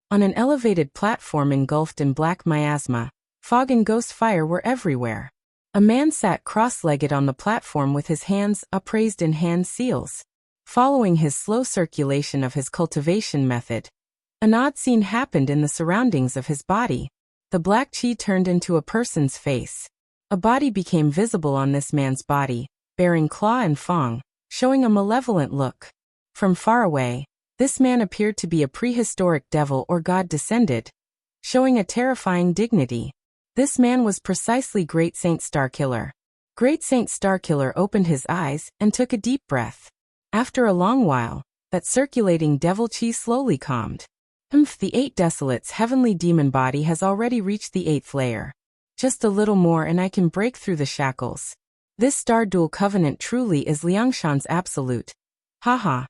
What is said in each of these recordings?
On an elevated platform engulfed in black miasma, fog and ghost fire were everywhere. A man sat cross-legged on the platform with his hands upraised in hand seals. Following his slow circulation of his cultivation method, an odd scene happened in the surroundings of his body. The black chi turned into a person's face. A body became visible on this man's body, bearing claw and fang, showing a malevolent look. From far away, this man appeared to be a prehistoric devil or god descended, showing a terrifying dignity. This man was precisely Great Saint Starkiller. Great Saint Starkiller opened his eyes and took a deep breath. After a long while, that circulating devil chi slowly calmed. The 8 Desolate's heavenly demon body has already reached the 8th layer. Just a little more and I can break through the shackles. This Star Dual Covenant truly is Liangshan's absolute. Haha.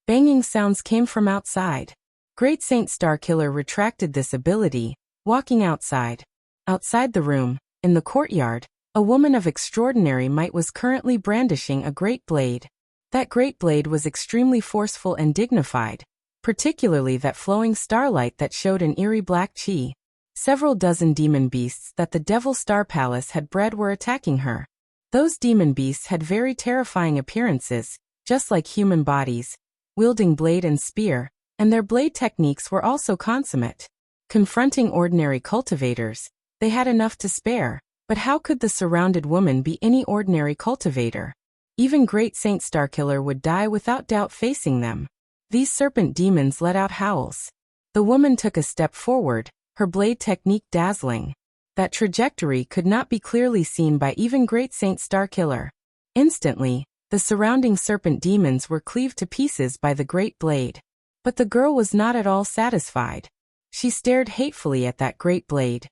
Banging sounds came from outside. Great Saint Starkiller retracted this ability, walking outside. Outside the room, in the courtyard, a woman of extraordinary might was currently brandishing a great blade. That great blade was extremely forceful and dignified, particularly that flowing starlight that showed an eerie black chi. Several dozen demon beasts that the Devil Star Palace had bred were attacking her. Those demon beasts had very terrifying appearances, just like human bodies, wielding blade and spear, and their blade techniques were also consummate. Confronting ordinary cultivators, they had enough to spare, but how could the surrounded woman be any ordinary cultivator? Even Great Saint Starkiller would die without doubt facing them. These serpent demons let out howls. The woman took a step forward, her blade technique dazzling. That trajectory could not be clearly seen by even Great Saint Starkiller. Instantly, the surrounding serpent demons were cleaved to pieces by the great blade. But the girl was not at all satisfied. She stared hatefully at that great blade,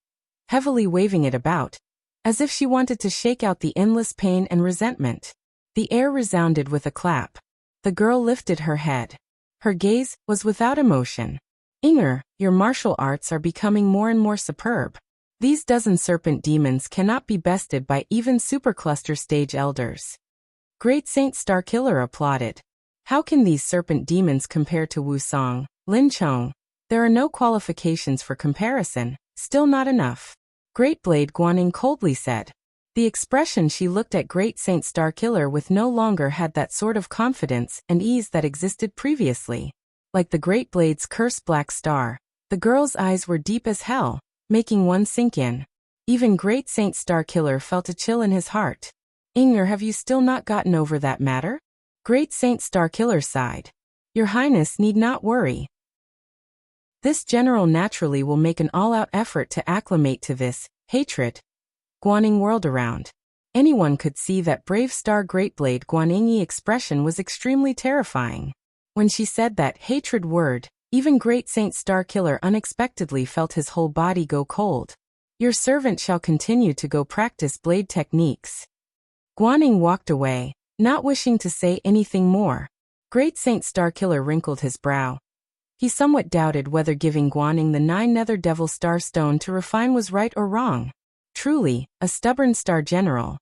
heavily waving it about, as if she wanted to shake out the endless pain and resentment. The air resounded with a clap. The girl lifted her head. Her gaze was without emotion. Inger, your martial arts are becoming more and more superb. These dozen serpent demons cannot be bested by even supercluster stage elders. Great Saint Starkiller applauded. How can these serpent demons compare to Wu Song, Lin Chong? There are no qualifications for comparison, still not enough. Great Blade Guanyin coldly said. The expression she looked at Great Saint Starkiller with no longer had that sort of confidence and ease that existed previously. Like the Great Blade's cursed black star, the girl's eyes were deep as hell, making one sink in. Even Great Saint Starkiller felt a chill in his heart. Inger, have you still not gotten over that matter? Great Saint Starkiller sighed. Your Highness need not worry. This general naturally will make an all-out effort to acclimate to this hatred Guanyin whirled around. Anyone could see that brave star Greatblade Guanyin's expression was extremely terrifying. When she said that hatred word, even Great Saint Starkiller unexpectedly felt his whole body go cold. Your servant shall continue to go practice blade techniques. Guanyin walked away, not wishing to say anything more. Great Saint Starkiller wrinkled his brow. He somewhat doubted whether giving Guanyin the 9 Nether Devil Star Stone to refine was right or wrong. Truly, a stubborn star general.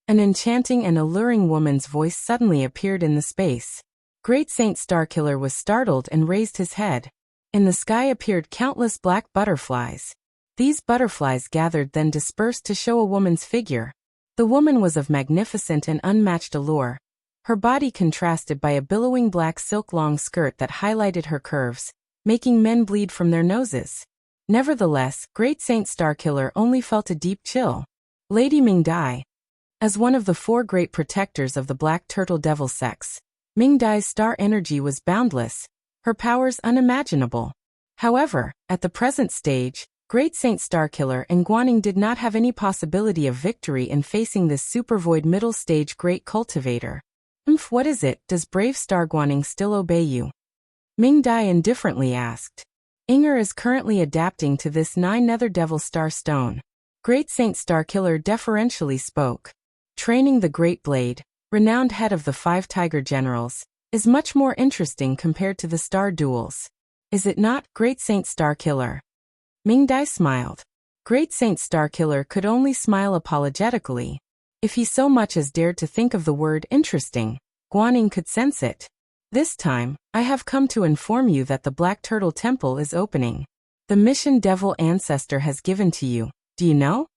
An enchanting and alluring woman's voice suddenly appeared in the space. Great Saint Starkiller was startled and raised his head. In the sky appeared countless black butterflies. These butterflies gathered then dispersed to show a woman's figure. The woman was of magnificent and unmatched allure. Her body contrasted by a billowing black silk long skirt that highlighted her curves, making men bleed from their noses. Nevertheless, Great Saint Starkiller only felt a deep chill. Lady Ming Dai. As one of the 4 great protectors of the Black Turtle Devil sex, Ming Dai's star energy was boundless, her powers unimaginable. However, at the present stage, Great Saint Starkiller and Guanyin did not have any possibility of victory in facing this supervoid middle stage great cultivator. What is it? Does brave Star Guanyin still obey you? Ming Dai indifferently asked. Inger is currently adapting to this 9 Nether Devil Star Stone. Great Saint Starkiller deferentially spoke. Training the Great Blade, renowned head of the 5 Tiger Generals, is much more interesting compared to the Star Duels. Is it not, Great Saint Starkiller? Ming Dai smiled. Great Saint Starkiller could only smile apologetically. If he so much as dared to think of the word interesting, Guanyin could sense it. This time, I have come to inform you that the Black Turtle Temple is opening. The mission Devil Ancestor has given to you. Do you know?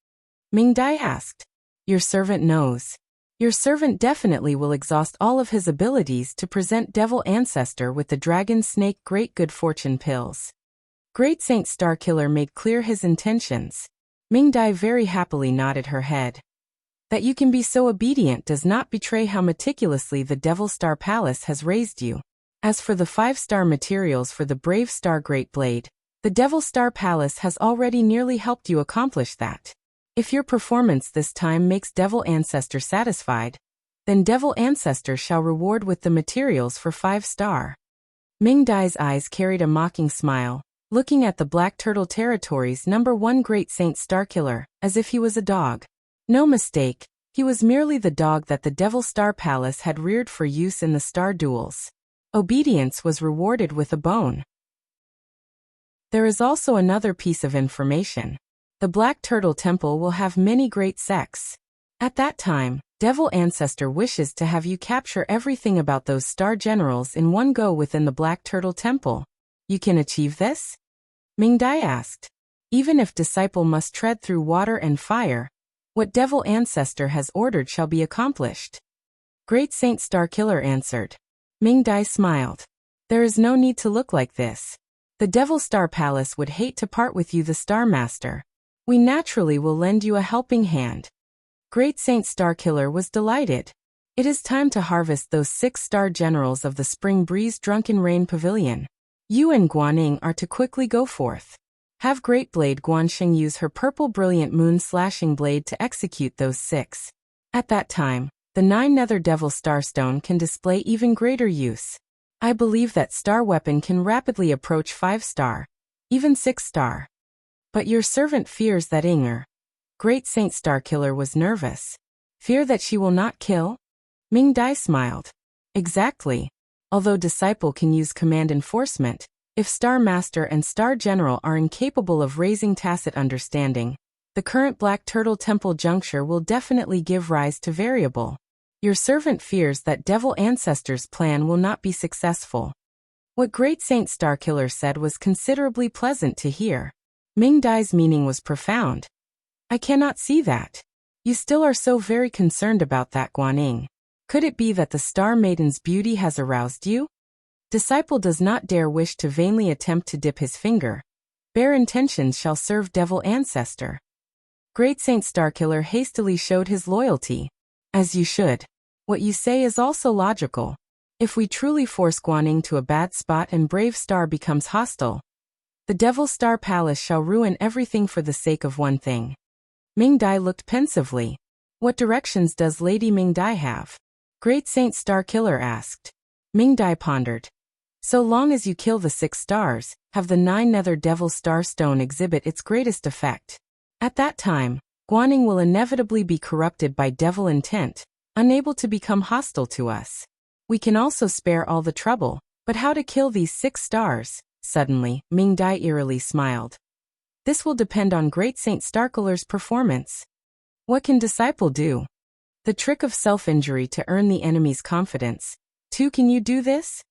Ming Dai asked. Your servant knows. Your servant definitely will exhaust all of his abilities to present Devil Ancestor with the Dragon Snake Great Good Fortune pills. Great Saint Starkiller made clear his intentions. Ming Dai very happily nodded her head. That you can be so obedient does not betray how meticulously the Devil Star Palace has raised you. As for the 5-star materials for the Brave Star Great Blade, the Devil Star Palace has already nearly helped you accomplish that. If your performance this time makes Devil Ancestor satisfied, then Devil Ancestor shall reward with the materials for 5-star. Ming Dai's eyes carried a mocking smile, looking at the Black Turtle Territory's #1 Great Saint Starkiller, as if he was a dog. No mistake, he was merely the dog that the Devil Star Palace had reared for use in the star duels. Obedience was rewarded with a bone. There is also another piece of information. The Black Turtle Temple will have many great sects. At that time, Devil Ancestor wishes to have you capture everything about those star generals in one go within the Black Turtle Temple. You can achieve this? Ming Dai asked. Even if Disciple must tread through water and fire, what Devil Ancestor has ordered shall be accomplished. Great Saint Starkiller answered. Ming Dai smiled. There is no need to look like this. The Devil Star Palace would hate to part with you, the Star Master. We naturally will lend you a helping hand. Great Saint Starkiller was delighted. It is time to harvest those 6-star generals of the Spring Breeze Drunken Rain Pavilion. You and Guaning are to quickly go forth. Have Great Blade Guanxing use her purple brilliant moon slashing blade to execute those 6. At that time, the 9 Nether Devil Starstone can display even greater use. I believe that star weapon can rapidly approach 5-star, even 6-star. But your servant fears that Inger, Great Saint Starkiller, was nervous. Fear that she will not kill? Ming Dai smiled. Exactly. Although Disciple can use command enforcement, if Star Master and Star General are incapable of raising tacit understanding, the current Black Turtle Temple juncture will definitely give rise to variable. Your servant fears that Devil Ancestor's plan will not be successful. What Great Saint Starkiller said was considerably pleasant to hear. Ming Dai's meaning was profound. I cannot see that. You still are so very concerned about that, Guaning. Could it be that the Star Maiden's beauty has aroused you? Disciple does not dare wish to vainly attempt to dip his finger. Bare intentions shall serve Devil Ancestor. Great Saint Starkiller hastily showed his loyalty. As you should. What you say is also logical. If we truly force Guaning to a bad spot and Brave Star becomes hostile, the Devil Star Palace shall ruin everything for the sake of one thing. Ming Dai looked pensively. What directions does Lady Ming Dai have? Great Saint Starkiller asked. Ming Dai pondered. So long as you kill the 6 stars, have the 9 Nether Devil Star Stone exhibit its greatest effect. At that time, Guaning will inevitably be corrupted by devil intent, unable to become hostile to us. We can also spare all the trouble, but how to kill these 6 stars? Suddenly, Ming Dai eerily smiled. This will depend on Great Saint Starkiller's performance. What can Disciple do? The trick of self-injury to earn the enemy's confidence. 2. Can you do this?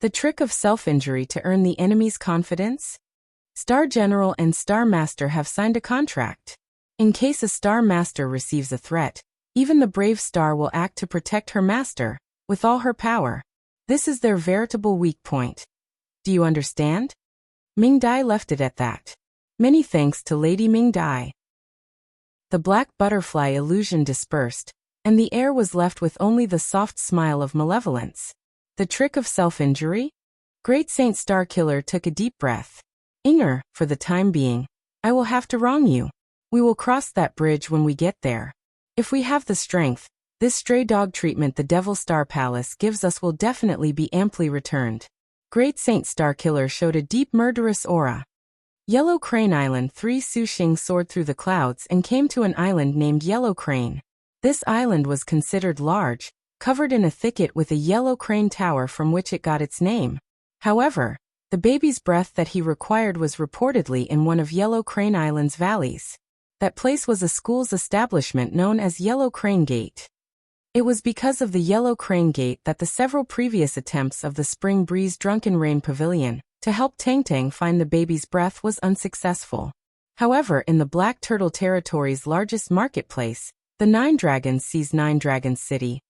The trick of self-injury to earn the enemy's confidence? Star General and Star Master have signed a contract. In case a Star Master receives a threat, even the Brave Star will act to protect her master, with all her power. This is their veritable weak point. Do you understand? Ming Dai left it at that. Many thanks to Lady Ming Dai. The black butterfly illusion dispersed, and the air was left with only the soft smile of malevolence. The trick of self-injury? Great Saint Starkiller took a deep breath. Inger, for the time being, I will have to wrong you. We will cross that bridge when we get there. If we have the strength, this stray dog treatment the Devil Star Palace gives us will definitely be amply returned. Great Saint Starkiller showed a deep murderous aura. Yellow Crane Island. 3 Sushing soared through the clouds and came to an island named Yellow Crane. This island was considered large, covered in a thicket with a yellow crane tower from which it got its name. However, the baby's breath that he required was reportedly in one of Yellow Crane Island's valleys. That place was a school's establishment known as Yellow Crane Gate. It was because of the Yellow Crane Gate that the several previous attempts of the Spring Breeze Drunken Rain Pavilion to help Tang Tang find the baby's breath was unsuccessful. However, in the Black Turtle Territory's largest marketplace, the Nine Dragons sees Nine Dragons City,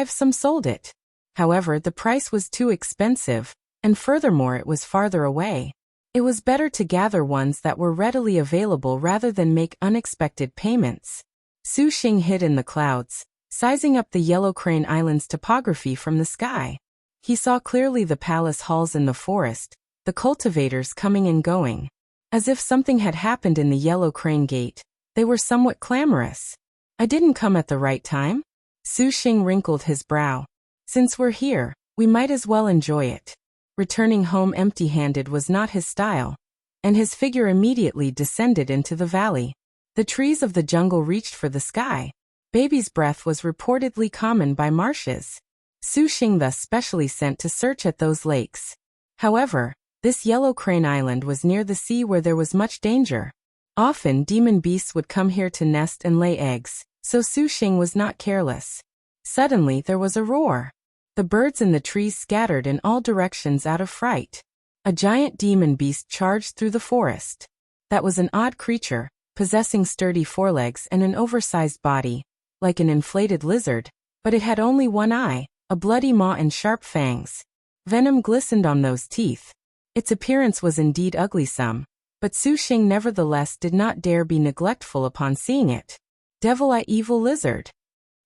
some sold it. However, the price was too expensive, and furthermore it was farther away. It was better to gather ones that were readily available rather than make unexpected payments. Su Xing hid in the clouds, sizing up the Yellow Crane Island's topography from the sky. He saw clearly the palace halls in the forest, the cultivators coming and going. As if something had happened in the Yellow Crane Gate, they were somewhat clamorous. I didn't come at the right time? Su Xing wrinkled his brow. Since we're here, we might as well enjoy it. Returning home empty-handed was not his style, and his figure immediately descended into the valley. The trees of the jungle reached for the sky. Baby's breath was reportedly common by marshes. Su Xing thus specially sent to search at those lakes. However, this Yellow Crane Island was near the sea where there was much danger. Often demon beasts would come here to nest and lay eggs, so Su Xing was not careless. Suddenly there was a roar. The birds in the trees scattered in all directions out of fright. A giant demon beast charged through the forest. That was an odd creature, possessing sturdy forelegs and an oversized body, like an inflated lizard, but it had only one eye, a bloody maw and sharp fangs. Venom glistened on those teeth. Its appearance was indeed ugly-some, but Su Xing nevertheless did not dare be neglectful upon seeing it. Devil-Eye Evil Lizard.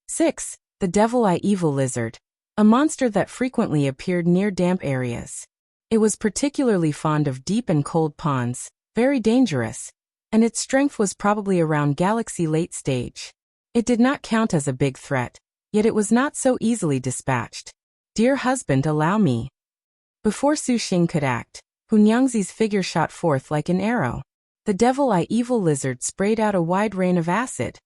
6. The Devil-Eye Evil Lizard. A monster that frequently appeared near damp areas. It was particularly fond of deep and cold ponds, very dangerous, and its strength was probably around Galaxy late stage. It did not count as a big threat, yet it was not so easily dispatched. Dear husband, allow me. Before Su Xing could act, Hunyangzi's figure shot forth like an arrow. The Devil-Eye Evil Lizard sprayed out a wide rain of acid.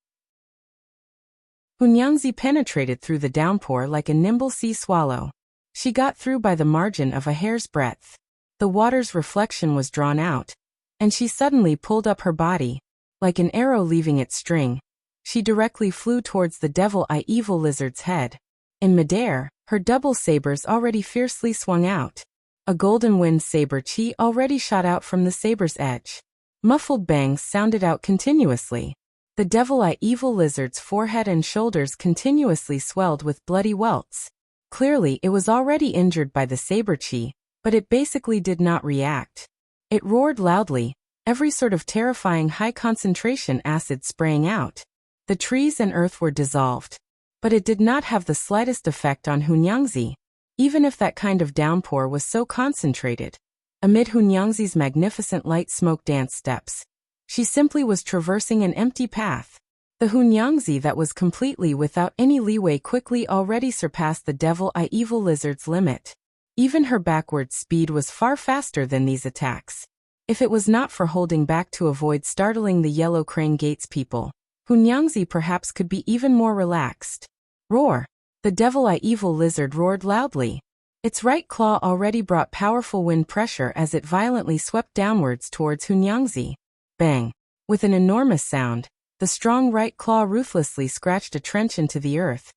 Hunyangzi penetrated through the downpour like a nimble sea swallow. She got through by the margin of a hair's breadth. The water's reflection was drawn out, and she suddenly pulled up her body. Like an arrow leaving its string, she directly flew towards the Devil-Eye Evil Lizard's head. In midair, her double sabers already fiercely swung out. A golden wind saber chi already shot out from the saber's edge. Muffled bangs sounded out continuously. The Devil-Eye Evil Lizard's forehead and shoulders continuously swelled with bloody welts. Clearly it was already injured by the saber chi, but it basically did not react. It roared loudly, every sort of terrifying high-concentration acid spraying out. The trees and earth were dissolved. But it did not have the slightest effect on Hunyangzi, even if that kind of downpour was so concentrated. Amid Hunyangzi's magnificent light smoke dance steps, she simply was traversing an empty path. The Hunyangzi that was completely without any leeway quickly already surpassed the Devil-Eye Evil Lizard's limit. Even her backward speed was far faster than these attacks. If it was not for holding back to avoid startling the Yellow Crane Gate's people, Hunyangzi perhaps could be even more relaxed. Roar! The Devil-Eye Evil Lizard roared loudly. Its right claw already brought powerful wind pressure as it violently swept downwards towards Hunyangzi. Bang! With an enormous sound, the strong right claw ruthlessly scratched a trench into the earth.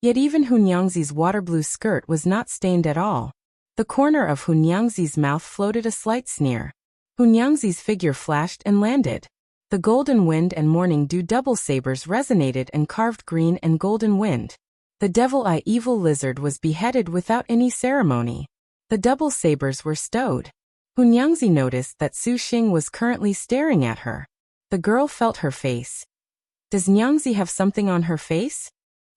Yet even Hunyangzi's water-blue skirt was not stained at all. The corner of Hunyangzi's mouth floated a slight sneer. Hunyangzi's figure flashed and landed. The golden wind and morning dew double sabers resonated and carved green and golden wind. The Devil-Eye Evil Lizard was beheaded without any ceremony. The double sabers were stowed. Hunyangzi noticed that Su Xing was currently staring at her. The girl felt her face. Does Nyangzi have something on her face?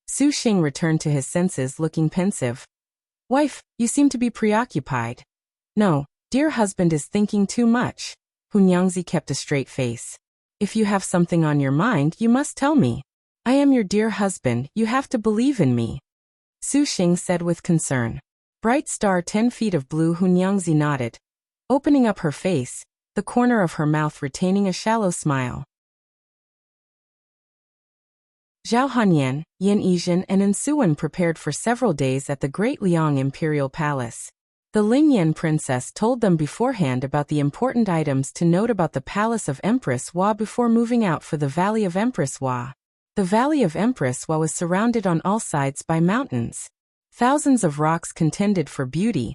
Su Xing returned to his senses looking pensive. Wife, you seem to be preoccupied. No, dear husband is thinking too much. Hunyangzi kept a straight face. If you have something on your mind, you must tell me. I am your dear husband, you have to believe in me. Su Xing said with concern. Bright star 10 feet of blue. Hunyangzi nodded, opening up her face, the corner of her mouth retaining a shallow smile. Zhao Hanyan, Yin Yizhen and Ensuan prepared for several days at the Great Liang Imperial Palace. The Lingyan princess told them beforehand about the important items to note about the palace of Empress Hua before moving out for the Valley of Empress Hua. The Valley of Empress was surrounded on all sides by mountains. Thousands of rocks contended for beauty.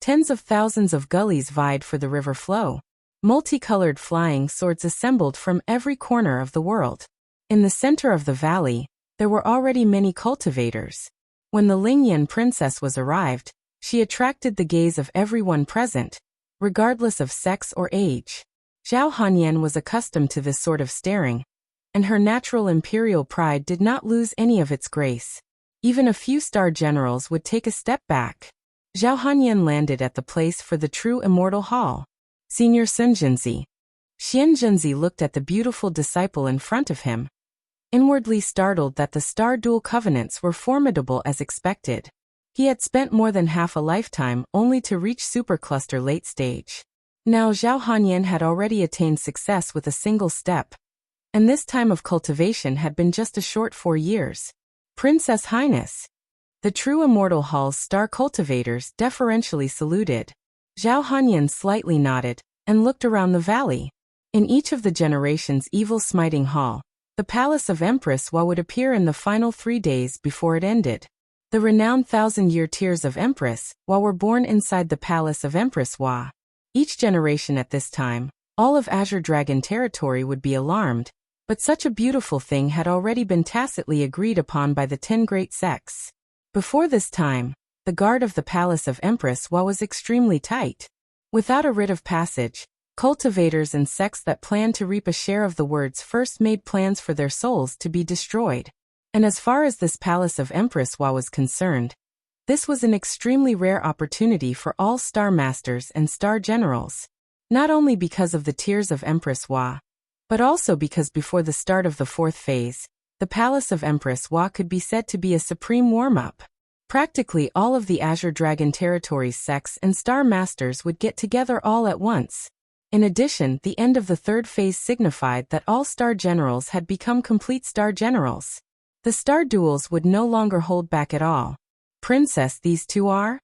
Tens of thousands of gullies vied for the river flow. Multicolored flying swords assembled from every corner of the world. In the center of the valley, there were already many cultivators. When the Lingyan princess was arrived, she attracted the gaze of everyone present, regardless of sex or age. Zhao Hanyan was accustomed to this sort of staring, and her natural imperial pride did not lose any of its grace. Even a few star generals would take a step back. Zhao Hanyan landed at the place for the true immortal hall. Senior Sunjinzi. Xianzhenzi looked at the beautiful disciple in front of him, inwardly startled that the star dual covenants were formidable as expected. He had spent more than half a lifetime only to reach supercluster late stage. Now Zhao Hanyan had already attained success with a single step, and this time of cultivation had been just a short 4 years. Princess Highness. The true immortal hall's star cultivators deferentially saluted. Zhao Hanyan slightly nodded and looked around the valley. In each of the generations' evil-smiting hall, the palace of Empress Wa would appear in the final 3 days before it ended. The renowned 1,000-year tears of Empress Wa were born inside the palace of Empress Wa. Each generation at this time, all of Azure Dragon territory would be alarmed, but such a beautiful thing had already been tacitly agreed upon by the 10 great sects. Before this time, the guard of the palace of Empress Wa was extremely tight. Without a writ of passage, cultivators and sects that planned to reap a share of the words first made plans for their souls to be destroyed. And as far as this palace of Empress Wa was concerned, this was an extremely rare opportunity for all star masters and star generals. Not only because of the tears of Empress Wa, but also because before the start of the 4th phase, the palace of Empress Wa could be said to be a supreme warm-up. Practically all of the Azure Dragon territory's sects and star masters would get together all at once. In addition, the end of the 3rd phase signified that all star generals had become complete star generals. The star duels would no longer hold back at all. Princess, these two are?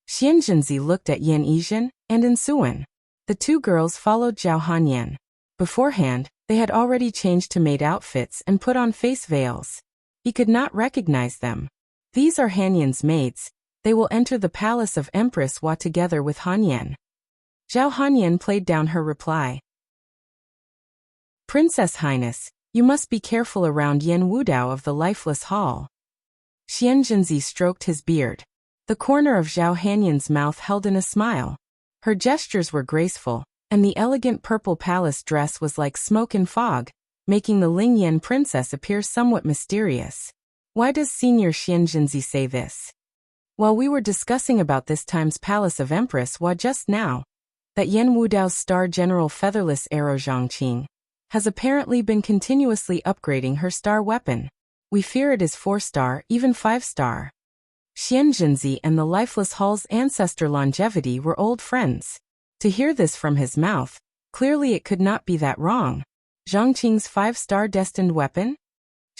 Xianzhenzi looked at Yan Yizhen and Insuan. The 2 girls followed Zhao Hanyan. Beforehand, they had already changed to maid outfits and put on face veils. He could not recognize them. These are Hanyan's maids. They will enter the palace of Empress Wa together with Hanyan. Zhao Hanyan played down her reply. Princess Highness, you must be careful around Yan Wudao of the Lifeless Hall. Xianzhenzi stroked his beard. The corner of Zhao Hanyan's mouth held in a smile. Her gestures were graceful, and the elegant purple palace dress was like smoke and fog, making the Lingyan princess appear somewhat mysterious. Why does Senior Xianzhenzi say this? While we were discussing about this time's palace of Empress Wa just now, that Yan Wudao's star general featherless arrow Zhangqing has apparently been continuously upgrading her star weapon. We fear it is 4-star, even 5-star. Xianzhenzi and the Lifeless Hall's ancestor Longevity were old friends. To hear this from his mouth, clearly it could not be that wrong. Zhangqing's 5-star destined weapon?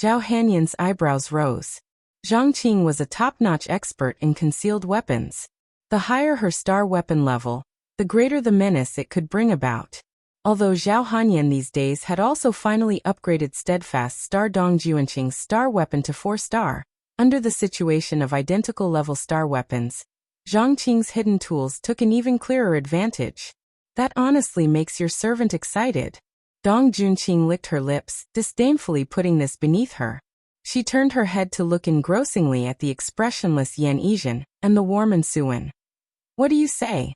Zhao Hanyan's eyebrows rose. Zhangqing was a top-notch expert in concealed weapons. The higher her star weapon level, the greater the menace it could bring about. Although Zhao Hanyan these days had also finally upgraded Steadfast Star Dong Juanqing's star weapon to 4-star, under the situation of identical level star weapons, Zhangqing's hidden tools took an even clearer advantage. That honestly makes your servant excited. Dong Junqing licked her lips, disdainfully putting this beneath her. She turned her head to look engrossingly at the expressionless Yan Yizhen and the warm Insuan. What do you say?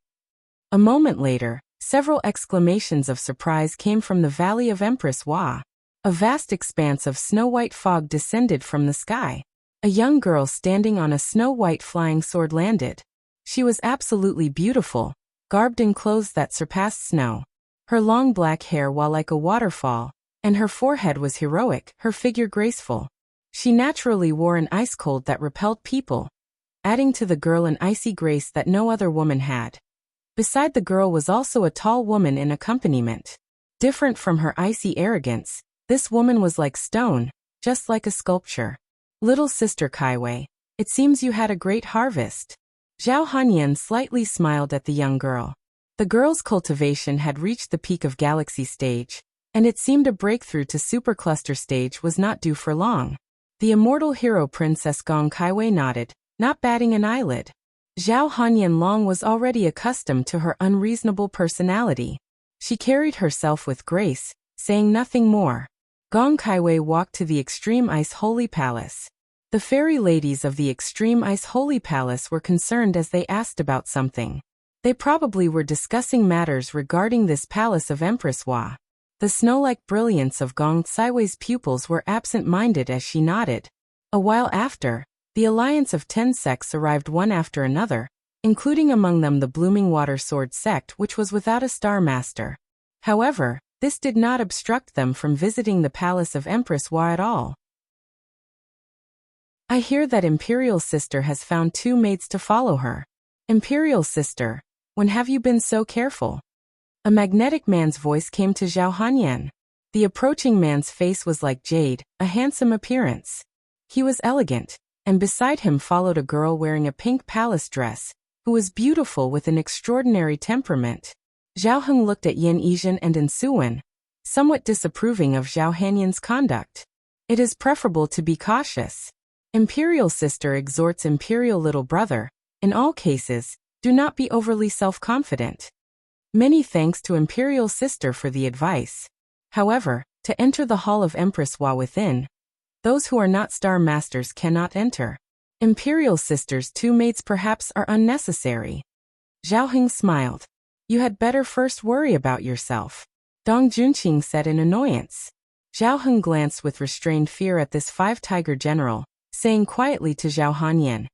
A moment later, several exclamations of surprise came from the Valley of Empress Wa. A vast expanse of snow-white fog descended from the sky. A young girl standing on a snow-white flying sword landed. She was absolutely beautiful, garbed in clothes that surpassed snow. Her long black hair was like a waterfall, and her forehead was heroic, her figure graceful. She naturally wore an ice cold that repelled people, adding to the girl an icy grace that no other woman had. Beside the girl was also a tall woman in accompaniment. Different from her icy arrogance, this woman was like stone, just like a sculpture. Little sister Kaiwei, it seems you had a great harvest. Zhao Hanyan slightly smiled at the young girl. The girl's cultivation had reached the peak of galaxy stage, and it seemed a breakthrough to supercluster stage was not due for long. The immortal hero Princess Gong Kaiwei nodded, not batting an eyelid. Zhao Hanyan Long was already accustomed to her unreasonable personality. She carried herself with grace, saying nothing more. Gong Kaiwei walked to the Extreme Ice Holy Palace. The fairy ladies of the Extreme Ice Holy Palace were concerned as they asked about something. They probably were discussing matters regarding this palace of Empress Hua. The snow-like brilliance of Gong Kaiwei's pupils were absent-minded as she nodded. A while after, the alliance of 10 sects arrived one after another, including among them the Blooming Water Sword sect, which was without a Star Master. However, this did not obstruct them from visiting the palace of Empress Hua at all. I hear that Imperial Sister has found 2 maids to follow her. Imperial Sister, when have you been so careful? A magnetic man's voice came to Zhao Hanyan. The approaching man's face was like jade, a handsome appearance. He was elegant, and beside him followed a girl wearing a pink palace dress, who was beautiful with an extraordinary temperament. Zhao Heng looked at Yin Yizhen and Ensuwen, somewhat disapproving of Zhao Hanyan's conduct. It is preferable to be cautious. Imperial Sister exhorts Imperial Little Brother, in all cases, do not be overly self-confident. Many thanks to Imperial Sister for the advice. However, to enter the hall of Empress Hua within, those who are not Star Masters cannot enter. Imperial Sister's 2 maids perhaps are unnecessary. Zhao Heng smiled. You had better first worry about yourself, Dong Junqing said in annoyance. Zhao Heng glanced with restrained fear at this 5-tiger general, saying quietly to Zhao Hanyan,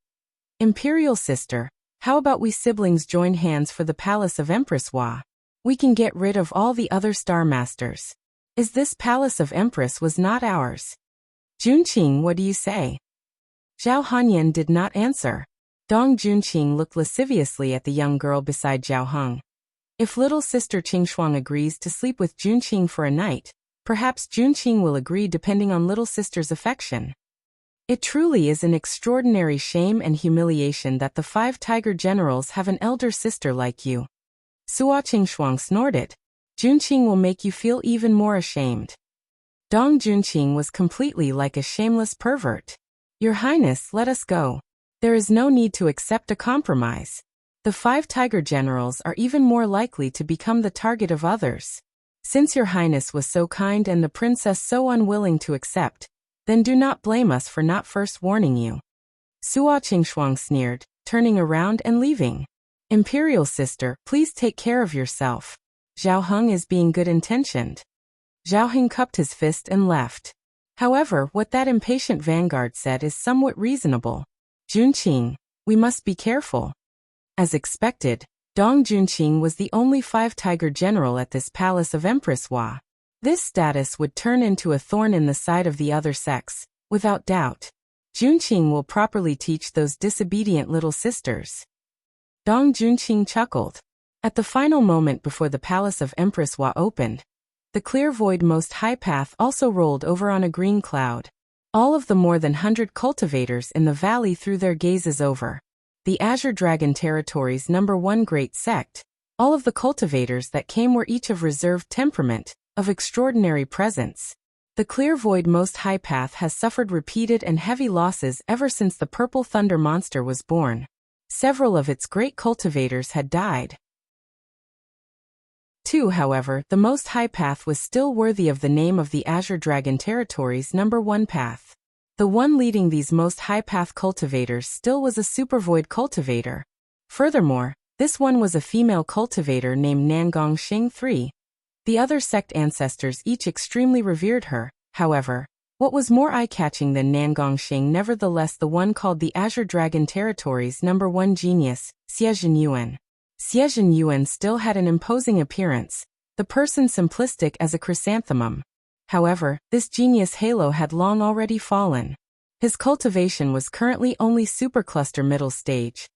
Imperial Sister, how about we siblings join hands for the palace of Empress Hua? We can get rid of all the other Star Masters. Is this palace of Empress was not ours? Junqing, what do you say? Zhao Hanyan did not answer. Dong Junqing looked lasciviously at the young girl beside Zhao Heng. If little sister Qingshuang agrees to sleep with Junqing for a night, perhaps Junqing will agree depending on little sister's affection. It truly is an extraordinary shame and humiliation that the 5-tiger generals have an elder sister like you. Sua Qingshuang snorted. Junqing will make you feel even more ashamed. Dong Junqing was completely like a shameless pervert. Your Highness, let us go. There is no need to accept a compromise. The 5-tiger generals are even more likely to become the target of others. Since your Highness was so kind and the princess so unwilling to accept, then do not blame us for not first warning you. Sua Qingshuang sneered, turning around and leaving. Imperial Sister, please take care of yourself. Zhao Heng is being good-intentioned. Zhao Heng cupped his fist and left. However, what that impatient vanguard said is somewhat reasonable. Junqing, we must be careful. As expected, Dong Junqing was the only 5-tiger general at this palace of Empress Hua. This status would turn into a thorn in the side of the other sects, without doubt. Junqing will properly teach those disobedient little sisters. Dong Junqing chuckled. At the final moment before the palace of Empress Hua opened, the clear void Most High Path also rolled over on a green cloud. All of the more than 100 cultivators in the valley threw their gazes over. The Azure Dragon Territories #1 Great Sect, all of the cultivators that came were each of reserved temperament, of extraordinary presence. The clear void Most High Path has suffered repeated and heavy losses ever since the Purple Thunder monster was born. Several of its great cultivators had died. However, the Most High Path was still worthy of the name of the Azure Dragon Territories #1 Path. The one leading these Most High Path cultivators still was a Super Void cultivator. Furthermore, this one was a female cultivator named Nangong Xing III. The other sect ancestors each extremely revered her. However, what was more eye-catching than Nangong Xing nevertheless the one called the Azure Dragon Territories #1 Genius, Xie Yuan. Xie Yuan still had an imposing appearance, the person simplistic as a chrysanthemum. However, this genius halo had long already fallen. His cultivation was currently only supercluster middle stage,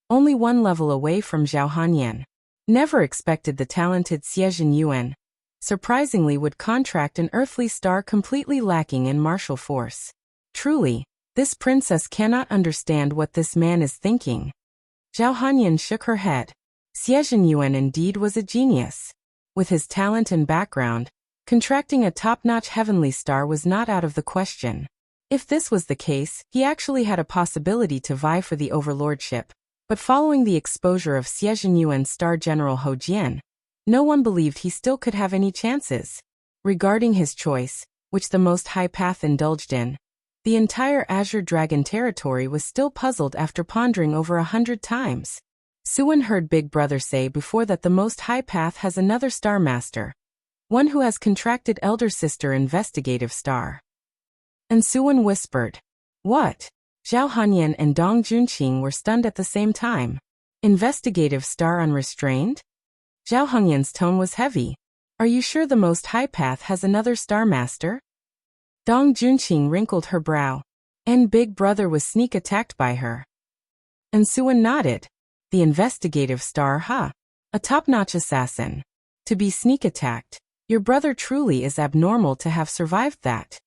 only one level away from Zhao Hanyan. Never expected the talented Xie Yuan, surprisingly would contract an earthly star completely lacking in martial force. Truly, this princess cannot understand what this man is thinking. Zhao Hanyan shook her head. Xie Yuan indeed was a genius. With his talent and background, Contracting a top-notch heavenly star was not out of the question. If this was the case, he actually had a possibility to vie for the overlordship. But following the exposure of Xie Yuan's Star General Hou Jian, no one believed he still could have any chances. Regarding his choice, which the Most High Path indulged in, the entire Azure Dragon territory was still puzzled after pondering over 100 times. Suwen heard Big Brother say before that the Most High Path has another Star Master, one who has contracted Elder Sister Investigative Star. And Suwen whispered, "What?" Zhao Hanyan and Dong Junqing were stunned at the same time. Investigative Star Unrestrained? Zhao Hongyan's tone was heavy. Are you sure the Most High Path has another Star Master? Dong Junqing wrinkled her brow. And Big Brother was sneak attacked by her. And Suwen nodded. The Investigative Star, huh? A top-notch assassin. To be sneak attacked. Your brother truly is abnormal to have survived that.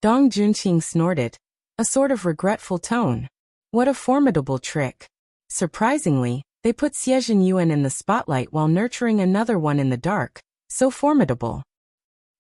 Dong Junqing snorted. A sort of regretful tone. What a formidable trick. Surprisingly, they put Xie Yuan in the spotlight while nurturing another one in the dark. So formidable.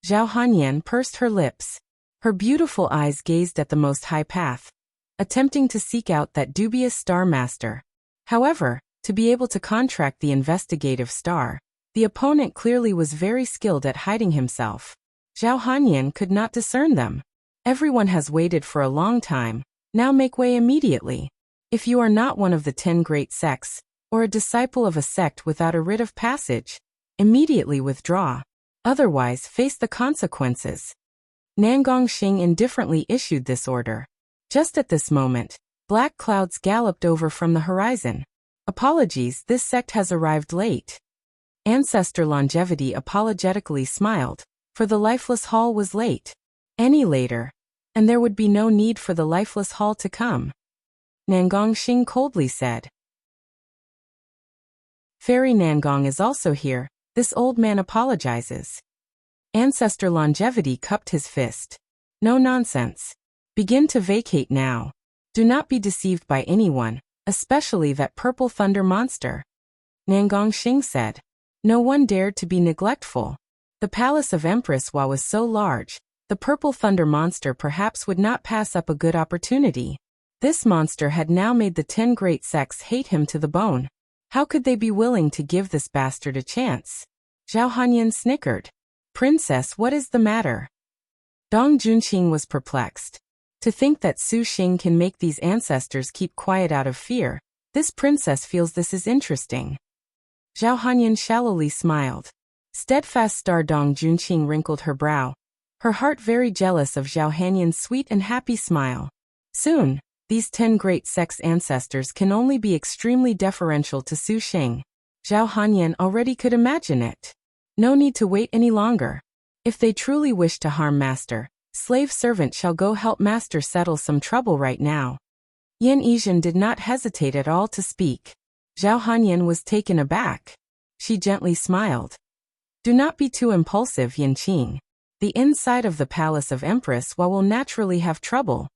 Zhao Hanyan pursed her lips. Her beautiful eyes gazed at the Most High Path, attempting to seek out that dubious Star Master. However, to be able to contract the Investigative Star, the opponent clearly was very skilled at hiding himself. Zhao Hanyan could not discern them. Everyone has waited for a long time, now make way immediately. If you are not one of the 10 great sects, or a disciple of a sect without a writ of passage, immediately withdraw. Otherwise face the consequences. Nangong Xing indifferently issued this order. Just at this moment, black clouds galloped over from the horizon. Apologies, this sect has arrived late. Ancestor Longevity apologetically smiled, for the Lifeless Hall was late. Any later, and there would be no need for the Lifeless Hall to come. Nangong Xing coldly said. Fairy Nangong is also here, this old man apologizes. Ancestor Longevity cupped his fist. No nonsense. Begin to vacate now. Do not be deceived by anyone, especially that purple thunder monster. Nangong Xing said. No one dared to be neglectful. The palace of Empress Hua was so large, the purple thunder monster perhaps would not pass up a good opportunity. This monster had now made the 10 great sects hate him to the bone. How could they be willing to give this bastard a chance? Zhao Hanyan snickered. Princess, what is the matter? Dong Junqing was perplexed. To think that Su Xing can make these ancestors keep quiet out of fear, this princess feels this is interesting. Zhao Hanyan shallowly smiled. Steadfast Star Dong Junqing wrinkled her brow, her heart very jealous of Zhao Hanyan's sweet and happy smile. Soon, these 10 great sects ancestors can only be extremely deferential to Su Xing. Zhao Hanyan already could imagine it. No need to wait any longer. If they truly wish to harm Master, slave servant shall go help Master settle some trouble right now. Yan Yizhen did not hesitate at all to speak. Zhao Hanyan was taken aback. She gently smiled. Do not be too impulsive, Yan Qing. The inside of the palace of Empress Hua will naturally have trouble.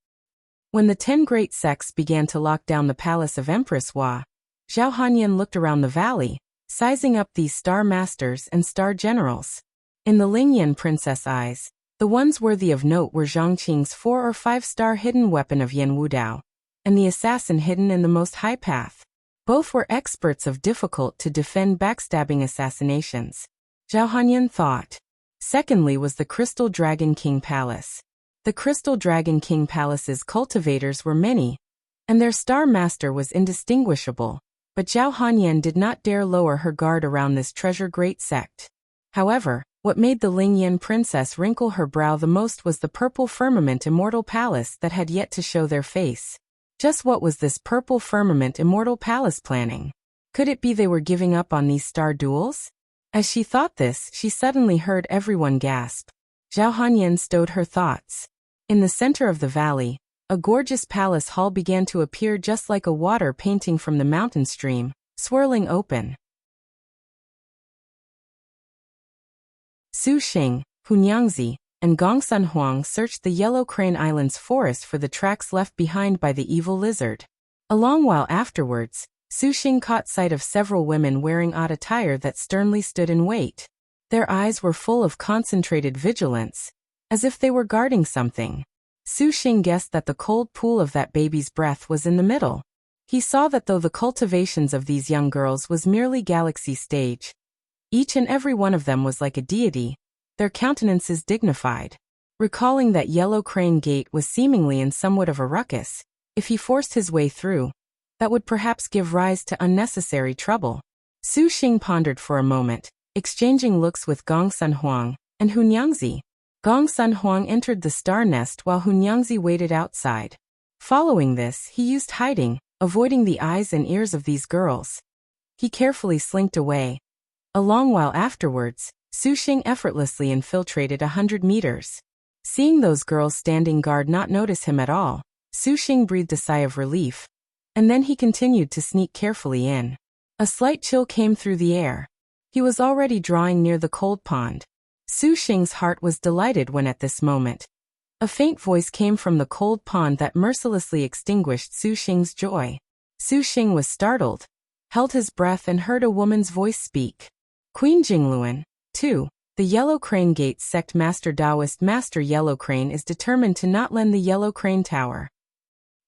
When the 10 great sects began to lock down the palace of Empress Hua, Zhao Hanyan looked around the valley, sizing up these star masters and star generals. In the Lingyan princess eyes, the ones worthy of note were Zhang Qing's 4 or 5-star hidden weapon of Yan Wudao, and the assassin hidden in the Most High Path. Both were experts of difficult to defend backstabbing assassinations. Zhao Hanyan thought. Secondly was the Crystal Dragon King Palace. The Crystal Dragon King Palace's cultivators were many, and their star master was indistinguishable, but Zhao Hanyan did not dare lower her guard around this treasure great sect. However, what made the Lingyan princess wrinkle her brow the most was the purple firmament immortal palace that had yet to show their face. Just what was this purple firmament immortal palace planning? Could it be they were giving up on these star duels? As she thought this, she suddenly heard everyone gasp. Zhao Hanyan stowed her thoughts. In the center of the valley, a gorgeous palace hall began to appear just like a water painting from the mountain stream, swirling open. Su Xing, Hunyangzi, and Gongsun Huang searched the Yellow Crane Island's forest for the tracks left behind by the evil lizard. A long while afterwards, Su Xing caught sight of several women wearing odd attire that sternly stood in wait. Their eyes were full of concentrated vigilance, as if they were guarding something. Su Xing guessed that the cold pool of that baby's breath was in the middle. He saw that though the cultivations of these young girls was merely galaxy stage, each and every one of them was like a deity, their countenances dignified. Recalling that Yellow Crane Gate was seemingly in somewhat of a ruckus, if he forced his way through, that would perhaps give rise to unnecessary trouble. Su Xing pondered for a moment, exchanging looks with Gong Sun Huang and Hunyangzi. Gong Sun Huang entered the star nest while Hunyangzi waited outside. Following this, he used hiding, avoiding the eyes and ears of these girls. He carefully slinked away. A long while afterwards, Su Xing effortlessly infiltrated 100 meters. Seeing those girls standing guard not notice him at all, Su Xing breathed a sigh of relief, and then he continued to sneak carefully in. A slight chill came through the air. He was already drawing near the cold pond. Su Xing's heart was delighted when at this moment, a faint voice came from the cold pond that mercilessly extinguished Su Xing's joy. Su Xing was startled, held his breath and heard a woman's voice speak. Queen Jingluan, 2. The Yellow Crane Gate's sect master Taoist Master Yellow Crane is determined to not lend the Yellow Crane Tower.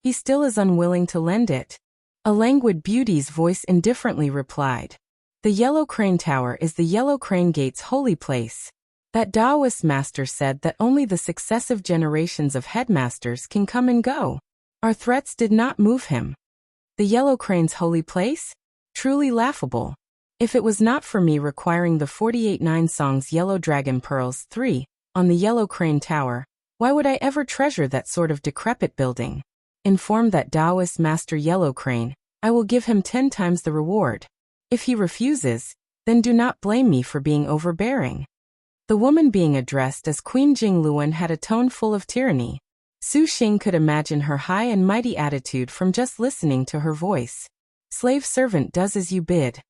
He still is unwilling to lend it. A languid beauty's voice indifferently replied. The Yellow Crane Tower is the Yellow Crane Gate's holy place. That Taoist master said that only the successive generations of headmasters can come and go. Our threats did not move him. The Yellow Crane's holy place? Truly laughable. If it was not for me requiring the 48 Nine Songs Yellow Dragon Pearls 3 on the Yellow Crane Tower, why would I ever treasure that sort of decrepit building? Inform that Taoist Master Yellow Crane, I will give him 10 times the reward. If he refuses, then do not blame me for being overbearing. The woman being addressed as Queen Jingluan had a tone full of tyranny. Su Xing could imagine her high and mighty attitude from just listening to her voice. Slave servant does as you bid.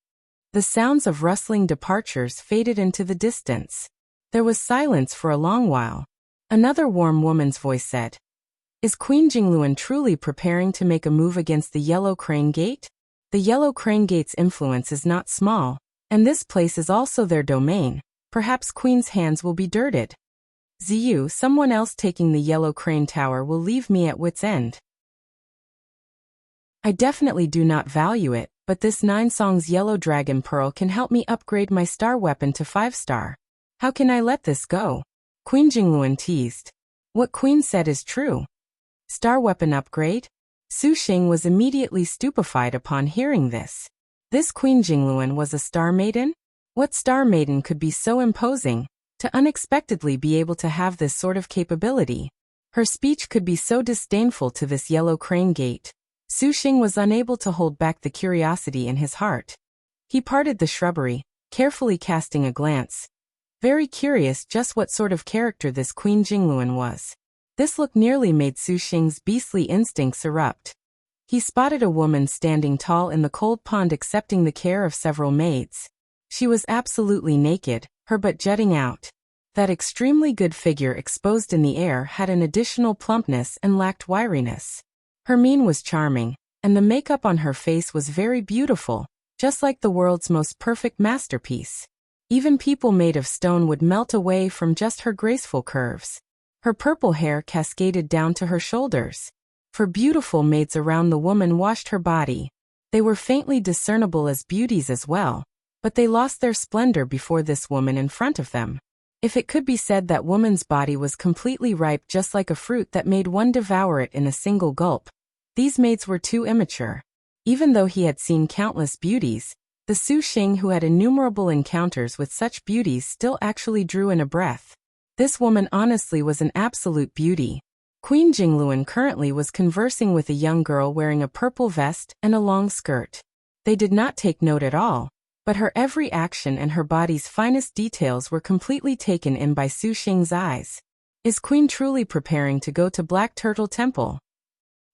The sounds of rustling departures faded into the distance. There was silence for a long while. Another warm woman's voice said, Is Queen Jingluan truly preparing to make a move against the Yellow Crane Gate? The Yellow Crane Gate's influence is not small, and this place is also their domain. Perhaps Queen's hands will be dirted. Ziyu, someone else taking the Yellow Crane Tower will leave me at wit's end. I definitely do not value it, but this 9 Songs Yellow Dragon Pearl can help me upgrade my star weapon to 5-star. How can I let this go? Queen Jingluan teased. What Queen said is true. Star weapon upgrade? Su Xing was immediately stupefied upon hearing this. This Queen Jingluan was a star maiden? What star maiden could be so imposing, to unexpectedly be able to have this sort of capability? Her speech could be so disdainful to this Yellow Crane Gate. Su Xing was unable to hold back the curiosity in his heart. He parted the shrubbery, carefully casting a glance, very curious just what sort of character this Queen Jingluan was. This look nearly made Su Xing's beastly instincts erupt. He spotted a woman standing tall in the cold pond accepting the care of several maids. She was absolutely naked, her butt jutting out. That extremely good figure exposed in the air had an additional plumpness and lacked wiriness. Her mien was charming, and the makeup on her face was very beautiful, just like the world's most perfect masterpiece. Even people made of stone would melt away from just her graceful curves. Her purple hair cascaded down to her shoulders. For beautiful maids around the woman washed her body. They were faintly discernible as beauties as well, but they lost their splendor before this woman in front of them. If it could be said that woman's body was completely ripe just like a fruit that made one devour it in a single gulp, these maids were too immature. Even though he had seen countless beauties, the Su Xing who had innumerable encounters with such beauties still actually drew in a breath. This woman honestly was an absolute beauty. Queen Jingluan currently was conversing with a young girl wearing a purple vest and a long skirt. They did not take note at all, but her every action and her body's finest details were completely taken in by Su Xing's eyes. Is Queen truly preparing to go to Black Turtle Temple?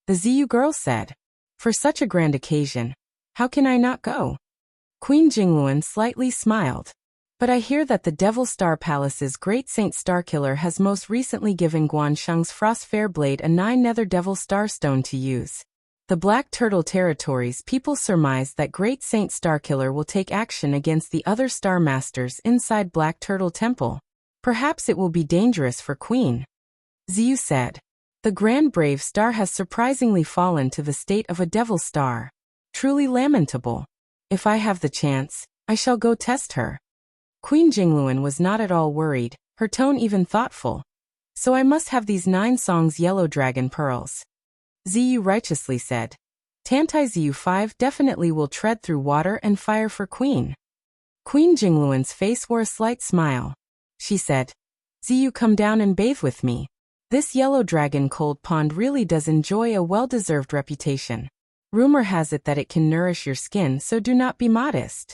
The Ziyu girl said. For such a grand occasion, how can I not go? Queen Jingluan slightly smiled. But I hear that the Devil Star Palace's great Saint Starkiller has most recently given Guan Sheng's Frost Fair Blade a 9 Nether Devil Star Stone to use. The Black Turtle territories people surmise that Great Saint Starkiller will take action against the other Star Masters inside Black Turtle Temple. Perhaps it will be dangerous for Queen. Ziyu said. The Grand Brave Star has surprisingly fallen to the state of a Devil Star. Truly lamentable. If I have the chance, I shall go test her. Queen Jingluan was not at all worried, her tone even thoughtful. So I must have these 9 songs Yellow Dragon Pearls. Ziyu righteously said. Tantai Ziyu 5 definitely will tread through water and fire for Queen. Queen Jingluan's face wore a slight smile. She said, Ziyu, come down and bathe with me. This Yellow Dragon Cold Pond really does enjoy a well-deserved reputation. Rumor has it that it can nourish your skin, so do not be modest.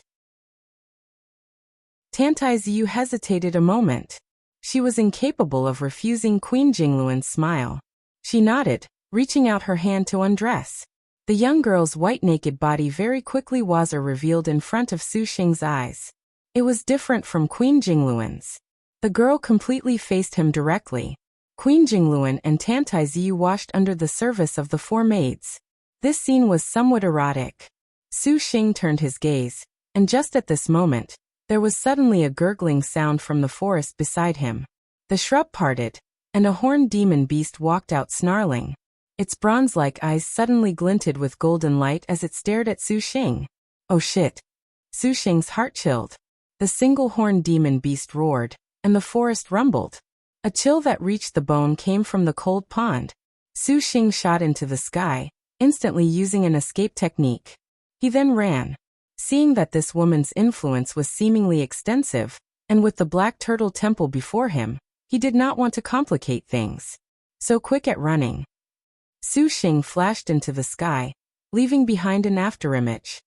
Tantai Ziyu hesitated a moment. She was incapable of refusing Queen Jingluan's smile. She nodded, reaching out her hand to undress. The young girl's white naked body very quickly was revealed in front of Su Xing's eyes. It was different from Queen Jingluan's. The girl completely faced him directly. Queen Jingluan and Tantai Ziyu washed under the service of the 4 maids. This scene was somewhat erotic. Su Xing turned his gaze, and just at this moment, there was suddenly a gurgling sound from the forest beside him. The shrub parted, and a horned demon beast walked out snarling. Its bronze-like eyes suddenly glinted with golden light as it stared at Su Xing. Oh shit! Su Xing's heart chilled. The single horned demon beast roared, and the forest rumbled. A chill that reached the bone came from the cold pond. Su Xing shot into the sky, instantly using an escape technique. He then ran. Seeing that this woman's influence was seemingly extensive, and with the Black Turtle Temple before him, he did not want to complicate things. So quick at running. Su Xing flashed into the sky, leaving behind an afterimage.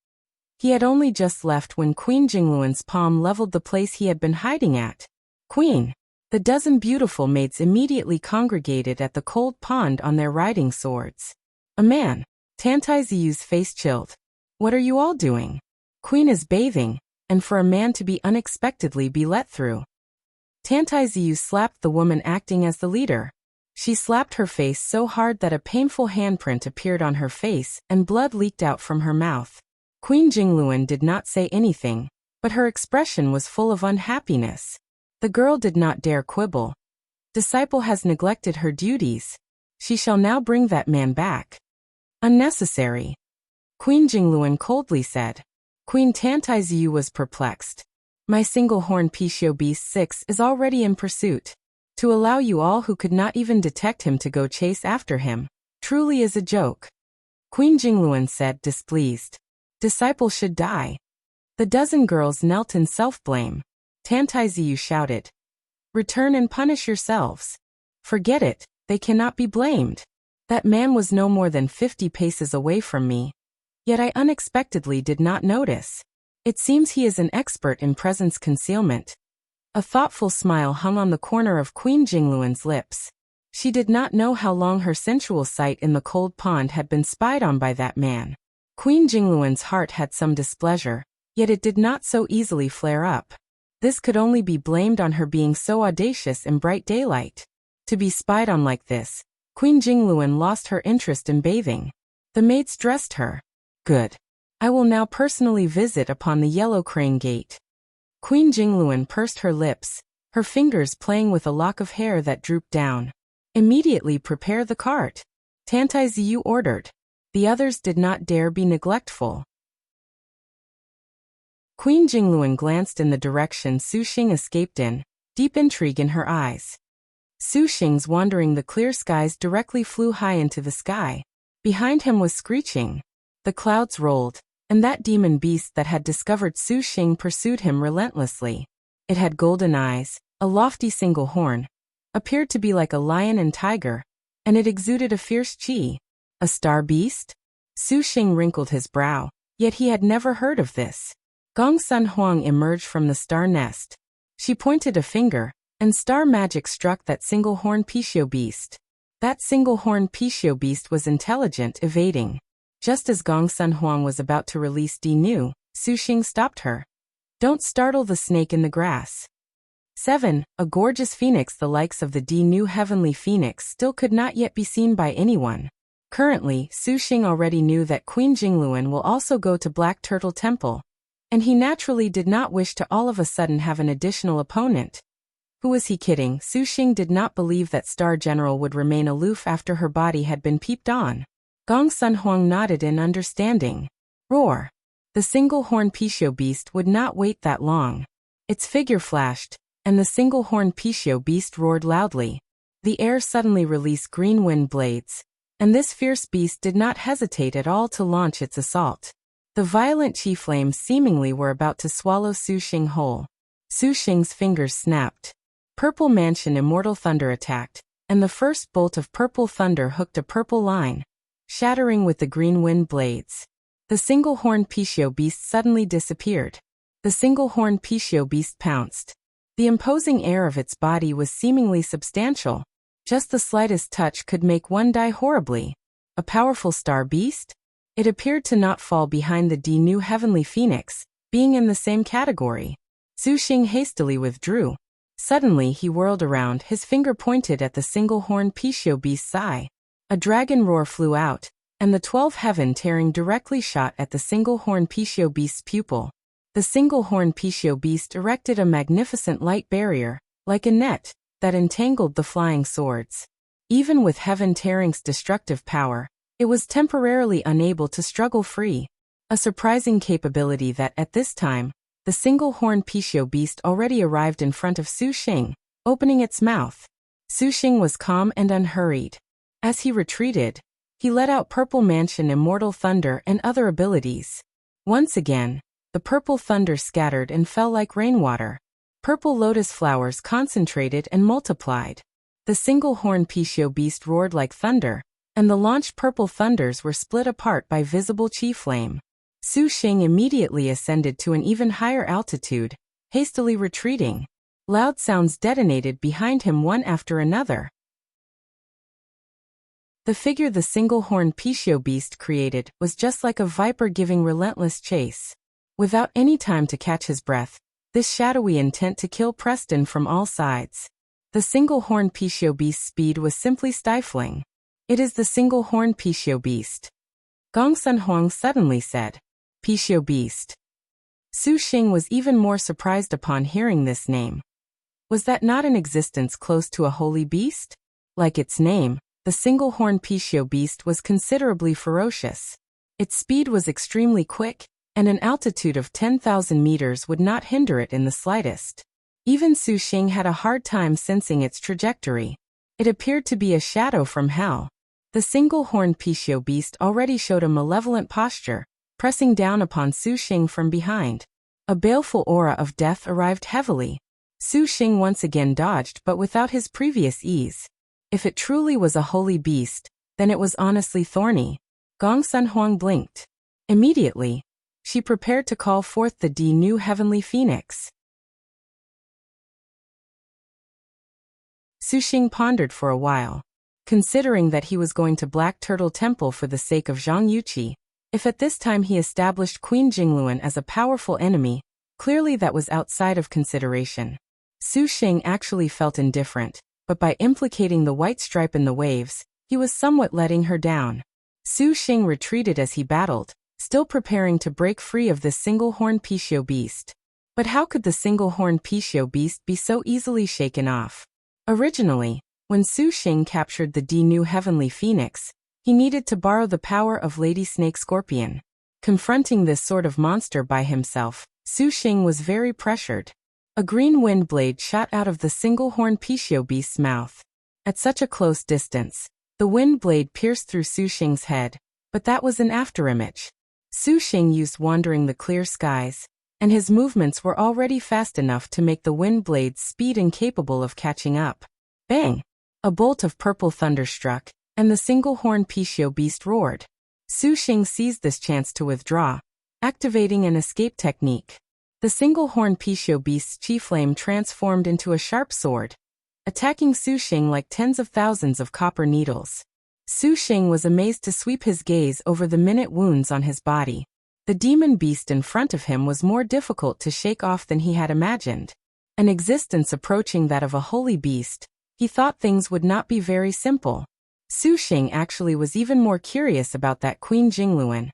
He had only just left when Queen Jingluan's palm leveled the place he had been hiding at. Queen! The dozen beautiful maids immediately congregated at the cold pond on their riding swords. A man. Tantai Ziyu's face chilled. What are you all doing? Queen is bathing, and for a man to be unexpectedly be let through. Tantai Ziyu slapped the woman acting as the leader. She slapped her face so hard that a painful handprint appeared on her face and blood leaked out from her mouth. Queen Jingluan did not say anything, but her expression was full of unhappiness. The girl did not dare quibble. Disciple has neglected her duties. She shall now bring that man back. Unnecessary. Queen Jingluan coldly said. Queen Tantai Ziyu was perplexed. My single-horned Pishio Beast 6 is already in pursuit. To allow you all who could not even detect him to go chase after him, truly is a joke. Queen Jingluan said, displeased. Disciple should die. The dozen girls knelt in self-blame. Tantai Ziyu shouted. Return and punish yourselves. Forget it, they cannot be blamed. That man was no more than 50 paces away from me. Yet I unexpectedly did not notice. It seems he is an expert in presence concealment. A thoughtful smile hung on the corner of Queen Jingluan's lips. She did not know how long her sensual sight in the cold pond had been spied on by that man. Queen Jingluan's heart had some displeasure, yet it did not so easily flare up. This could only be blamed on her being so audacious in bright daylight. To be spied on like this, Queen Jingluan lost her interest in bathing. The maids dressed her. Good. I will now personally visit upon the Yellow Crane Gate. Queen Jingluan pursed her lips, her fingers playing with a lock of hair that drooped down. Immediately prepare the cart. Tantai Ziyu ordered. The others did not dare be neglectful. Queen Jingluan glanced in the direction Su Xing escaped in, deep intrigue in her eyes. Su Xing's wandering the clear skies directly flew high into the sky. Behind him was screeching. The clouds rolled, and that demon beast that had discovered Su Xing pursued him relentlessly. It had golden eyes, a lofty single horn, appeared to be like a lion and tiger, and it exuded a fierce chi. A star beast? Su Xing wrinkled his brow, yet he had never heard of this. Gong Sun Huang emerged from the star nest. She pointed a finger, and star magic struck that single-horned Pishio beast. That single-horned Pishio beast was intelligent, evading. Just as Gong Sun Huang was about to release Di Nu, Su Xing stopped her. Don't startle the snake in the grass. 7. A gorgeous phoenix the likes of the Di Nu heavenly phoenix still could not yet be seen by anyone. Currently, Su Xing already knew that Queen Jingluan will also go to Black Turtle Temple, and he naturally did not wish to all of a sudden have an additional opponent. Who was he kidding? Su Xing did not believe that Star General would remain aloof after her body had been peeped on. Gong Sun Huang nodded in understanding. Roar! The single-horn Pishio beast would not wait that long. Its figure flashed, and the single-horn Pishio beast roared loudly. The air suddenly released green wind blades, and this fierce beast did not hesitate at all to launch its assault. The violent chi flames seemingly were about to swallow Su Xing whole. Su Xing's fingers snapped. Purple Mansion Immortal Thunder attacked, and the first bolt of purple thunder hooked a purple line, shattering with the green wind blades. The single-horn Pishio beast suddenly disappeared. The single-horn Pishio beast pounced. The imposing air of its body was seemingly substantial. Just the slightest touch could make one die horribly. A powerful star beast? It appeared to not fall behind the new heavenly phoenix, being in the same category. Su Xing hastily withdrew. Suddenly he whirled around, his finger pointed at the single-horn Pishio beast's eye. A dragon roar flew out, and the 12 heaven tearing directly shot at the single-horn Pishio beast's pupil. The single-horn Pishio beast erected a magnificent light barrier, like a net, that entangled the flying swords. Even with heaven tearing's destructive power, it was temporarily unable to struggle free. A surprising capability that at this time, the single-horn Pishio beast already arrived in front of Su Xing, opening its mouth. Su Xing was calm and unhurried. As he retreated, he let out Purple Mansion Immortal Thunder and other abilities. Once again, the purple thunder scattered and fell like rainwater. Purple lotus flowers concentrated and multiplied. The single-horn Pishio beast roared like thunder, and the launched purple thunders were split apart by visible chi flame. Su Xing immediately ascended to an even higher altitude, hastily retreating. Loud sounds detonated behind him one after another. The figure the single-horn Pishio beast created was just like a viper giving relentless chase. Without any time to catch his breath, this shadowy intent to kill pressed in from all sides. The single-horn Pishio beast's speed was simply stifling. It is the single-horn Pishio beast. Gong Sun Huang suddenly said. Pishio beast. Su Xing was even more surprised upon hearing this name. Was that not in existence close to a holy beast? Like its name, the single-horn Pishio beast was considerably ferocious. Its speed was extremely quick, and an altitude of 10,000 meters would not hinder it in the slightest. Even Su Xing had a hard time sensing its trajectory. It appeared to be a shadow from hell. The single-horn Pishio beast already showed a malevolent posture, pressing down upon Su Xing from behind. A baleful aura of death arrived heavily. Su Xing once again dodged, but without his previous ease. If it truly was a holy beast, then it was honestly thorny. Gong Sun Huang blinked. Immediately, she prepared to call forth the new heavenly phoenix. Su Xing pondered for a while. Considering that he was going to Black Turtle Temple for the sake of Zhang Yuqi, if at this time he established Queen Jingluan as a powerful enemy, clearly that was outside of consideration. Su Xing actually felt indifferent, but by implicating the white stripe in the waves, he was somewhat letting her down. Su Xing retreated as he battled, still preparing to break free of this single-horn Pishio beast. But how could the single-horn Pishio beast be so easily shaken off? Originally, when Su Xing captured the new heavenly phoenix, he needed to borrow the power of Lady Snake Scorpion. Confronting this sort of monster by himself, Su Xing was very pressured. A green wind blade shot out of the single-horn Pishio beast's mouth. At such a close distance, the wind blade pierced through Su Xing's head, but that was an afterimage. Su Xing used wandering the clear skies, and his movements were already fast enough to make the wind blade's speed incapable of catching up. Bang! A bolt of purple thunder struck, and the single-horn Pishio beast roared. Su Xing seized this chance to withdraw, activating an escape technique. The single-horn Pishio beast's chi flame transformed into a sharp sword, attacking Su Xing like tens of thousands of copper needles. Su Xing was amazed to sweep his gaze over the minute wounds on his body. The demon beast in front of him was more difficult to shake off than he had imagined. An existence approaching that of a holy beast, he thought things would not be very simple. Su Xing actually was even more curious about that Queen Jingluan.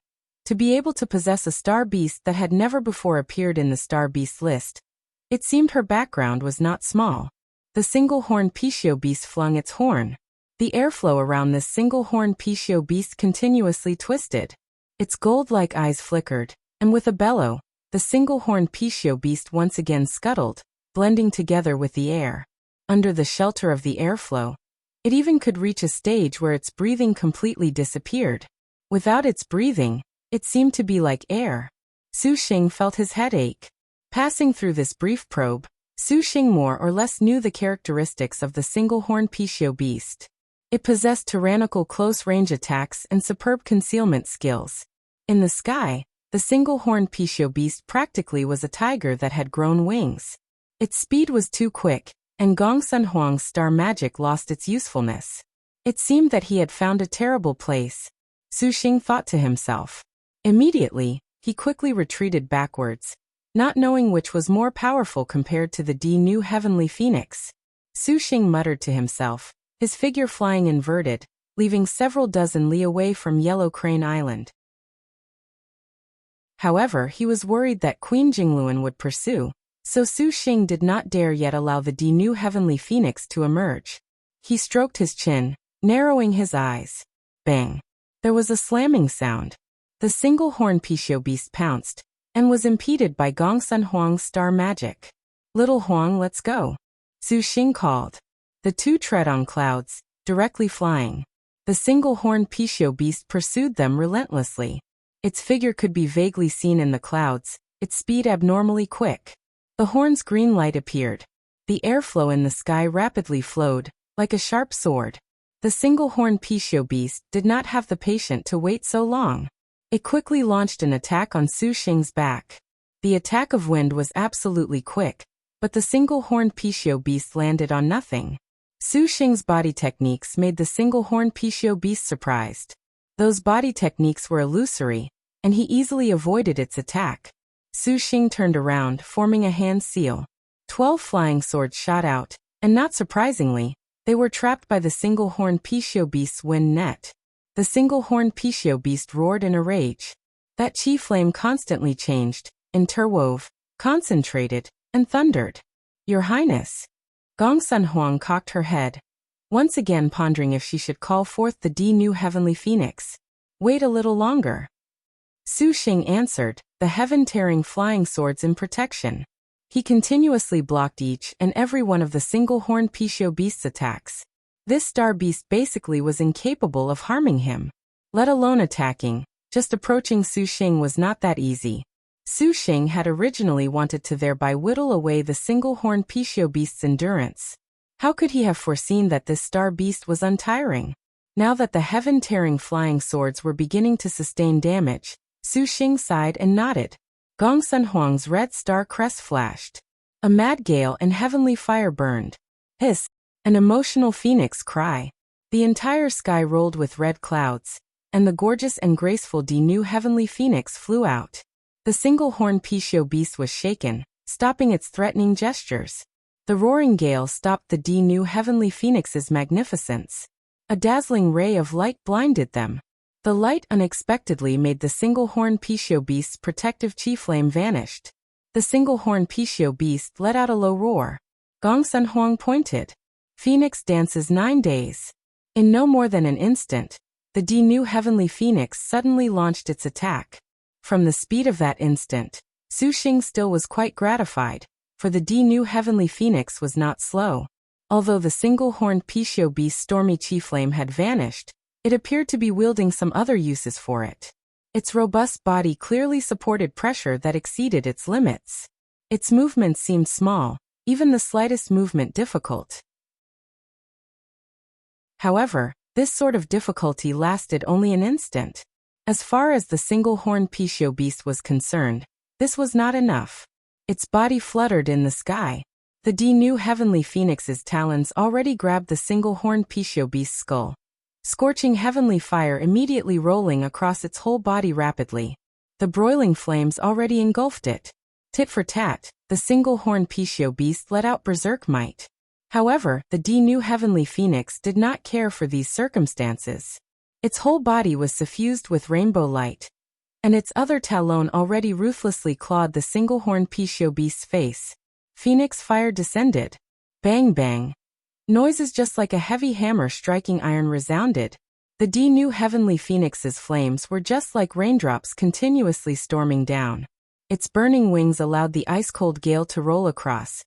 To be able to possess a star beast that had never before appeared in the star beast list, it seemed her background was not small. The single-horned Pishio beast flung its horn. The airflow around this single-horned Pishio beast continuously twisted. Its gold-like eyes flickered, and with a bellow, the single-horned Pishio beast once again scuttled, blending together with the air. Under the shelter of the airflow, it even could reach a stage where its breathing completely disappeared. Without its breathing, it seemed to be like air. Su Xing felt his head ache. Passing through this brief probe, Su Xing more or less knew the characteristics of the single-horned Pishio beast. It possessed tyrannical close-range attacks and superb concealment skills. In the sky, the single-horned Pishio beast practically was a tiger that had grown wings. Its speed was too quick, and Gongsun Huang's star magic lost its usefulness. It seemed that he had found a terrible place, Su Xing thought to himself. Immediately, he quickly retreated backwards, not knowing which was more powerful compared to the new heavenly phoenix. Su Xing muttered to himself, his figure flying inverted, leaving several dozen li away from Yellow Crane Island. However, he was worried that Queen Jingluan would pursue, so Su Xing did not dare yet allow the new heavenly phoenix to emerge. He stroked his chin, narrowing his eyes. Bang! There was a slamming sound. The single-horned Pishio beast pounced, and was impeded by Gongsun Huang's star magic. Little Huang, let's go, Su Xing called. The two tread on clouds, directly flying. The single-horned Pishio beast pursued them relentlessly. Its figure could be vaguely seen in the clouds, its speed abnormally quick. The horn's green light appeared. The airflow in the sky rapidly flowed, like a sharp sword. The single-horned Pishio beast did not have the patience to wait so long. It quickly launched an attack on Su Xing's back. The attack of wind was absolutely quick, but the single-horned Pishio beast landed on nothing. Su Xing's body techniques made the single-horned Pishio beast surprised. Those body techniques were illusory, and he easily avoided its attack. Su Xing turned around, forming a hand seal. 12 flying swords shot out, and not surprisingly, they were trapped by the single-horned Pishio beast's wind net. The single-horned Pishio beast roared in a rage. That chi flame constantly changed, interwove, concentrated, and thundered. Your Highness. Gongsun Huang cocked her head, once again pondering if she should call forth the new heavenly phoenix. Wait a little longer. Su Xing answered, the heaven-tearing flying swords in protection. He continuously blocked each and every one of the single-horned Pishio beast's attacks. This star beast basically was incapable of harming him, let alone attacking. Just approaching Su Xing was not that easy. Su Xing had originally wanted to thereby whittle away the single-horned Pishio beast's endurance. How could he have foreseen that this star beast was untiring? Now that the heaven-tearing flying swords were beginning to sustain damage, Su Xing sighed and nodded. Gongsun Huang's red star crest flashed. A mad gale and heavenly fire burned. Hiss! An emotional phoenix cry. The entire sky rolled with red clouds, and the gorgeous and graceful new heavenly phoenix flew out. The single-horned Pishio beast was shaken, stopping its threatening gestures. The roaring gale stopped the new heavenly phoenix's magnificence. A dazzling ray of light blinded them. The light unexpectedly made the single-horned Pishio beast's protective chi flame vanished. The single-horned Pishio beast let out a low roar. Gongsun Huang pointed. Phoenix dances 9 days. In no more than an instant, the new heavenly phoenix suddenly launched its attack. From the speed of that instant, Su Xing still was quite gratified, for the new heavenly phoenix was not slow. Although the single-horned Pishio beast's stormy chi flame had vanished, it appeared to be wielding some other uses for it. Its robust body clearly supported pressure that exceeded its limits. Its movements seemed small, even the slightest movement difficult. However, this sort of difficulty lasted only an instant. As far as the single-horned Pishio beast was concerned, this was not enough. Its body fluttered in the sky. The new heavenly phoenix's talons already grabbed the single-horned Pishio beast's skull, scorching heavenly fire immediately rolling across its whole body rapidly. The broiling flames already engulfed it. Tit for tat, the single-horned Pishio beast let out berserk might. However, the new heavenly phoenix did not care for these circumstances. Its whole body was suffused with rainbow light, and its other talon already ruthlessly clawed the single-horned Pishio beast's face. Phoenix fire descended. Bang bang. Noises just like a heavy hammer striking iron resounded. The new heavenly phoenix's flames were just like raindrops continuously storming down. Its burning wings allowed the ice-cold gale to roll across,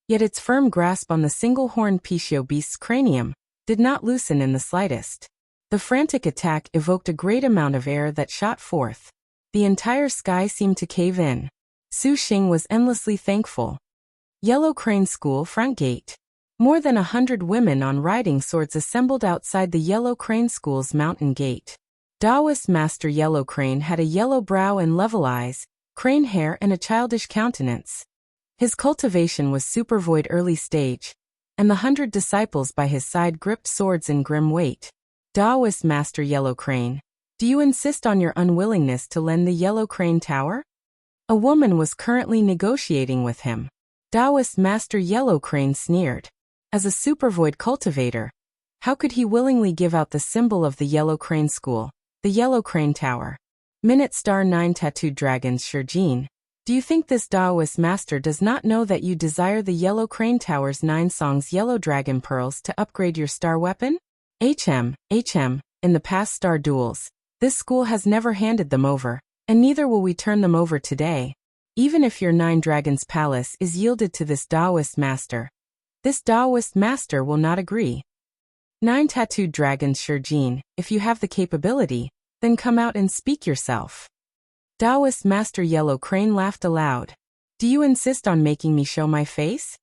yet its firm grasp on the single-horned Pishio beast's cranium did not loosen in the slightest. The frantic attack evoked a great amount of air that shot forth. The entire sky seemed to cave in. Su Xing was endlessly thankful. Yellow Crane School front gate. More than 100 women on riding swords assembled outside the Yellow Crane School's mountain gate. Taoist Master Yellow Crane had a yellow brow and level eyes, crane hair and a childish countenance. His cultivation was super void early stage, and the 100 disciples by his side gripped swords in grim weight. Taoist Master Yellow Crane, do you insist on your unwillingness to lend the Yellow Crane Tower? A woman was currently negotiating with him. Taoist Master Yellow Crane sneered. As a super void cultivator, how could he willingly give out the symbol of the Yellow Crane School, the Yellow Crane Tower? Minute Star 9 Tattooed Dragons Shurjin, do you think this Taoist master does not know that you desire the Yellow Crane Tower's 9 songs Yellow Dragon Pearls to upgrade your star weapon? In the past star duels, this school has never handed them over, and neither will we turn them over today. Even if your 9 Dragons Palace is yielded to this Taoist master, this Taoist master will not agree. 9 Tattooed Dragons Shurjin, if you have the capability, then come out and speak yourself. Taoist Master Yellow Crane laughed aloud. Do you insist on making me show my face?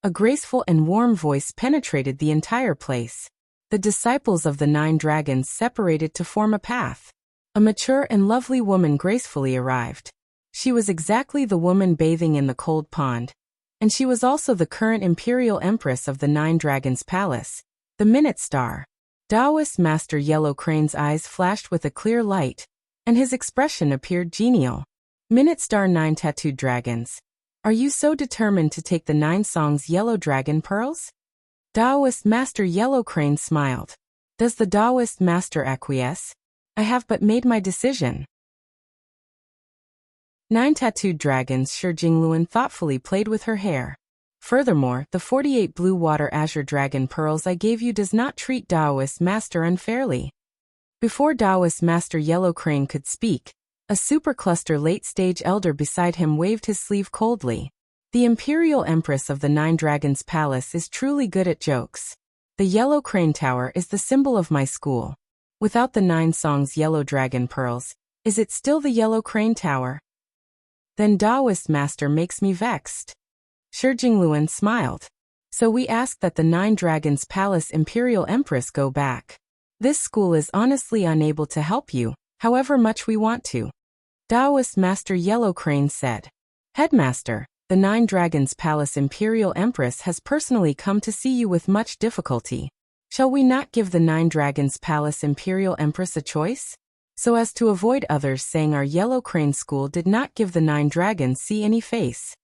A graceful and warm voice penetrated the entire place. The disciples of the 9 dragons separated to form a path. A mature and lovely woman gracefully arrived. She was exactly the woman bathing in the cold pond, and she was also the current Imperial Empress of the 9 Dragons Palace, the Minute Star. Taoist Master Yellow Crane's eyes flashed with a clear light, and his expression appeared genial. Minute Star 9 Tattooed Dragons, are you so determined to take the 9 songs Yellow Dragon Pearls? Taoist Master Yellow Crane smiled. Does the Taoist Master acquiesce? I have but made my decision. 9 Tattooed Dragons Shurjingluan thoughtfully played with her hair. Furthermore, the 48 blue water azure dragon pearls I gave you does not treat Taoist Master unfairly. Before Taoist Master Yellow Crane could speak, a supercluster late-stage elder beside him waved his sleeve coldly. The Imperial Empress of the 9 Dragons Palace is truly good at jokes. The Yellow Crane Tower is the symbol of my school. Without the 9 songs Yellow Dragon Pearls, is it still the Yellow Crane Tower? Then Taoist Master makes me vexed. Shurjingluan smiled. So we ask that the 9 Dragons Palace Imperial Empress go back. This school is honestly unable to help you, however much we want to. Taoist Master Yellow Crane said. Headmaster, the 9 Dragons Palace Imperial Empress has personally come to see you with much difficulty. Shall we not give the 9 Dragons Palace Imperial Empress a choice? So as to avoid others saying our Yellow Crane School did not give the 9 dragons see any face.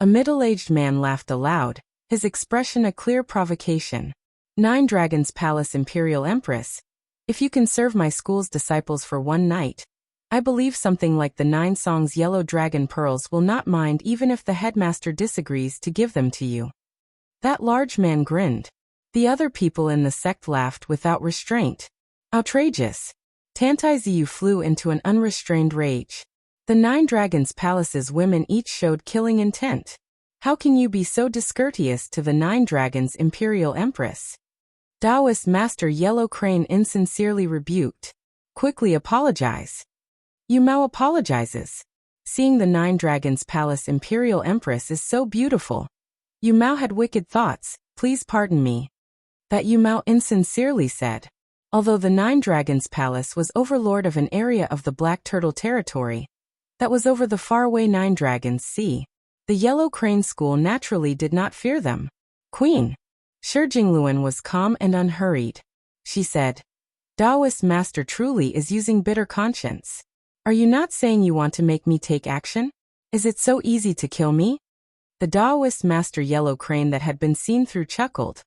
A middle-aged man laughed aloud, his expression a clear provocation. 9 Dragons Palace Imperial Empress, if you can serve my school's disciples for one night, I believe something like the 9 songs Yellow Dragon Pearls will not mind even if the headmaster disagrees to give them to you. That large man grinned. The other people in the sect laughed without restraint. Outrageous. Tantai Ziyu flew into an unrestrained rage. The 9 Dragons Palace's women each showed killing intent. How can you be so discourteous to the 9 Dragons Imperial Empress? Taoist Master Yellow Crane insincerely rebuked. Quickly apologize. Yu Mao apologizes. Seeing the 9 Dragons Palace Imperial Empress is so beautiful. Yu Mao had wicked thoughts, please pardon me. That Yu Mao insincerely said. Although the 9 Dragons Palace was overlord of an area of the Black Turtle territory that was over the faraway 9 Dragons Sea, the Yellow Crane School naturally did not fear them. Queen. Shurjingluan was calm and unhurried. She said, Taoist Master truly is using bitter conscience. Are you not saying you want to make me take action? Is it so easy to kill me? The Daoist master Yellow Crane that had been seen through chuckled.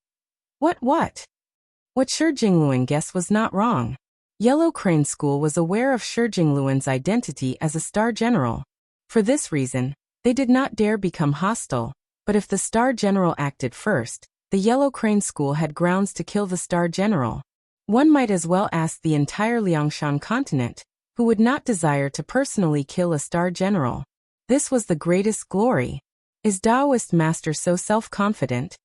What? What Shi Jingluan guessed was not wrong. Yellow Crane School was aware of Shi Jingluan's identity as a star general. For this reason, they did not dare become hostile, but if the star general acted first, the Yellow Crane School had grounds to kill the star general. One might as well ask the entire Liangshan continent, who would not desire to personally kill a star general. This was the greatest glory. Is Daoist master so self-confident?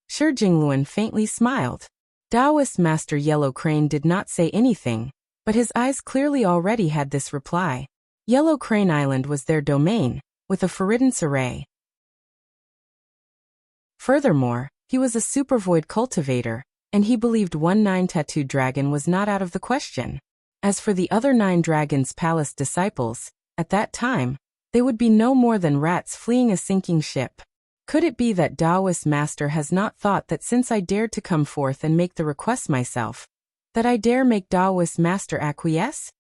Shi Jingluan faintly smiled. Daoist master Yellow Crane did not say anything, but his eyes clearly already had this reply. Yellow Crane Island was their domain, with a foridance array. Furthermore, he was a supervoid cultivator, and he believed 9 tattooed dragon was not out of the question. As for the other 9 dragons' palace disciples, at that time, they would be no more than rats fleeing a sinking ship. Could it be that Daoist master has not thought that since I dared to come forth and make the request myself, that I dare make Daoist master acquiesce?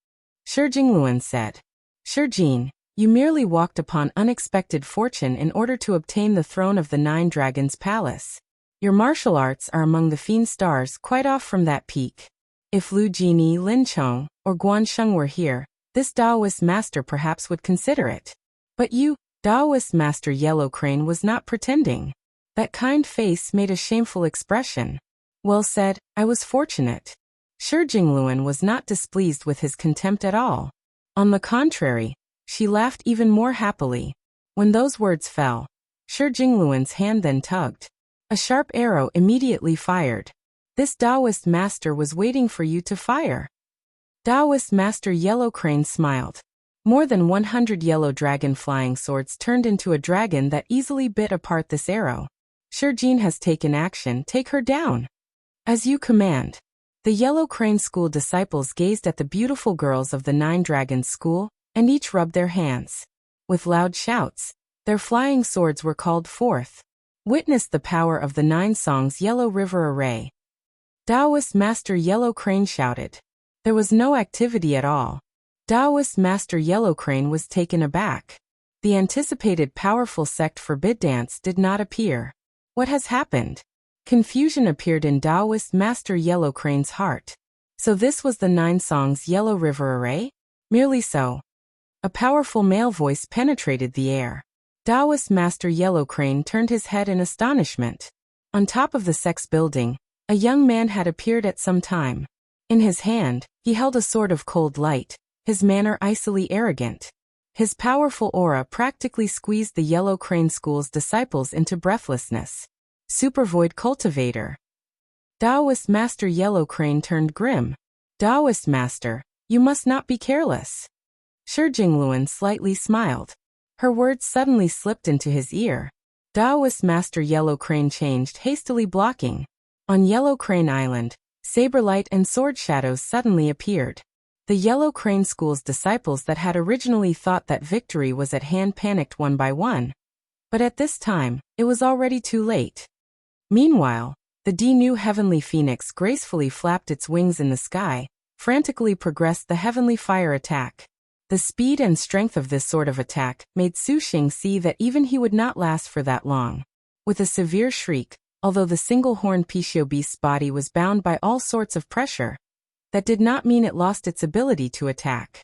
Shi Jingluan said. Shi Jin, you merely walked upon unexpected fortune in order to obtain the throne of the 9 dragons' palace. Your martial arts are among the fiend stars quite off from that peak. If Lu Jini, Lin Chong, or Guan Sheng were here, this Daoist master perhaps would consider it. But you, Daoist master Yellow Crane was not pretending. That kind face made a shameful expression. Well said, I was fortunate. Shi Jingluan was not displeased with his contempt at all. On the contrary, she laughed even more happily. When those words fell, Shi Jingluan's hand then tugged. A sharp arrow immediately fired. This Daoist master was waiting for you to fire. Daoist master Yellow Crane smiled. More than 100 yellow dragon flying swords turned into a dragon that easily bit apart this arrow. Shi Jin has taken action, take her down. As you command. The Yellow Crane School disciples gazed at the beautiful girls of the 9 Dragons School, and each rubbed their hands. With loud shouts, their flying swords were called forth. Witness the power of the 9 songs Yellow River Array. Daoist Master Yellow Crane shouted. There was no activity at all. Daoist Master Yellow Crane was taken aback. The anticipated powerful sect forbid dance did not appear. What has happened? Confusion appeared in Daoist Master Yellow Crane's heart. So this was the 9 songs Yellow River Array? Merely so. A powerful male voice penetrated the air. Daoist Master Yellow Crane turned his head in astonishment. On top of the sex building, a young man had appeared at some time. In his hand, he held a sword of cold light, his manner icily arrogant. His powerful aura practically squeezed the Yellow Crane School's disciples into breathlessness. Supervoid cultivator. Daoist Master Yellow Crane turned grim. Daoist Master, you must not be careless. Shi Jingluan slightly smiled. Her words suddenly slipped into his ear. Daoist Master Yellow Crane changed, hastily blocking. On Yellow Crane Island, saber light and sword shadows suddenly appeared. The Yellow Crane School's disciples that had originally thought that victory was at hand panicked one by one. But at this time, it was already too late. Meanwhile, the new heavenly phoenix gracefully flapped its wings in the sky, frantically progressed the heavenly fire attack. The speed and strength of this sort of attack made Su Xing see that even he would not last for that long. With a severe shriek, although the single-horned Pishio beast's body was bound by all sorts of pressure, that did not mean it lost its ability to attack.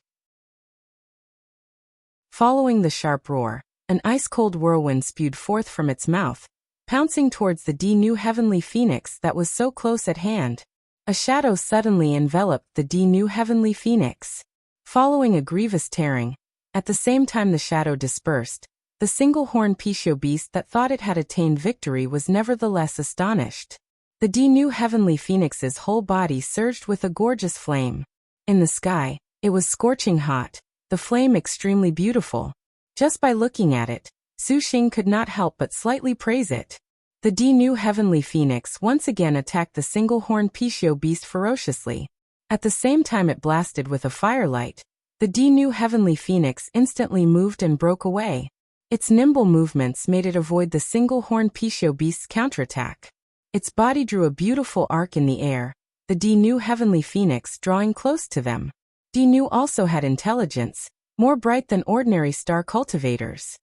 Following the sharp roar, an ice-cold whirlwind spewed forth from its mouth, pouncing towards the new heavenly phoenix that was so close at hand. A shadow suddenly enveloped the new heavenly phoenix. Following a grievous tearing, at the same time the shadow dispersed, the single-horned Pishio beast that thought it had attained victory was nevertheless astonished. The new heavenly phoenix's whole body surged with a gorgeous flame. In the sky, it was scorching hot, the flame extremely beautiful. Just by looking at it, Su Xing could not help but slightly praise it. The new heavenly phoenix once again attacked the single-horned Pishio beast ferociously. At the same time it blasted with a firelight. The new heavenly phoenix instantly moved and broke away. Its nimble movements made it avoid the single-horned Pishio beast's counterattack. Its body drew a beautiful arc in the air, the new heavenly phoenix drawing close to them. Nu also had intelligence, more bright than ordinary star cultivators.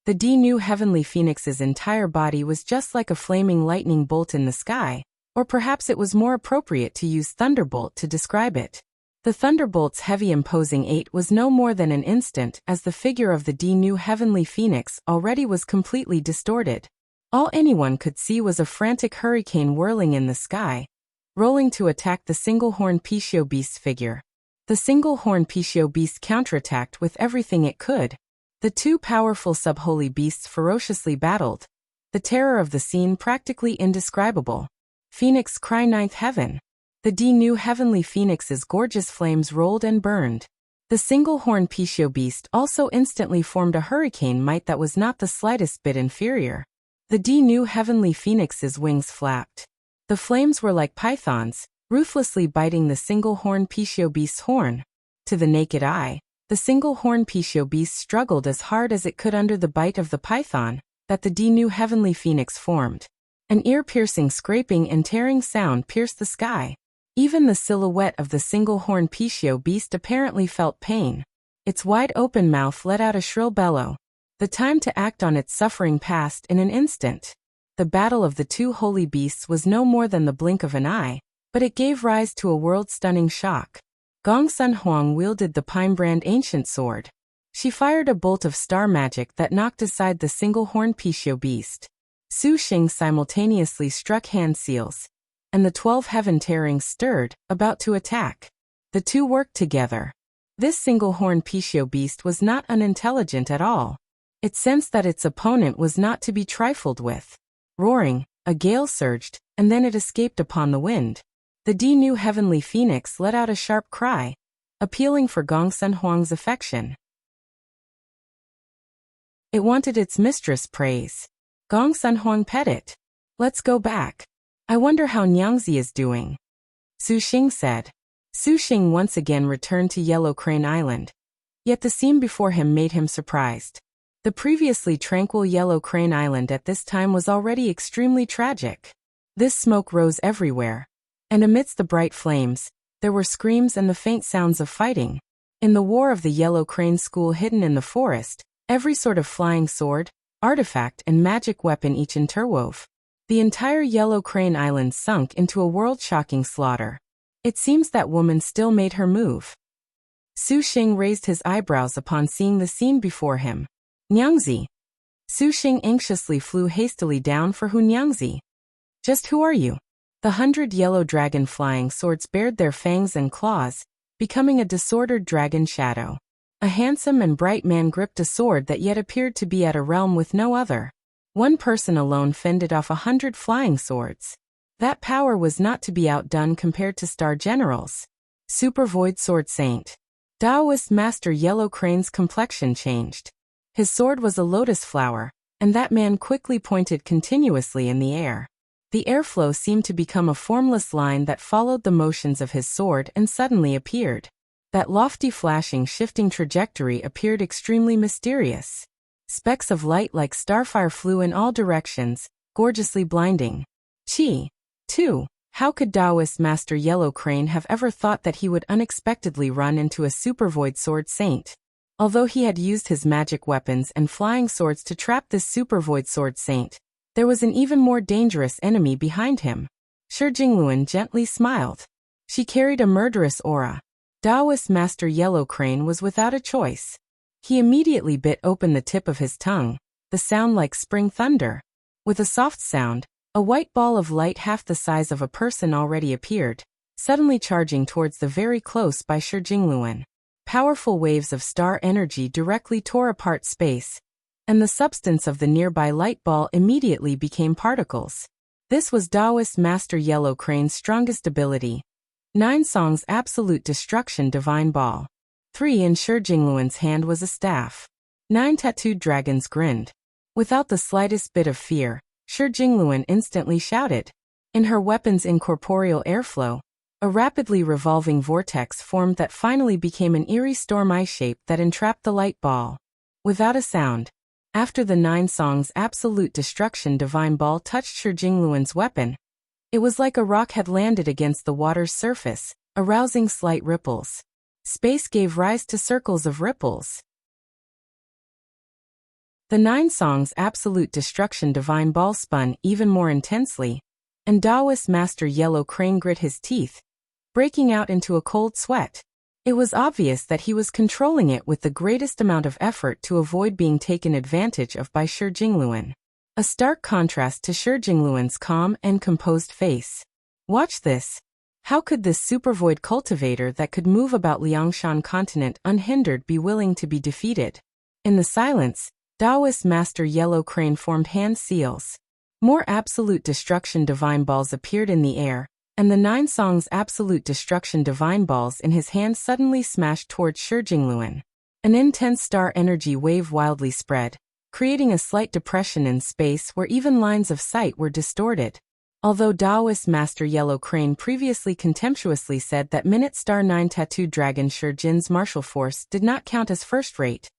The new heavenly phoenix's entire body was just like a flaming lightning bolt in the sky, or perhaps it was more appropriate to use thunderbolt to describe it. The thunderbolt's heavy imposing weight was no more than an instant as the figure of the new heavenly phoenix already was completely distorted. All anyone could see was a frantic hurricane whirling in the sky, rolling to attack the single-horned Pishio beast's figure. The single-horned Pishio beast counterattacked with everything it could. The two powerful sub-holy beasts ferociously battled, the terror of the scene practically indescribable. Phoenix cry ninth heaven. The new heavenly phoenix's gorgeous flames rolled and burned. The single-horned Pishio beast also instantly formed a hurricane might that was not the slightest bit inferior. The new heavenly phoenix's wings flapped. The flames were like pythons, ruthlessly biting the single-horned Pishio beast's horn. To the naked eye, the single-horned Pishio beast struggled as hard as it could under the bite of the python that the new heavenly phoenix formed. An ear-piercing scraping and tearing sound pierced the sky. Even the silhouette of the single-horned Pishio beast apparently felt pain. Its wide-open mouth let out a shrill bellow. The time to act on its suffering passed in an instant. The battle of the two holy beasts was no more than the blink of an eye, but it gave rise to a world-stunning shock. Gong Sun Huang wielded the pine-brand ancient sword. She fired a bolt of star magic that knocked aside the single-horned Pishio beast. Su Xing simultaneously struck hand seals, and the 12 heaven tearings stirred, about to attack. The two worked together. This single-horned Pishio beast was not unintelligent at all. It sensed that its opponent was not to be trifled with. Roaring, a gale surged, and then it escaped upon the wind. The new heavenly phoenix let out a sharp cry, appealing for Gong Sun Huang's affection. It wanted its mistress' praise. Gong Sun Huang pet it. Let's go back. I wonder how Nyangzi is doing. Su Xing said. Su Xing once again returned to Yellow Crane Island. Yet the scene before him made him surprised. The previously tranquil Yellow Crane Island at this time was already extremely tragic. This smoke rose everywhere, and amidst the bright flames, there were screams and the faint sounds of fighting. In the war of the Yellow Crane School hidden in the forest, every sort of flying sword, artifact and magic weapon each interwove. The entire Yellow Crane Island sunk into a world-shocking slaughter. It seems that woman still made her move. Su Xing raised his eyebrows upon seeing the scene before him. Nyangzi. Su Xing anxiously flew hastily down for who Nyangzi. Just who are you? The 100 yellow dragon flying swords bared their fangs and claws, becoming a disordered dragon shadow. A handsome and bright man gripped a sword that yet appeared to be at a realm with no other. One person alone fended off 100 flying swords. That power was not to be outdone compared to star generals. Super Void Sword Saint. Taoist Master Yellow Crane's complexion changed. His sword was a lotus flower, and that man quickly pointed continuously in the air. The airflow seemed to become a formless line that followed the motions of his sword and suddenly appeared. That lofty flashing shifting trajectory appeared extremely mysterious. Specks of light like starfire flew in all directions, gorgeously blinding. Chi. 2. How could Taoist Master Yellow Crane have ever thought that he would unexpectedly run into a Super Void Sword Saint? Although he had used his magic weapons and flying swords to trap this Super Void Sword Saint, there was an even more dangerous enemy behind him. Shi Jingluan gently smiled. She carried a murderous aura. Taoist Master Yellow Crane was without a choice. He immediately bit open the tip of his tongue, the sound like spring thunder. With a soft sound, a white ball of light half the size of a person already appeared, suddenly charging towards the very close by Shi Jingluan. Powerful waves of star energy directly tore apart space, and the substance of the nearby light ball immediately became particles. This was Taoist Master Yellow Crane's strongest ability. 9 Song's Absolute Destruction Divine Ball. 3 In Shi Jingluan's hand was a staff. 9 Tattooed dragons grinned. Without the slightest bit of fear, Shi Jingluan instantly shouted. In her weapon's incorporeal airflow, a rapidly revolving vortex formed that finally became an eerie storm eye shape that entrapped the light ball. Without a sound, after the 9 Song's Absolute Destruction Divine Ball touched Shi Jingluan's weapon, it was like a rock had landed against the water's surface, arousing slight ripples. Space gave rise to circles of ripples. The Nine Songs Absolute Destruction Divine Ball spun even more intensely, and Taoist Master Yellow Crane grit his teeth, breaking out into a cold sweat. It was obvious that he was controlling it with the greatest amount of effort to avoid being taken advantage of by Shi Jingluan. A stark contrast to Shi Jingluan's calm and composed face. Watch this. How could this supervoid cultivator that could move about Liangshan continent unhindered be willing to be defeated? In the silence, Taoist Master Yellow Crane formed hand seals. More Absolute Destruction Divine Balls appeared in the air, and the Nine Songs Absolute Destruction Divine Balls in his hand suddenly smashed towards Shi Jingluan. An intense star energy wave wildly spread, creating a slight depression in space where even lines of sight were distorted. Although Taoist Master Yellow Crane previously contemptuously said that Minute Star 9 Tattooed Dragon Shi Jin's martial force did not count as first-rate,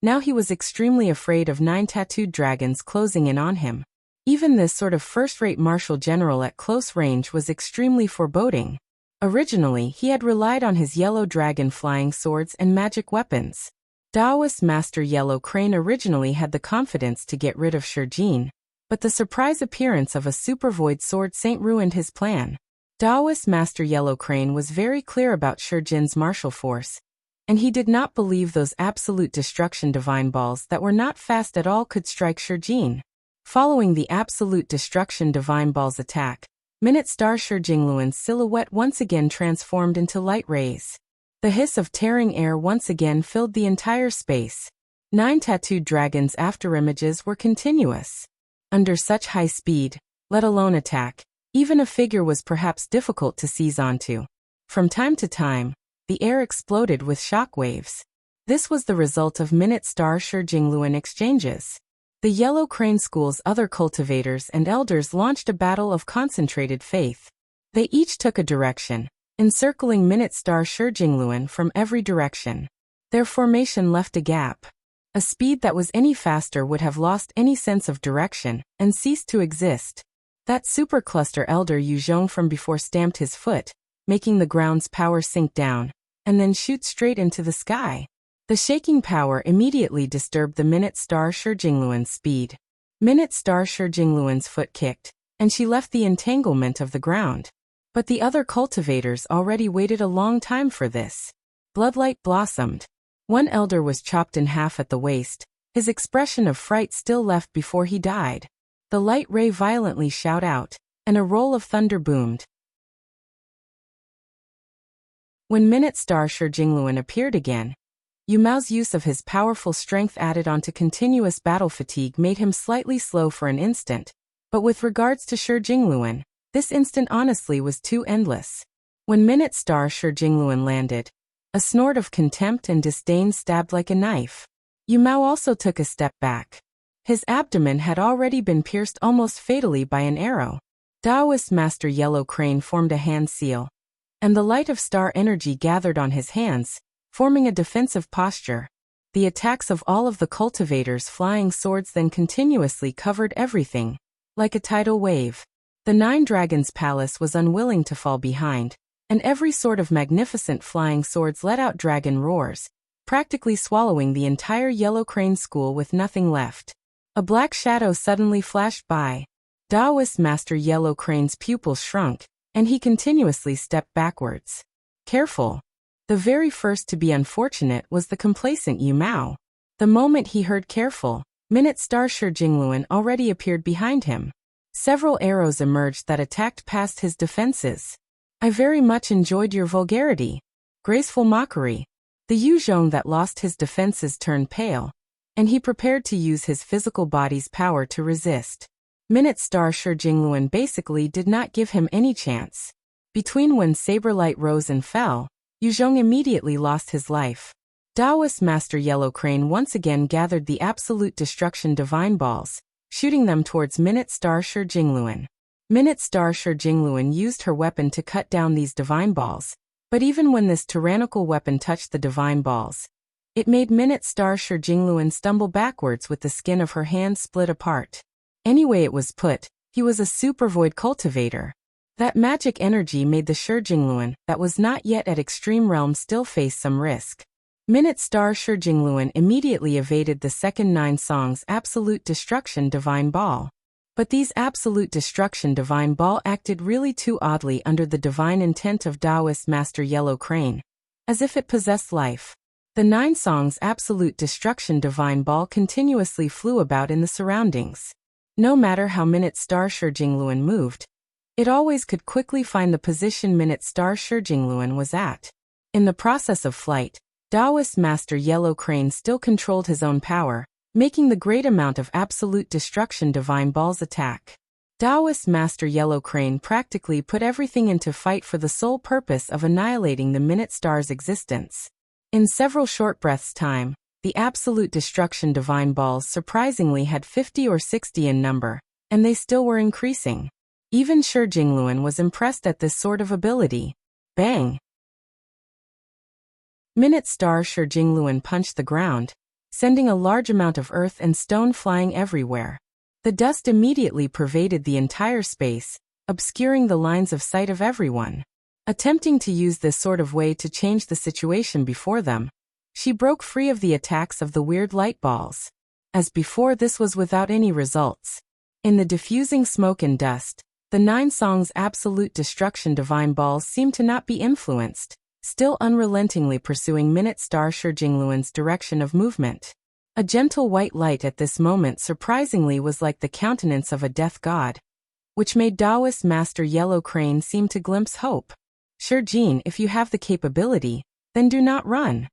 now he was extremely afraid of 9 tattooed dragons closing in on him. Even this sort of first-rate martial general at close range was extremely foreboding. Originally, he had relied on his yellow dragon flying swords and magic weapons. Taoist Master Yellow Crane originally had the confidence to get rid of Shi Jin, but the surprise appearance of a super void sword saint ruined his plan. Taoist Master Yellow Crane was very clear about Shi Jin's martial force, and he did not believe those absolute destruction divine balls that were not fast at all could strike Shi Jin. Following the absolute destruction divine balls attack, Minute Star Shi Jingluan's silhouette once again transformed into light rays. The hiss of tearing air once again filled the entire space. 9 tattooed dragons' afterimages were continuous. Under such high speed, let alone attack, even a figure was perhaps difficult to seize onto. From time to time, the air exploded with shock waves. This was the result of Minute Star Shi Jingluan exchanges. The Yellow Crane School's other cultivators and elders launched a battle of concentrated faith. They each took a direction, encircling Minute Star Shi Jingluan from every direction. Their formation left a gap. A speed that was any faster would have lost any sense of direction and ceased to exist. That supercluster elder Yu Zhong from before stamped his foot, making the ground's power sink down, and then shoot straight into the sky. The shaking power immediately disturbed the Minute Star Shi Jingluan's speed. Minute Star Shi Jingluan's foot kicked, and she left the entanglement of the ground. But the other cultivators already waited a long time for this. Bloodlight blossomed. One elder was chopped in half at the waist, his expression of fright still left before he died. The light ray violently shot out, and a roll of thunder boomed. When Minute Star Shi Jingluan appeared again, Yu Mao's use of his powerful strength added onto continuous battle fatigue made him slightly slow for an instant, but with regards to Shi Jingluan, this instant honestly was too endless. When Minute Star Shi Jingluan landed, a snort of contempt and disdain stabbed like a knife. Yu Mao also took a step back. His abdomen had already been pierced almost fatally by an arrow. Taoist Master Yellow Crane formed a hand seal, and the light of star energy gathered on his hands, forming a defensive posture. The attacks of all of the cultivators' flying swords then continuously covered everything, like a tidal wave. The 9 Dragons' Palace was unwilling to fall behind, and every sort of magnificent flying swords let out dragon roars, practically swallowing the entire Yellow Crane School with nothing left. A black shadow suddenly flashed by. Taoist Master Yellow Crane's pupils shrunk, and he continuously stepped backwards. Careful. The very first to be unfortunate was the complacent Yu Mao. The moment he heard careful, Minute Star Shi Jingluan already appeared behind him. Several arrows emerged that attacked past his defenses. I very much enjoyed your vulgarity. Graceful mockery. The Yu Zhong that lost his defenses turned pale, and he prepared to use his physical body's power to resist. Minute Star Shi Jingluan basically did not give him any chance. Between when saber light rose and fell, Yu Zhong immediately lost his life. Taoist Master Yellow Crane once again gathered the absolute destruction divine balls, shooting them towards Minute Star Shi Jingluan. Minute Star Shi Jingluan used her weapon to cut down these divine balls, but even when this tyrannical weapon touched the divine balls, it made Minute Star Shi Jingluan stumble backwards with the skin of her hand split apart. Anyway it was put, he was a super void cultivator. That magic energy made the Shi Jingluan that was not yet at extreme realm still face some risk. Minute Star Shi Jingluan immediately evaded the second 9 Song's Absolute Destruction Divine Ball. But these Absolute Destruction Divine Ball acted really too oddly under the divine intent of Taoist Master Yellow Crane. As if it possessed life. The 9 Song's Absolute Destruction Divine Ball continuously flew about in the surroundings. No matter how Minute Star Shi Jingluan moved, it always could quickly find the position Minute Star Shi Jingluan was at. In the process of flight, Taoist Master Yellow Crane still controlled his own power, making the great amount of Absolute Destruction Divine Ball's attack. Taoist Master Yellow Crane practically put everything into fight for the sole purpose of annihilating the Minute Star's existence. In several short breaths' time, the Absolute Destruction Divine Balls surprisingly had 50 or 60 in number, and they still were increasing. Even Shi Jingluan was impressed at this sort of ability. Bang! Minute Star Shi Jingluan punched the ground, sending a large amount of earth and stone flying everywhere. The dust immediately pervaded the entire space, obscuring the lines of sight of everyone. Attempting to use this sort of way to change the situation before them, she broke free of the attacks of the weird light balls. As before, this was without any results. In the diffusing smoke and dust, the 9 Song's Absolute Destruction Divine Balls seemed to not be influenced, still unrelentingly pursuing Minute Star Shi Jingluan's direction of movement. A gentle white light at this moment surprisingly was like the countenance of a death god, which made Taoist Master Yellow Crane seem to glimpse hope. Shi Jin, if you have the capability, then do not run.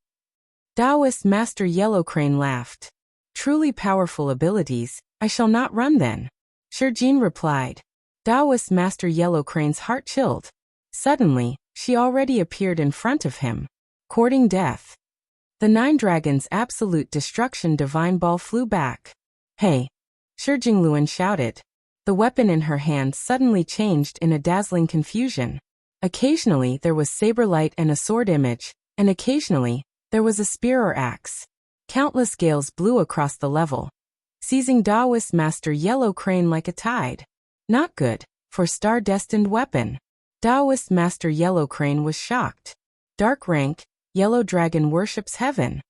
Taoist Master Yellow Crane laughed. Truly powerful abilities, I shall not run then. Shi Jin replied. Taoist Master Yellow Crane's heart chilled. Suddenly, she already appeared in front of him, courting death. The 9 Dragons' Absolute Destruction Divine Ball flew back. Hey! Shi Jingluan shouted. The weapon in her hand suddenly changed in a dazzling confusion. Occasionally there was saber light and a sword image, and occasionally, there was a spear or axe. Countless gales blew across the level, seizing Taoist Master Yellow Crane like a tide. Not good, for star-destined weapon. Taoist Master Yellow Crane was shocked. Dark rank, Yellow Dragon worships heaven.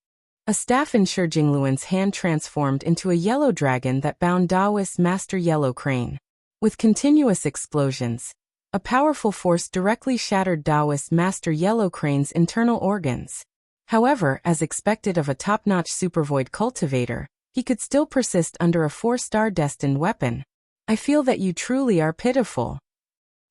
A staff in Shi Jingluan's hand transformed into a yellow dragon that bound Taoist Master Yellow Crane. With continuous explosions, a powerful force directly shattered Taoist Master Yellow Crane's internal organs. However, as expected of a top-notch supervoid cultivator, he could still persist under a 4-star destined weapon. I feel that you truly are pitiful.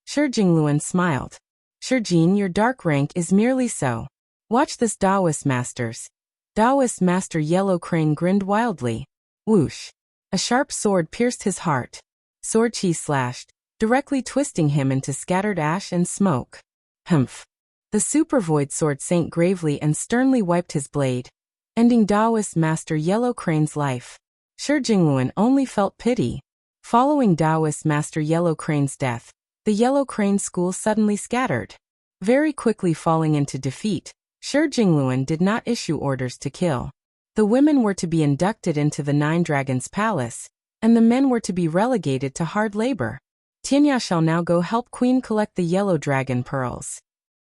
Shi Jingluan smiled. Shi Jin, your dark rank is merely so. Watch this, Taoist Masters. Taoist Master Yellow Crane grinned wildly. Whoosh! A sharp sword pierced his heart. Sword chi slashed, directly twisting him into scattered ash and smoke. Humph! The supervoid sword sank gravely and sternly wiped his blade, ending Taoist Master Yellow Crane's life. Shi Jingluan only felt pity. Following Taoist Master Yellow Crane's death, the Yellow Crane school suddenly scattered. Very quickly falling into defeat, Shi Jingluan did not issue orders to kill. The women were to be inducted into the 9 Dragons' palace, and the men were to be relegated to hard labor. Tianya shall now go help Queen collect the Yellow Dragon pearls.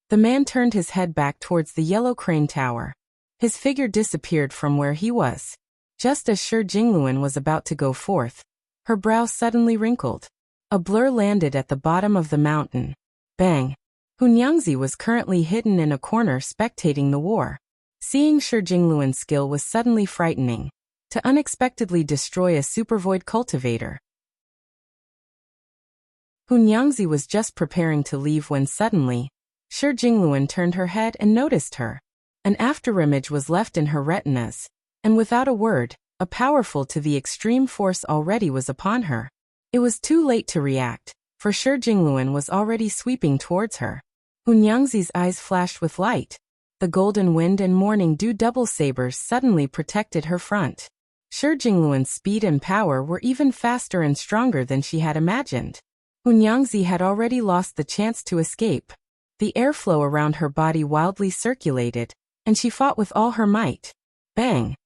The man turned his head back towards the Yellow Crane Tower. His figure disappeared from where he was. Just as Shi Jingluan was about to go forth, her brow suddenly wrinkled. A blur landed at the bottom of the mountain. Bang! Hunyangzi was currently hidden in a corner spectating the war. Seeing Shi Jingluan's skill was suddenly frightening. To unexpectedly destroy a supervoid cultivator. Hunyangzi was just preparing to leave when suddenly, Shi Jingluan turned her head and noticed her. An afterimage was left in her retinas, and without a word, a powerful to the extreme force already was upon her. It was too late to react, for Shi Jingluan was already sweeping towards her. Hunyangzi's eyes flashed with light. The golden wind and morning dew double sabers suddenly protected her front. Shi Jingluan's speed and power were even faster and stronger than she had imagined. Hunyangzi had already lost the chance to escape. The airflow around her body wildly circulated, and she fought with all her might. Bang!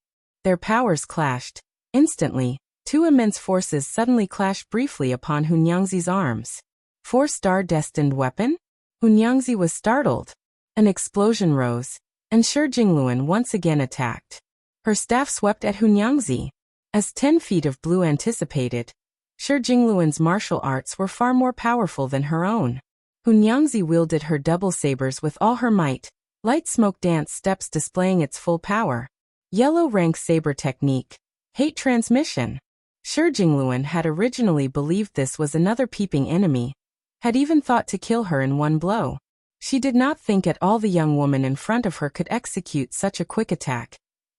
Their powers clashed. Instantly, 2 immense forces suddenly clashed briefly upon Hunyangzi's arms. 4-star destined weapon? Hunyangzi was startled. An explosion rose, and Shi Jingluan once again attacked. Her staff swept at Hunyangzi. As 10 feet of blue anticipated, Shi Jingluan's martial arts were far more powerful than her own. Hunyangzi wielded her double sabers with all her might, light smoke dance steps displaying its full power. Yellow rank saber technique. Hate transmission. Shi Jingluan had originally believed this was another peeping enemy, had even thought to kill her in one blow. She did not think at all the young woman in front of her could execute such a quick attack,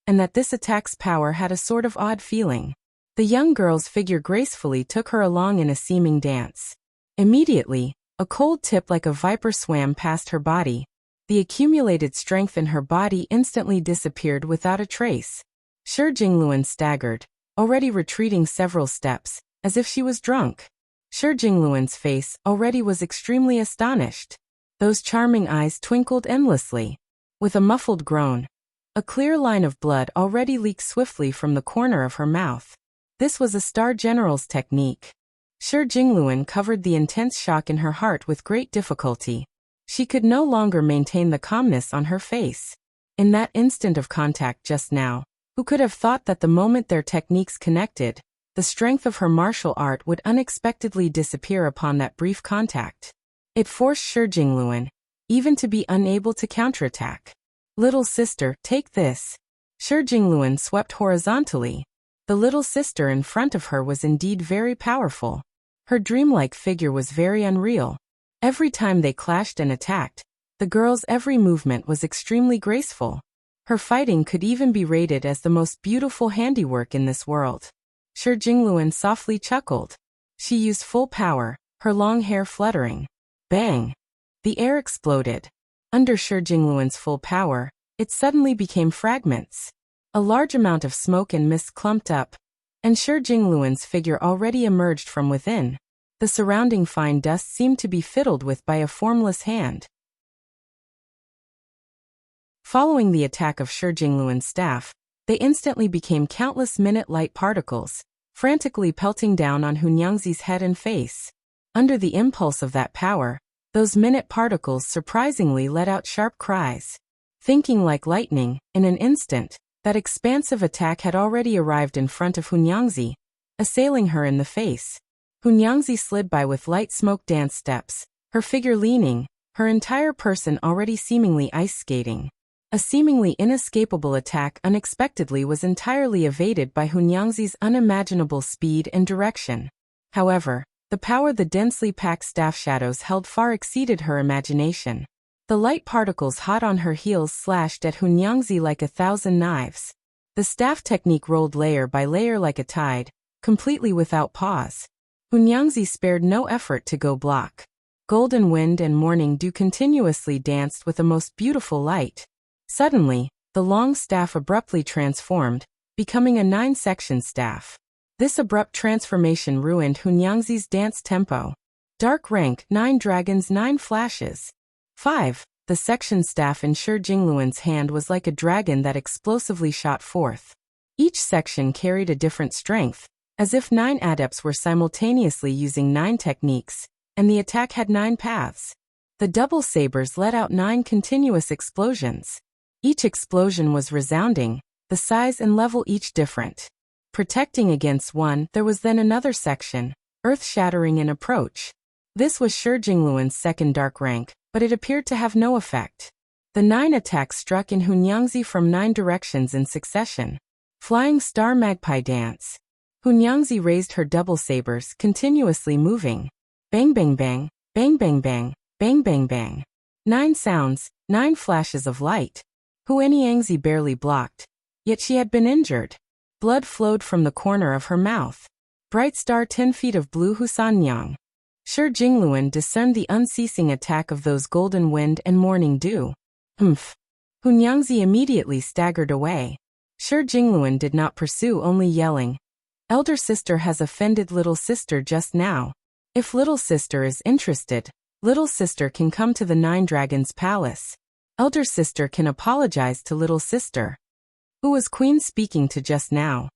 and that this attack's power had a sort of odd feeling. The young girl's figure gracefully took her along in a seeming dance. Immediately, a cold tip like a viper swam past her body. The accumulated strength in her body instantly disappeared without a trace. Shi Jingluan staggered, already retreating several steps, as if she was drunk. Shi Jingluan's face already was extremely astonished. Those charming eyes twinkled endlessly. With a muffled groan, a clear line of blood already leaked swiftly from the corner of her mouth. This was a Star General's technique. Shi Jingluan covered the intense shock in her heart with great difficulty. She could no longer maintain the calmness on her face. In that instant of contact just now, who could have thought that the moment their techniques connected, the strength of her martial art would unexpectedly disappear upon that brief contact? It forced Shi Jingluan, even to be unable to counterattack. Little sister, take this. Shi Jingluan swept horizontally. The little sister in front of her was indeed very powerful. Her dreamlike figure was very unreal. Every time they clashed and attacked, the girl's every movement was extremely graceful. Her fighting could even be rated as the most beautiful handiwork in this world. Shi Jingluan softly chuckled. She used full power, her long hair fluttering. Bang! The air exploded. Under Shi Jingluan's full power, it suddenly became fragments. A large amount of smoke and mist clumped up, and Shi Jingluan's figure already emerged from within. The surrounding fine dust seemed to be fiddled with by a formless hand. Following the attack of Shi Jingluan's staff, they instantly became countless minute light particles, frantically pelting down on Hunyangzi's head and face. Under the impulse of that power, those minute particles surprisingly let out sharp cries. Thinking like lightning, in an instant, that expansive attack had already arrived in front of Hunyangzi, assailing her in the face. Hunyangzi slid by with light smoke dance steps, her figure leaning, her entire person already seemingly ice skating. A seemingly inescapable attack unexpectedly was entirely evaded by Hunyangzi's unimaginable speed and direction. However, the power the densely packed staff shadows held far exceeded her imagination. The light particles hot on her heels slashed at Hunyangzi like 1,000 knives. The staff technique rolled layer by layer like a tide, completely without pause. Hunyangzi spared no effort to go block. Golden wind and morning dew continuously danced with a most beautiful light. Suddenly, the long staff abruptly transformed, becoming a 9-section staff. This abrupt transformation ruined Hunyangzi's dance tempo. Dark rank, 9 dragons, 9 flashes. 5. The section staff in Shi Jingluan's hand was like a dragon that explosively shot forth. Each section carried a different strength, as if 9 adepts were simultaneously using 9 techniques, and the attack had 9 paths. The double sabers let out 9 continuous explosions. Each explosion was resounding, the size and level each different. Protecting against one, there was then another section, earth-shattering in approach. This was Shi Jingluan's second dark rank, but it appeared to have no effect. The 9 attacks struck in Hunyangzi from 9 directions in succession. Flying star magpie dance. Hunyangzi raised her double sabers, continuously moving. Bang bang bang, bang bang bang, bang bang bang. 9 sounds, 9 flashes of light. Hunyangzi barely blocked, yet she had been injured. Blood flowed from the corner of her mouth. Bright star 10 feet of blue Husanyang. Shi Jingluan discerned the unceasing attack of those golden wind and morning dew. Humph. Hunyangzi immediately staggered away. Shi Jingluan did not pursue, only yelling, "Elder sister has offended little sister just now. If little sister is interested, little sister can come to the 9 Dragons Palace. Elder sister can apologize to little sister." Who was Queen speaking to just now?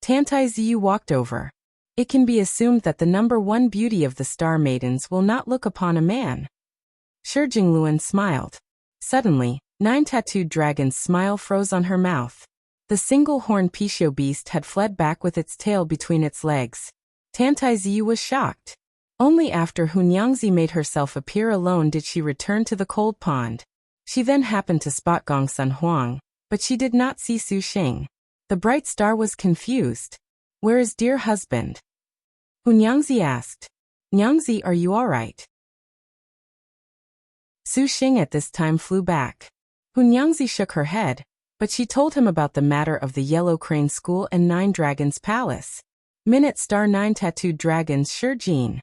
Tantai Ziyu walked over. It can be assumed that the number 1 beauty of the Star Maidens will not look upon a man. Shi Jingluan smiled. Suddenly, Nine tattooed dragon's smile froze on her mouth. The single-horned Pishio beast had fled back with its tail between its legs. Tantaiziyu was shocked. Only after Hunyangzi made herself appear alone did she return to the cold pond. She then happened to spot Gongsun Huang, but she did not see Su Xing. The bright star was confused. "Where is dear husband?" Hunyangzi asked. "Nyangzi, are you all right?" Su Xing at this time flew back. Hunyangzi shook her head, but she told him about the matter of the Yellow Crane School and Nine Dragons Palace. Minute star 9 tattooed dragons Shijin.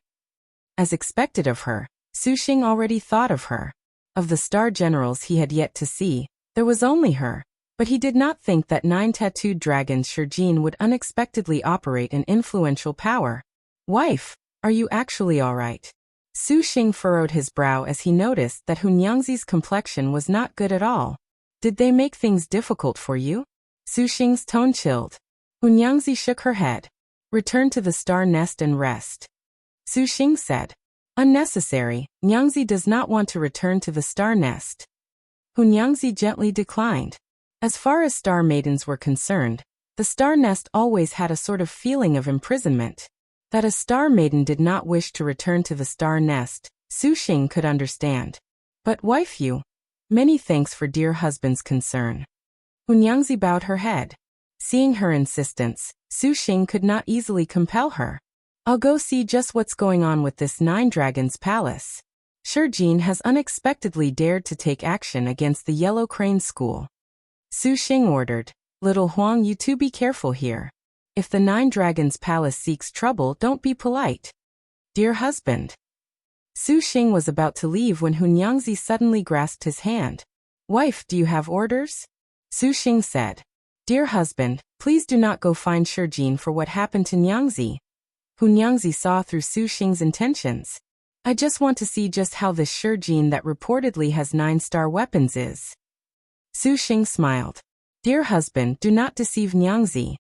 As expected of her, Su Xing already thought of her. Of the star generals he had yet to see, there was only her, but he did not think that 9 tattooed dragons Shijin would unexpectedly operate an influential power. "Wife, are you actually all right?" Su Xing furrowed his brow as he noticed that Hunyangzi's complexion was not good at all. "Did they make things difficult for you?" Su Xing's tone chilled. Hunyangzi shook her head. "Return to the star nest and rest," Su Xing said. "Unnecessary, Nyangzi does not want to return to the star nest." Hunyangzi gently declined. As far as star maidens were concerned, the star nest always had a sort of feeling of imprisonment. That a star maiden did not wish to return to the star nest, Su Xing could understand. "But wife, you. Many thanks for dear husband's concern." Hunyangzi bowed her head. Seeing her insistence, Su Xing could not easily compel her. "I'll go see just what's going on with this 9 Dragons Palace. Shijin has unexpectedly dared to take action against the Yellow Crane School." Su Xing ordered. "Little Huang, you two be careful here. If the 9 Dragons Palace seeks trouble, don't be polite." "Dear husband." Su Xing was about to leave when Hunyangzi suddenly grasped his hand. "Wife, do you have orders?" Su Xing said. "Dear husband, please do not go find Shijin for what happened to Nyangzi." Hunyangzi saw through Su Xing's intentions. "I just want to see just how this Shijin that reportedly has 9-star weapons is." Su Xing smiled. "Dear husband, do not deceive Nyangzi."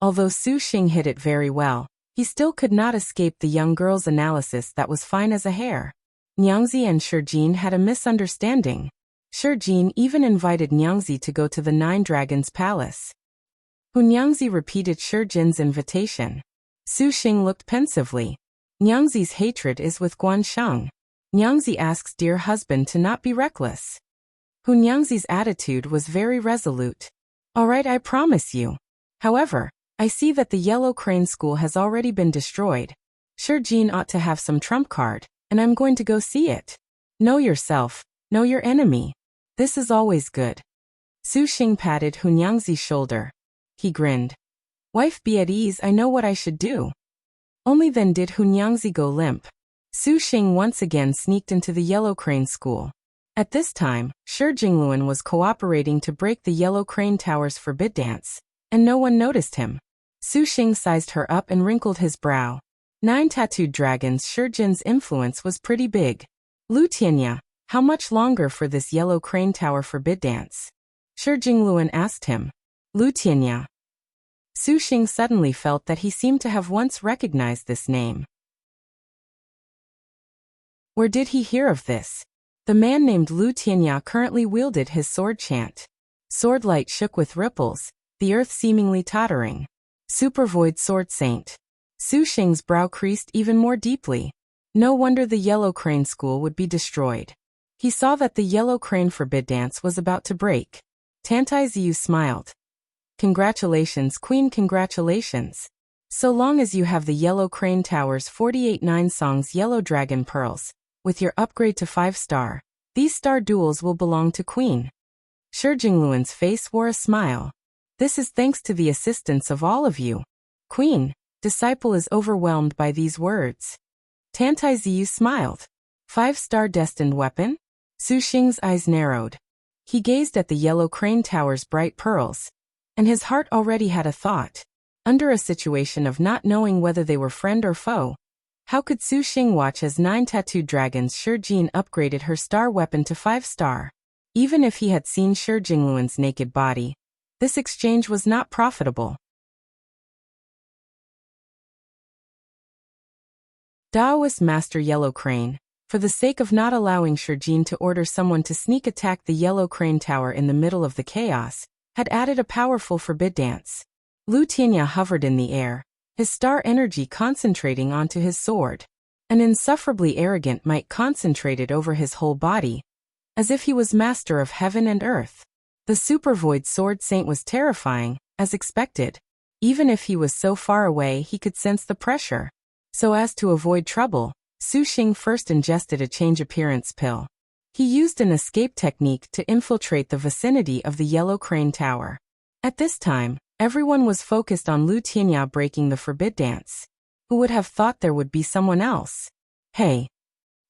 Although Su Xing hid it very well, he still could not escape the young girl's analysis that was fine as a hair. Nyangzi and Shijin had a misunderstanding. Shijin even invited Nyangzi to go to the 9 Dragons Palace. Hunyangzi repeated Shijin's invitation. Su Xing looked pensively. Nyangzi's hatred is with Guansheng. Nyangzi asks dear husband to not be reckless. Hunyangzi's attitude was very resolute. "All right, I promise you. However, I see that the Yellow Crane School has already been destroyed. Shijin ought to have some trump card, and I'm going to go see it. Know yourself, know your enemy. This is always good." Su Xing patted Hunyangzi's shoulder. He grinned. "Wife, be at ease, I know what I should do." Only then did Hunyangzi go limp. Su Xing once again sneaked into the Yellow Crane School. At this time, Shi Jingluan was cooperating to break the Yellow Crane Tower's forbid dance, and no one noticed him. Su Xing sized her up and wrinkled his brow. 9 tattooed dragons Shijin's influence was pretty big. "Lu Tianya, how much longer for this Yellow Crane Tower forbid dance?" Shi Jingluan asked him. "Lu Tianya." Su Xing suddenly felt that he seemed to have once recognized this name. Where did he hear of this? The man named Lu Tianya currently wielded his sword chant. Sword light shook with ripples, the earth seemingly tottering. Super Void Sword Saint. Su Xing's brow creased even more deeply. No wonder the Yellow Crane School would be destroyed. He saw that the Yellow Crane forbid dance was about to break. Tantaiziyu smiled. "Congratulations, Queen, congratulations. So long as you have the Yellow Crane Tower's 48 9 songs Yellow Dragon Pearls, with your upgrade to 5-star, these star duels will belong to Queen." Shi Jingluan's face wore a smile. "This is thanks to the assistance of all of you. Queen." Disciple is overwhelmed by these words. Tantaiziyu smiled. 5-star destined weapon? Su Xing's eyes narrowed. He gazed at the Yellow Crane Tower's bright pearls, and his heart already had a thought. Under a situation of not knowing whether they were friend or foe, how could Su Xing watch as 9 tattooed dragons Shijin upgraded her star weapon to 5-star? Even if he had seen Shi Jingluan's naked body, this exchange was not profitable. Taoist Master Yellow Crane, for the sake of not allowing Shurjin to order someone to sneak attack the Yellow Crane Tower in the middle of the chaos, had added a powerful forbid dance. Lu Tianya hovered in the air, his star energy concentrating onto his sword. An insufferably arrogant might concentrated over his whole body, as if he was master of heaven and earth. The Super Void Sword Saint was terrifying, as expected. Even if he was so far away, he could sense the pressure. So as to avoid trouble, Su Xing first ingested a change appearance pill. He used an escape technique to infiltrate the vicinity of the Yellow Crane Tower. At this time, everyone was focused on Lu Tianya breaking the forbid dance. Who would have thought there would be someone else? Hey!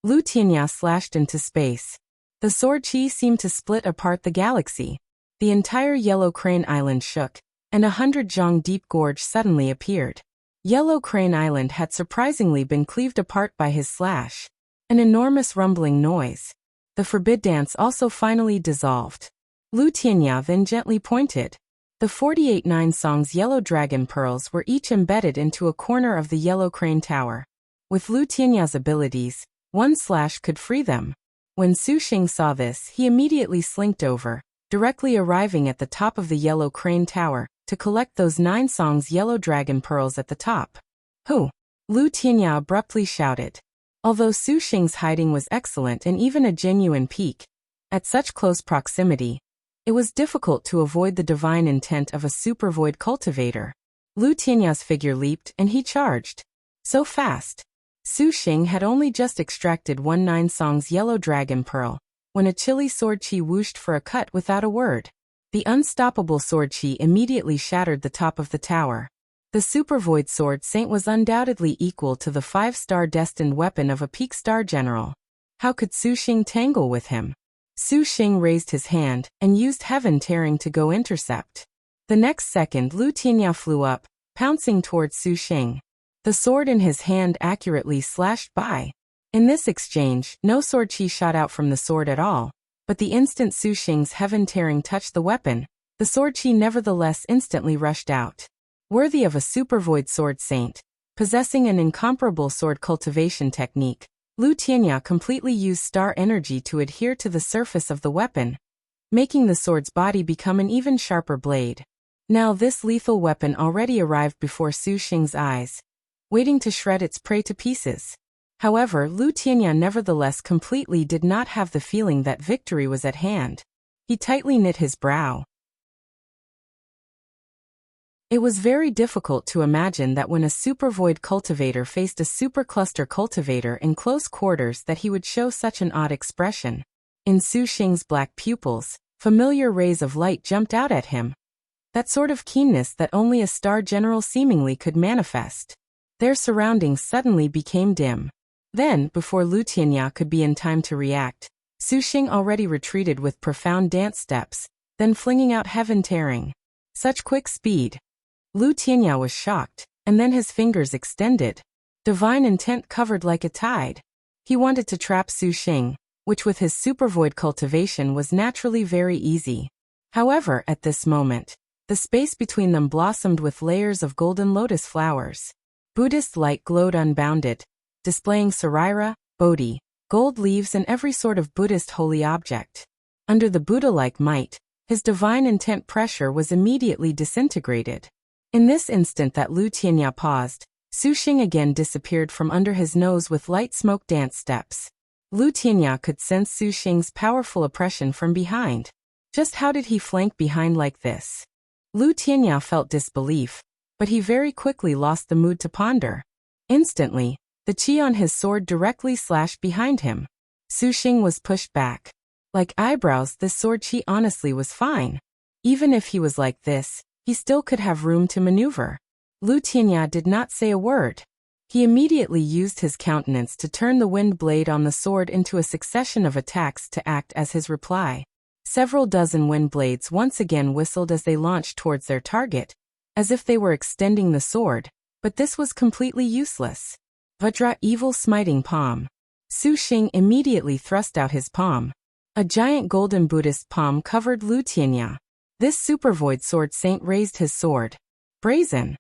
Lu Tianya slashed into space. The sword chi seemed to split apart the galaxy. The entire Yellow Crane Island shook, and 100 zhang deep gorge suddenly appeared. Yellow Crane Island had surprisingly been cleaved apart by his slash. An enormous rumbling noise. The forbid dance also finally dissolved. Lu Tianya then gently pointed. The 48 Nine Songs Yellow Dragon Pearls were each embedded into a corner of the Yellow Crane Tower. With Lu Tianya's abilities, one slash could free them. When Su Xing saw this, he immediately slinked over, directly arriving at the top of the Yellow Crane Tower, to collect those 9 Songs Yellow Dragon Pearls at the top. Who? Lu Tianya abruptly shouted. Although Su Xing's hiding was excellent and even a genuine peak, at such close proximity, it was difficult to avoid the divine intent of a super void cultivator. Lu Tianya's figure leaped and he charged. So fast. Su Xing had only just extracted 9 Songs Yellow Dragon Pearl, when a chilly sword chi whooshed for a cut without a word. The unstoppable sword chi immediately shattered the top of the tower. The Super Void Sword Saint was undoubtedly equal to the 5-star destined weapon of a peak star general. How could Su Xing tangle with him? Su Xing raised his hand and used Heaven Tearing to go intercept. The next second Lu Tianya flew up, pouncing towards Su Xing. The sword in his hand accurately slashed by. In this exchange, no sword chi shot out from the sword at all, but the instant Su Xing's Heaven Tearing touched the weapon, the sword chi nevertheless instantly rushed out. Worthy of a Super Void Sword Saint, possessing an incomparable sword cultivation technique, Lu Tianya completely used star energy to adhere to the surface of the weapon, making the sword's body become an even sharper blade. Now this lethal weapon already arrived before Su Xing's eyes, waiting to shred its prey to pieces. However, Lu Tianya nevertheless completely did not have the feeling that victory was at hand. He tightly knit his brow. It was very difficult to imagine that when a Super Void cultivator faced a Super Cluster cultivator in close quarters that he would show such an odd expression. In Su Xing's black pupils, familiar rays of light jumped out at him. That sort of keenness that only a star general seemingly could manifest. Their surroundings suddenly became dim. Then, before Lu Tianya could be in time to react, Su Xing already retreated with profound dance steps, then flinging out Heaven Tearing. Such quick speed. Lu Tianya was shocked, and then his fingers extended. Divine intent covered like a tide. He wanted to trap Su Xing, which with his Super Void cultivation was naturally very easy. However, at this moment, the space between them blossomed with layers of golden lotus flowers. Buddhist light glowed unbounded, displaying Sarira, Bodhi, gold leaves and every sort of Buddhist holy object. Under the Buddha-like might, his divine intent pressure was immediately disintegrated. In this instant that Lu Tianya paused, Su Xing again disappeared from under his nose with light smoke dance steps. Lu Tianya could sense Su Xing's powerful oppression from behind. Just how did he flank behind like this? Lu Tianya felt disbelief, but he very quickly lost the mood to ponder. Instantly, the chi on his sword directly slashed behind him. Su Xing was pushed back. Like eyebrows, this sword chi honestly was fine. Even if he was like this, he still could have room to maneuver. Lu Tianya did not say a word. He immediately used his countenance to turn the wind blade on the sword into a succession of attacks to act as his reply. Several dozen wind blades once again whistled as they launched towards their target, as if they were extending the sword, but this was completely useless. Vajra Evil Smiting Palm. Su Xing immediately thrust out his palm. A giant golden Buddhist palm covered Lu Tianya. This Super Void Sword Saint raised his sword. Brazen.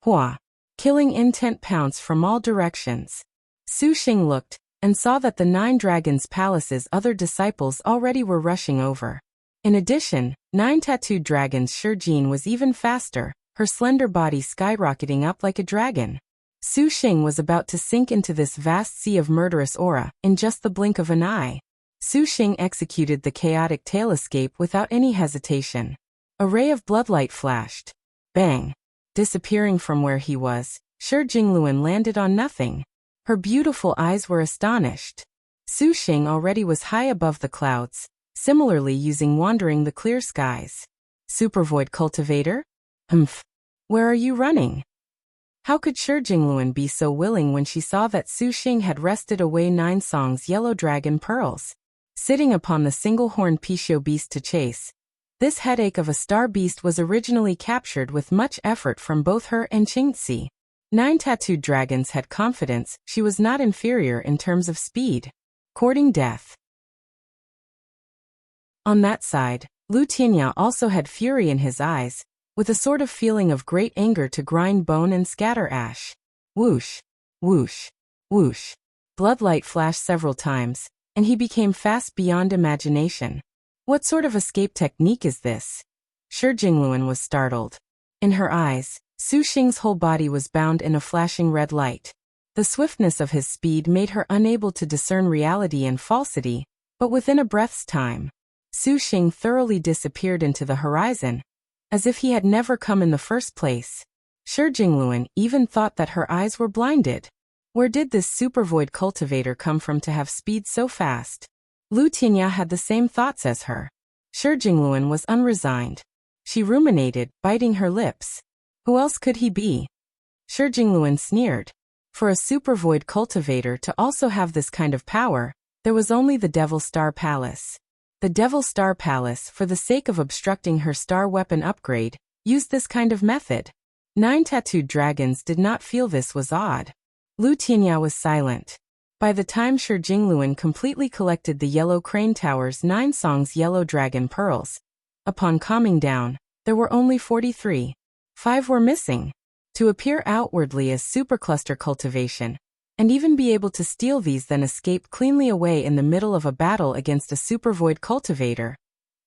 Hua. Killing intent pounced from all directions. Su Xing looked, and saw that the 9 dragons' palace's other disciples already were rushing over. In addition, 9 tattooed dragons. Shijing was even faster, her slender body skyrocketing up like a dragon. Su Xing was about to sink into this vast sea of murderous aura in just the blink of an eye. Su Xing executed the chaotic tail escape without any hesitation. A ray of bloodlight flashed. Bang! Disappearing from where he was, Shi Jingluan landed on nothing. Her beautiful eyes were astonished. Su Xing already was high above the clouds, similarly using wandering the clear skies. Supervoid cultivator? Humph! Where are you running? How could Shi Jingluan be so willing when she saw that Su Xing had wrested away 9 songs yellow dragon pearls? Sitting upon the single-horned Pishio beast to chase, this headache of a star beast was originally captured with much effort from both her and Qingzi. 9 tattooed dragons had confidence she was not inferior in terms of speed. Courting death. On that side, Lu Tianya also had fury in his eyes, with a sort of feeling of great anger to grind bone and scatter ash. Whoosh, whoosh, whoosh. Bloodlight flashed several times, and he became fast beyond imagination. What sort of escape technique is this? Shi Jingluan was startled. In her eyes, Su Xing's whole body was bound in a flashing red light. The swiftness of his speed made her unable to discern reality and falsity, but within a breath's time, Su Xing thoroughly disappeared into the horizon, as if he had never come in the first place. Shi Jingluan even thought that her eyes were blinded. Where did this supervoid cultivator come from to have speed so fast? Lu Tianya had the same thoughts as her. Shi Jingluan was unresigned. She ruminated, biting her lips. Who else could he be? Shi Jingluan sneered. For a supervoid cultivator to also have this kind of power, there was only the Devil Star Palace. The Devil Star Palace, for the sake of obstructing her star weapon upgrade, used this kind of method. 9 tattooed dragons did not feel this was odd. Lu Tianya was silent. By the time Shi Jingluan completely collected the Yellow Crane Tower's 9 songs yellow dragon pearls, upon calming down, there were only 43. 5 were missing. To appear outwardly as supercluster cultivation, and even be able to steal these then escape cleanly away in the middle of a battle against a supervoid cultivator.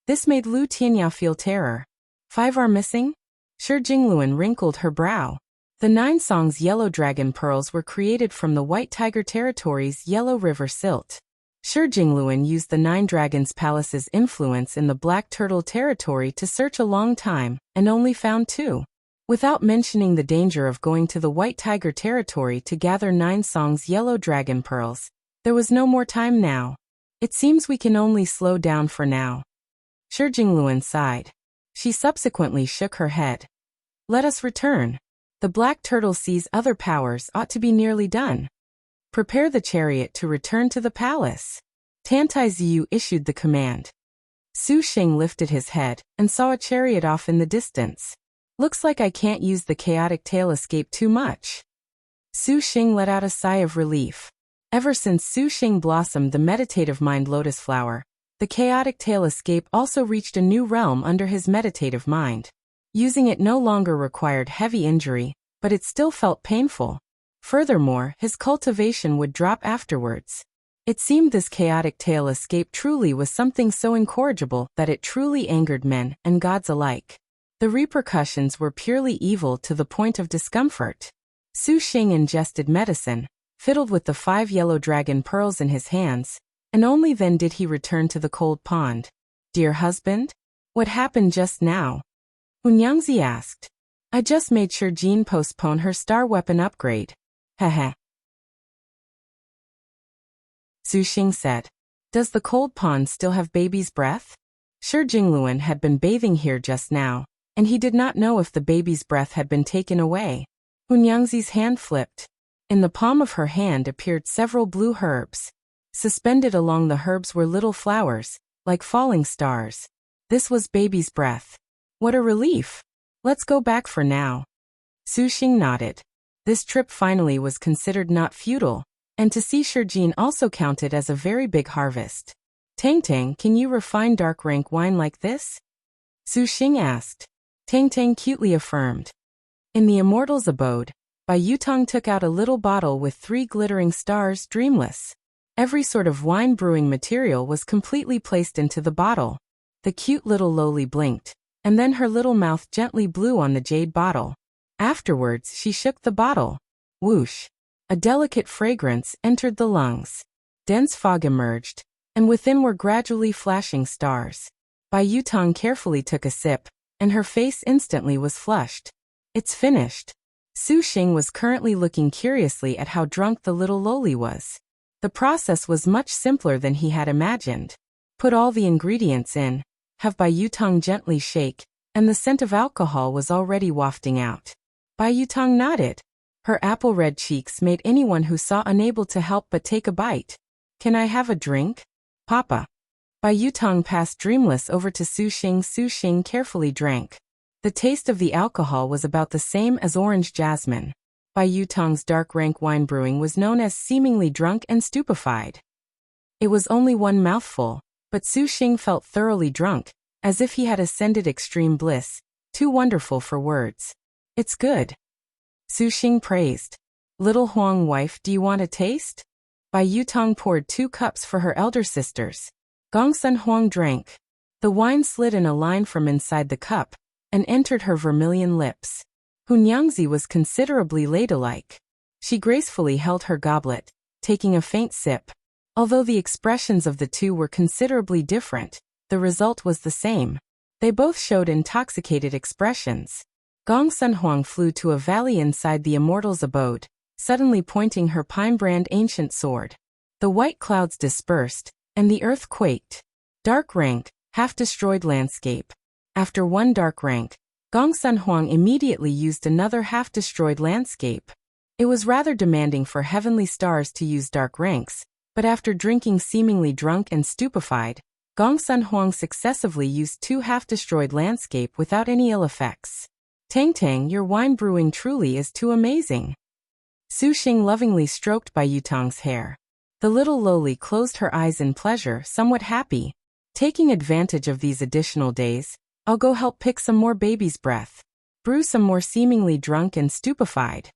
This made Lu Tianya feel terror. 5 are missing? Shi Jingluan wrinkled her brow. The 9 songs yellow dragon pearls were created from the White Tiger Territory's Yellow River silt. Shi Jingluan used the 9 Dragons Palace's influence in the Black Turtle Territory to search a long time, and only found 2. Without mentioning the danger of going to the White Tiger Territory to gather 9 songs yellow dragon pearls, there was no more time now. It seems we can only slow down for now. Shi Jingluan sighed. She subsequently shook her head. Let us return. The Black Turtle Sea's other powers ought to be nearly done. Prepare the chariot to return to the palace. Tantai Ziyu issued the command. Su Xing lifted his head and saw a chariot off in the distance. Looks like I can't use the chaotic tail escape too much. Su Xing let out a sigh of relief. Ever since Su Xing blossomed the meditative mind lotus flower, the chaotic tail escape also reached a new realm under his meditative mind. Using it no longer required heavy injury, but it still felt painful. Furthermore, his cultivation would drop afterwards. It seemed this chaotic tail escape truly was something so incorrigible that it truly angered men and gods alike. The repercussions were purely evil to the point of discomfort. Su Xing ingested medicine, fiddled with the 5 yellow dragon pearls in his hands, and only then did he return to the cold pond. Dear husband? What happened just now? Hunyangzi asked. I just made sure Jean postpone her star weapon upgrade. Heh. Su Xing said. Does the cold pond still have baby's breath? Shi Jingluan had been bathing here just now, and he did not know if the baby's breath had been taken away. Hunyangzi's hand flipped. In the palm of her hand appeared several blue herbs. Suspended along the herbs were little flowers, like falling stars. This was baby's breath. What a relief! Let's go back for now. Su Xing nodded. This trip finally was considered not futile, and to see Shijin also counted as a very big harvest. Tang Tang, can you refine dark rank wine like this? Su Xing asked. Tang Tang cutely affirmed. In the immortal's abode, Bai Yutong took out a little bottle with 3 glittering stars, dreamless. Every sort of wine brewing material was completely placed into the bottle. The cute little loli blinked, and then her little mouth gently blew on the jade bottle. Afterwards, she shook the bottle. Whoosh! A delicate fragrance entered the lungs. Dense fog emerged, and within were gradually flashing stars. Bai Yutong carefully took a sip, and her face instantly was flushed. It's finished. Su Xing was currently looking curiously at how drunk the little loli was. The process was much simpler than he had imagined. Put all the ingredients in, have Bai Yutong gently shake, and the scent of alcohol was already wafting out. Bai Yutong nodded. Her apple-red cheeks made anyone who saw unable to help but take a bite. Can I have a drink? Papa. Bai Yutong passed dreamless over to Su Xing. Su Xing carefully drank. The taste of the alcohol was about the same as orange jasmine. Bai Yutong's dark rank wine brewing was known as seemingly drunk and stupefied. It was only one mouthful, but Su Xing felt thoroughly drunk, as if he had ascended extreme bliss, too wonderful for words. It's good. Su Xing praised. Little Huang wife, do you want a taste? Bai Yutong poured 2 cups for her elder sisters. Gongsun Huang drank. The wine slid in a line from inside the cup, and entered her vermilion lips. Hunyangzi was considerably ladylike. She gracefully held her goblet, taking a faint sip. Although the expressions of the two were considerably different, the result was the same. They both showed intoxicated expressions. Gongsun Huang flew to a valley inside the immortal's abode, suddenly pointing her pine-brand ancient sword. The white clouds dispersed, and the earth quaked. Dark rank, half-destroyed landscape. After one dark rank, Gongsun Huang immediately used another half-destroyed landscape. It was rather demanding for heavenly stars to use dark ranks, but after drinking seemingly drunk and stupefied, Gongsun Huang successively used 2 half-destroyed landscape without any ill effects. Tang Tang, your wine brewing truly is too amazing. Su Xing lovingly stroked Bai Yutong's hair. The little loli closed her eyes in pleasure, somewhat happy. Taking advantage of these additional days, I'll go help pick some more baby's breath. Brew some more seemingly drunk and stupefied.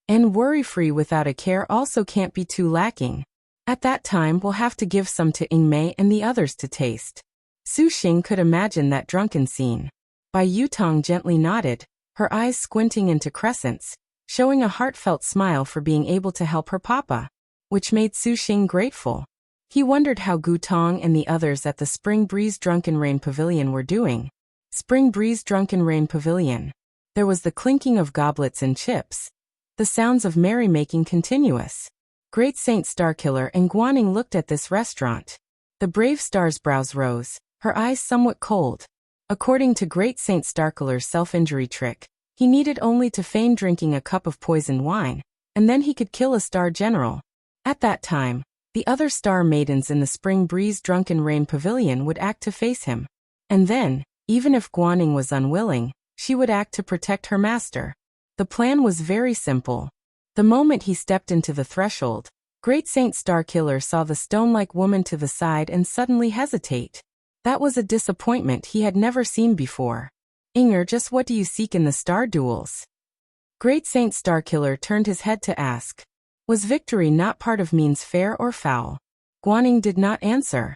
And worry-free without a care also can't be too lacking. At that time we'll have to give some to Yingmei and the others to taste. Su Xing could imagine that drunken scene. Bai Yutong gently nodded, her eyes squinting into crescents, showing a heartfelt smile for being able to help her papa, which made Su Xing grateful. He wondered how Gu Tong and the others at the Spring Breeze Drunken Rain Pavilion were doing. Spring Breeze Drunken Rain Pavilion. There was the clinking of goblets and chips. The sounds of merrymaking continuous. Great Saint Starkiller and Guaning looked at this restaurant. The brave star's brows rose, her eyes somewhat cold. According to Great Saint Starkiller's self-injury trick, he needed only to feign drinking a cup of poisoned wine, and then he could kill a star general. At that time, the other star maidens in the Spring Breeze Drunken Rain Pavilion would act to face him. And then, even if Guaning was unwilling, she would act to protect her master. The plan was very simple. The moment he stepped into the threshold, Great Saint Starkiller saw the stone-like woman to the side and suddenly hesitate. That was a disappointment he had never seen before. Inger, just what do you seek in the star duels? Great Saint Starkiller turned his head to ask. Was victory not part of means fair or foul? Guaning did not answer.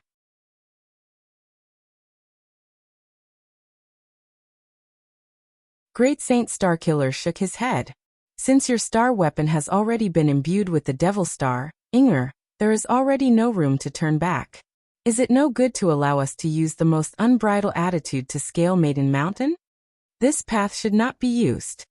Great Saint Starkiller shook his head. Since your star weapon has already been imbued with the Devil Star, Inger, there is already no room to turn back. Is it no good to allow us to use the most unbridled attitude to scale Maiden Mountain? This path should not be used.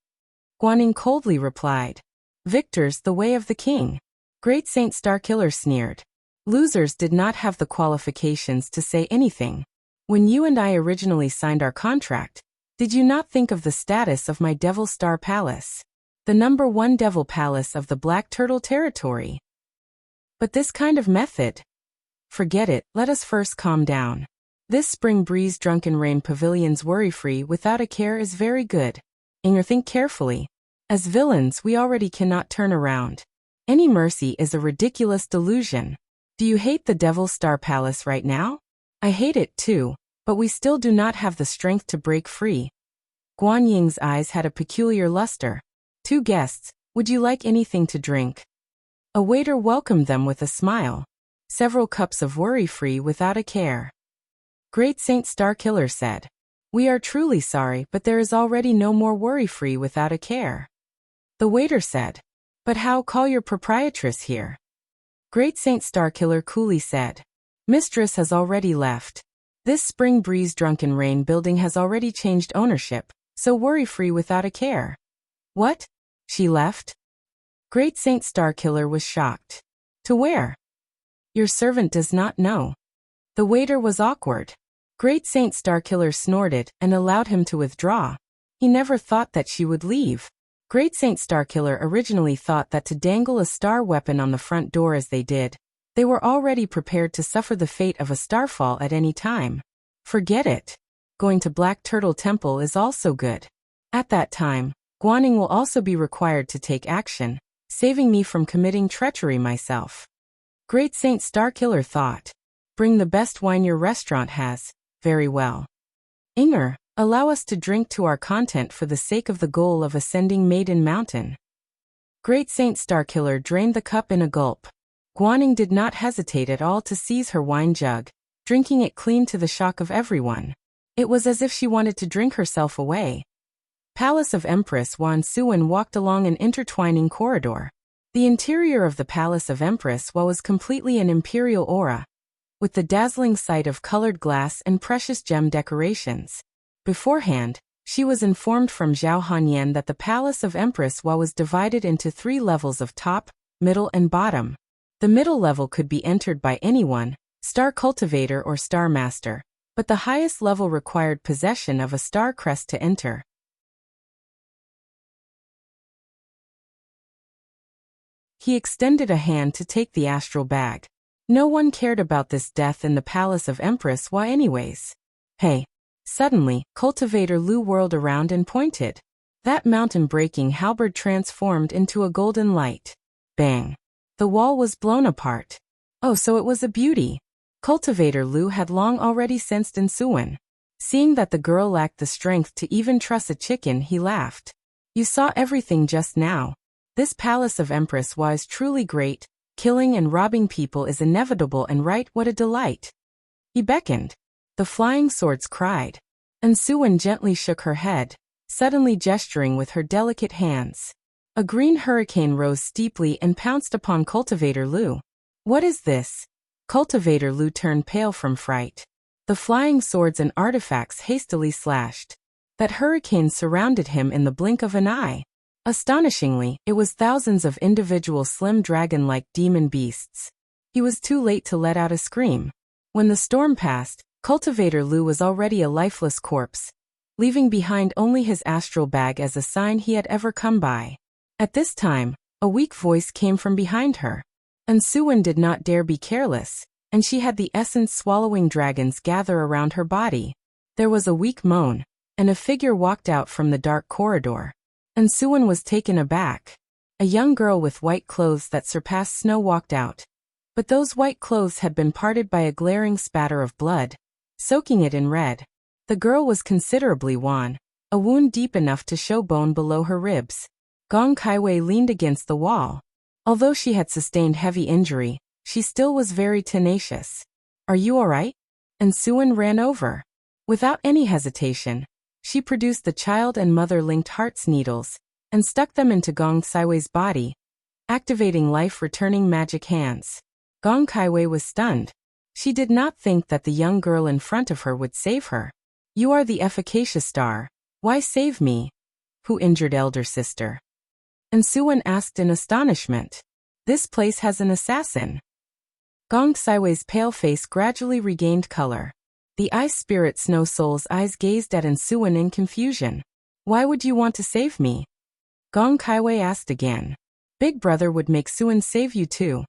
Guaning coldly replied. Victors the way of the king. Great Saint Starkiller sneered. Losers did not have the qualifications to say anything. When you and I originally signed our contract, did you not think of the status of my Devil Star Palace? The #1 Devil Palace of the Black Turtle Territory. But this kind of method? Forget it, let us first calm down. This Spring Breeze Drunken Rain Pavilion's worry-free without a care is very good. Inger, think carefully. As villains we already cannot turn around. Any mercy is a ridiculous delusion. Do you hate the Devil Star Palace right now? I hate it too, but we still do not have the strength to break free. Guan Ying's eyes had a peculiar luster. 2 guests, would you like anything to drink? A waiter welcomed them with a smile. Several cups of worry-free without a care. Great Saint Starkiller said. We are truly sorry, but there is already no more worry-free without a care. The waiter said. But how call your proprietress here? Great Saint Starkiller coolly said. Mistress has already left. This spring breeze drunken rain building has already changed ownership, so worry-free without a care. What? She left? Great Saint Starkiller was shocked. To where? Your servant does not know. The waiter was awkward. Great Saint Starkiller snorted and allowed him to withdraw. He never thought that she would leave. Great Saint Starkiller originally thought that to dangle a star weapon on the front door as they did, they were already prepared to suffer the fate of a starfall at any time. Forget it. Going to Black Turtle Temple is also good. At that time, Guaning will also be required to take action, saving me from committing treachery myself. Great Saint Starkiller thought. Bring the best wine your restaurant has. Very well. Inger, allow us to drink to our content for the sake of the goal of ascending Maiden Mountain. Great Saint Starkiller drained the cup in a gulp. Guaning did not hesitate at all to seize her wine jug, drinking it clean to the shock of everyone. It was as if she wanted to drink herself away. Palace of Empress Wan Suan walked along an intertwining corridor. The interior of the Palace of Empress Wa was completely an imperial aura, with the dazzling sight of colored glass and precious gem decorations. Beforehand, she was informed from Zhao Hanyan that the Palace of Empress Wa was divided into 3 levels of top, middle and bottom. The middle level could be entered by anyone, Star Cultivator or Star Master, but the highest level required possession of a star crest to enter. He extended a hand to take the astral bag. No one cared about this death in the Palace of Empress Wa anyways. Hey. Suddenly, Cultivator Lu whirled around and pointed. That mountain-breaking halberd transformed into a golden light. Bang. The wall was blown apart. Oh, so it was a beauty. Cultivator Lu had long already sensed in Suan. Seeing that the girl lacked the strength to even truss a chicken, he laughed. You saw everything just now. This Palace of Empress Wa is truly great. Killing and robbing people is inevitable and right, what a delight. He beckoned. The flying swords cried. And Suan gently shook her head, suddenly gesturing with her delicate hands. A green hurricane rose steeply and pounced upon Cultivator Lu. What is this? Cultivator Lu turned pale from fright. The flying swords and artifacts hastily slashed. That hurricane surrounded him in the blink of an eye. Astonishingly, it was thousands of individual slim dragon-like demon beasts. He was too late to let out a scream. When the storm passed, Cultivator Lu was already a lifeless corpse, leaving behind only his astral bag as a sign he had ever come by. At this time, a weak voice came from behind her. And Suan did not dare be careless, and she had the essence-swallowing dragons gather around her body. There was a weak moan, and a figure walked out from the dark corridor. And Suan was taken aback. A young girl with white clothes that surpassed snow walked out. But those white clothes had been parted by a glaring spatter of blood, soaking it in red. The girl was considerably wan, a wound deep enough to show bone below her ribs. Gong Kaiwei leaned against the wall. Although she had sustained heavy injury, she still was very tenacious. Are you all right? And Suan ran over. Without any hesitation, she produced the child and mother-linked heart's needles, and stuck them into Gong Kaiwei's body, activating life-returning magic hands. Gong Kaiwei was stunned. She did not think that the young girl in front of her would save her. You are the efficacious star. Why save me? Who injured elder sister? And Suan asked in astonishment. This place has an assassin. Gong Kaiwei's pale face gradually regained color. The ice spirit Snow Soul's eyes gazed at Suan in confusion. Why would you want to save me? Gong Kaiwei asked again. Big brother would make Suan save you too.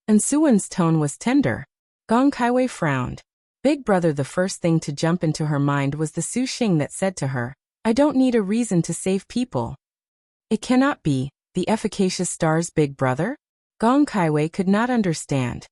And Suan's tone was tender. Gong Kaiwei frowned. Big brother. The first thing to jump into her mind was the Su Xing that said to her, I don't need a reason to save people. It cannot be, the efficacious star's big brother? Gong Kaiwei could not understand.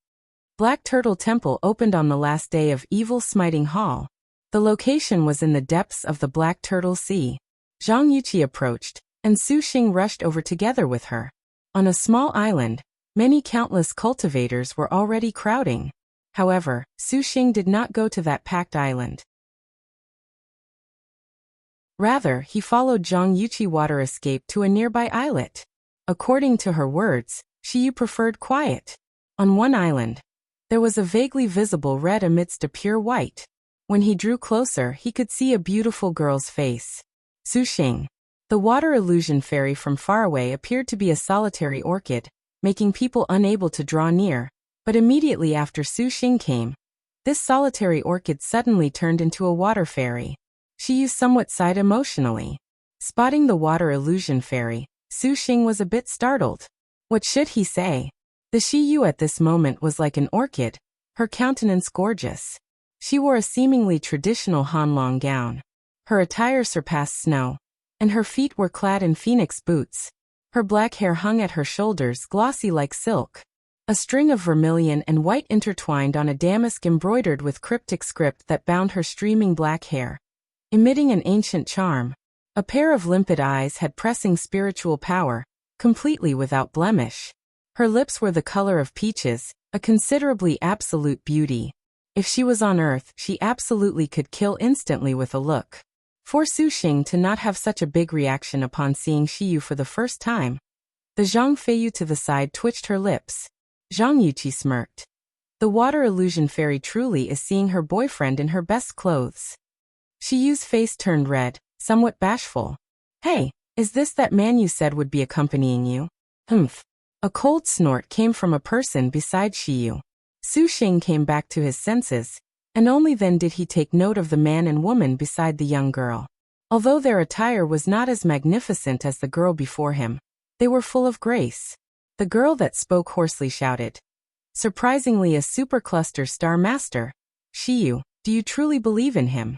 Black Turtle Temple opened on the last day of Evil Smiting Hall. The location was in the depths of the Black Turtle Sea. Zhang Yuqi approached, and Su Xing rushed over together with her. On a small island, Many countless cultivators were already crowding. However, Su Xing did not go to that packed island. Rather, he followed Zhang Yuqi water escape to a nearby islet. According to her words, Shiyu preferred quiet. On one island, there was a vaguely visible red amidst a pure white. When he drew closer, he could see a beautiful girl's face. Su Xing. The water illusion fairy from far away appeared to be a solitary orchid, making people unable to draw near, but immediately after Su Xing came, this solitary orchid suddenly turned into a water fairy. Shiyu somewhat sighed emotionally. Spotting the water illusion fairy, Su Xing was a bit startled. What should he say? The Shiyu at this moment was like an orchid, her countenance gorgeous. She wore a seemingly traditional Hanlong gown. Her attire surpassed snow, and her feet were clad in phoenix boots. Her black hair hung at her shoulders glossy like silk. A string of vermilion and white intertwined on a damask embroidered with cryptic script that bound her streaming black hair, emitting an ancient charm. A pair of limpid eyes had pressing spiritual power, completely without blemish. Her lips were the color of peaches, a considerably absolute beauty. If she was on Earth, she absolutely could kill instantly with a look. For Su Xing to not have such a big reaction upon seeing Shiyu for the first time, the Zhang Feiyu to the side twitched her lips. Zhang Yuqi smirked. The water illusion fairy truly is seeing her boyfriend in her best clothes. Shiyu's face turned red, somewhat bashful. Hey, is this that man you said would be accompanying you? Humph. A cold snort came from a person beside Shiyu. Su Xing came back to his senses, and only then did he take note of the man and woman beside the young girl. Although their attire was not as magnificent as the girl before him, they were full of grace. The girl that spoke hoarsely shouted. Surprisingly a supercluster star master. Shiyu, do you truly believe in him?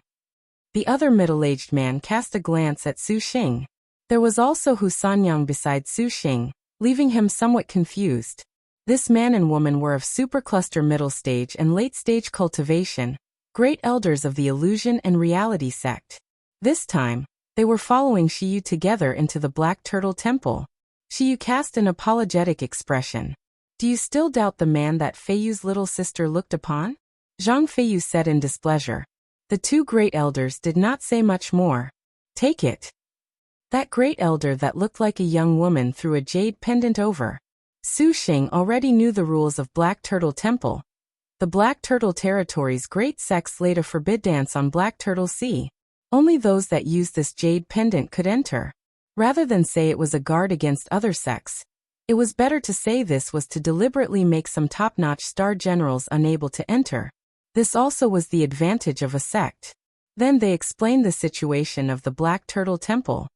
The other middle-aged man cast a glance at Su Xing. There was also Hu Sanyang beside Su Xing, leaving him somewhat confused. This man and woman were of supercluster middle stage and late stage cultivation, great elders of the illusion and reality sect. This time, they were following Shiyu together into the Black Turtle Temple. Shiyu cast an apologetic expression. Do you still doubt the man that Feiyu's little sister looked upon? Zhang Feiyu said in displeasure. The two great elders did not say much more. Take it. That great elder that looked like a young woman threw a jade pendant over. Su Xing already knew the rules of Black Turtle Temple. The Black Turtle Territory's great sects laid a forbid dance on Black Turtle Sea. Only those that used this jade pendant could enter. Rather than say it was a guard against other sects, it was better to say this was to deliberately make some top-notch star generals unable to enter. This also was the advantage of a sect. Then they explained the situation of the Black Turtle Temple.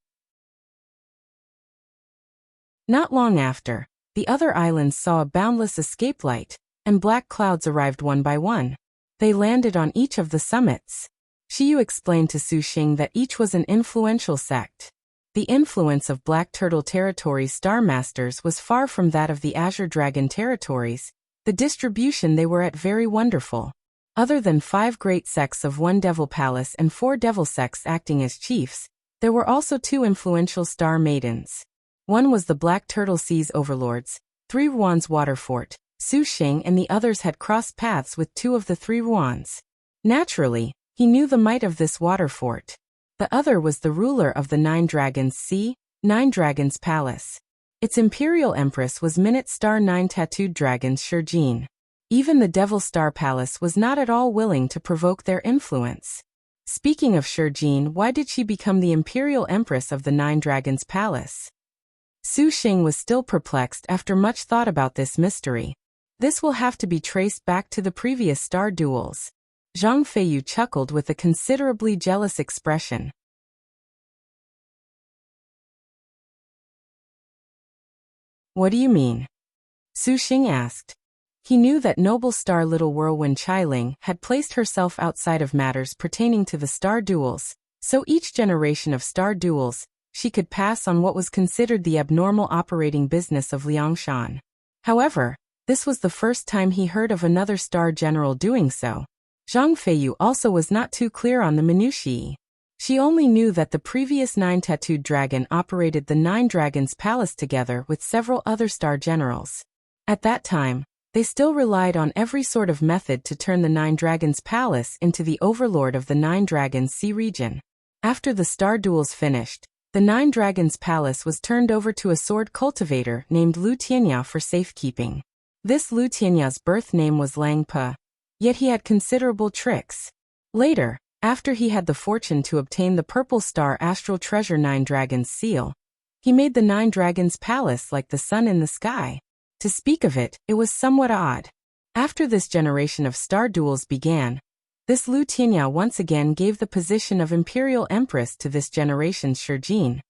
Not long after, the other islands saw a boundless escape light, and black clouds arrived one by one. They landed on each of the summits. Shiyu explained to Su Xing that each was an influential sect. The influence of Black Turtle Territory's Star Masters was far from that of the Azure Dragon Territories. The distribution they were at very wonderful. Other than 5 great sects of 1 devil palace and 4 devil sects acting as chiefs, there were also 2 influential star maidens. One was the Black Turtle Sea's overlords, 3 Ruan's water fort. Su Xing and the others had crossed paths with 2 of the 3 Ruans. Naturally, he knew the might of this water fort. The other was the ruler of the 9 Dragons Sea, 9 Dragons Palace. Its imperial empress was Minute Star 9 Tattooed Dragons Shurjin. Even the Devil Star Palace was not at all willing to provoke their influence. Speaking of Shurjin, why did she become the imperial empress of the 9 Dragons Palace? Su Xing was still perplexed after much thought about this mystery. This will have to be traced back to the previous star duels. Zhang Feiyu chuckled with a considerably jealous expression. What do you mean? Su Xing asked. He knew that noble star Little Whirlwind Chailing had placed herself outside of matters pertaining to the star duels, so each generation of star duels, she could pass on what was considered the abnormal operating business of Liangshan. However, this was the first time he heard of another star general doing so. Zhang Feiyu also was not too clear on the minutiae. She only knew that the previous 9 Tattooed Dragon operated the 9 Dragons Palace together with several other star generals. At that time, they still relied on every sort of method to turn the Nine Dragons Palace into the overlord of the Nine Dragons Sea region. After the star duels finished, the Nine Dragons Palace was turned over to a sword cultivator named Lu Tianya for safekeeping. This Lu Tianya's birth name was Lang Pa, yet he had considerable tricks. Later, after he had the fortune to obtain the Purple Star Astral Treasure Nine Dragons seal, he made the Nine Dragons Palace like the sun in the sky. To speak of it, it was somewhat odd. After this generation of star duels began, this Lu Tianya once again gave the position of Imperial Empress to this generation's Shurjin,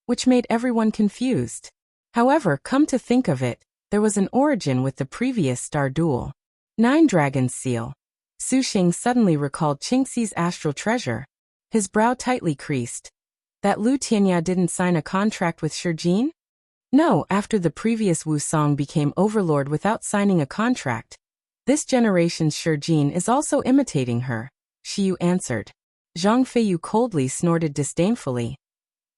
which made everyone confused. However, come to think of it, there was an origin with the previous star duel. Nine Dragons seal. Su Xing suddenly recalled Qingxi's astral treasure. His brow tightly creased. That Lu Tianya didn't sign a contract with Shurjin? No, after the previous Wu Song became overlord without signing a contract, this generation's Shurjin is also imitating her, Shiyu answered. Zhang Feiyu coldly snorted disdainfully.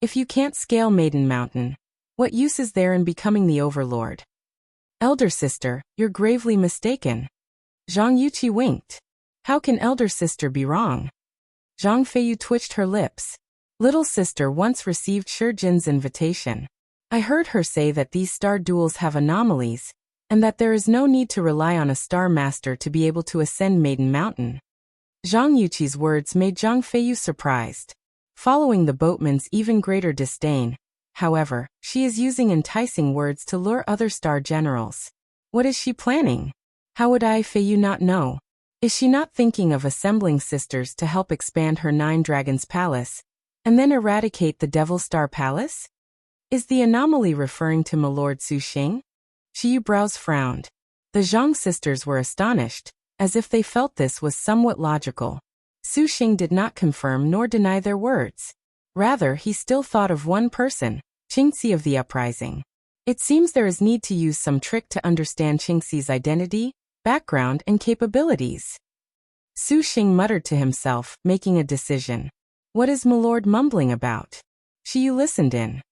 If you can't scale Maiden Mountain, what use is there in becoming the overlord? Elder sister, you're gravely mistaken. Zhang Yuqi winked. How can elder sister be wrong? Zhang Feiyu twitched her lips. Little sister once received Shurjin's invitation. I heard her say that these star duels have anomalies, and that there is no need to rely on a star master to be able to ascend Maiden Mountain. Zhang Yuqi's words made Zhang Feiyu surprised. Following the boatman's even greater disdain, however, she is using enticing words to lure other star generals. What is she planning? How would Feiyu not know? Is she not thinking of assembling sisters to help expand her Nine Dragons Palace, and then eradicate the Devil Star Palace? Is the anomaly referring to Milord Su Xing? Shiyu brows frowned. The Zhang sisters were astonished, as if they felt this was somewhat logical. Su Xing did not confirm nor deny their words. Rather, he still thought of one person, Qingxi of the Uprising. It seems there is need to use some trick to understand Qingxi's identity, background, and capabilities. Su Xing muttered to himself, making a decision. What is Milord mumbling about? Shiyu listened in.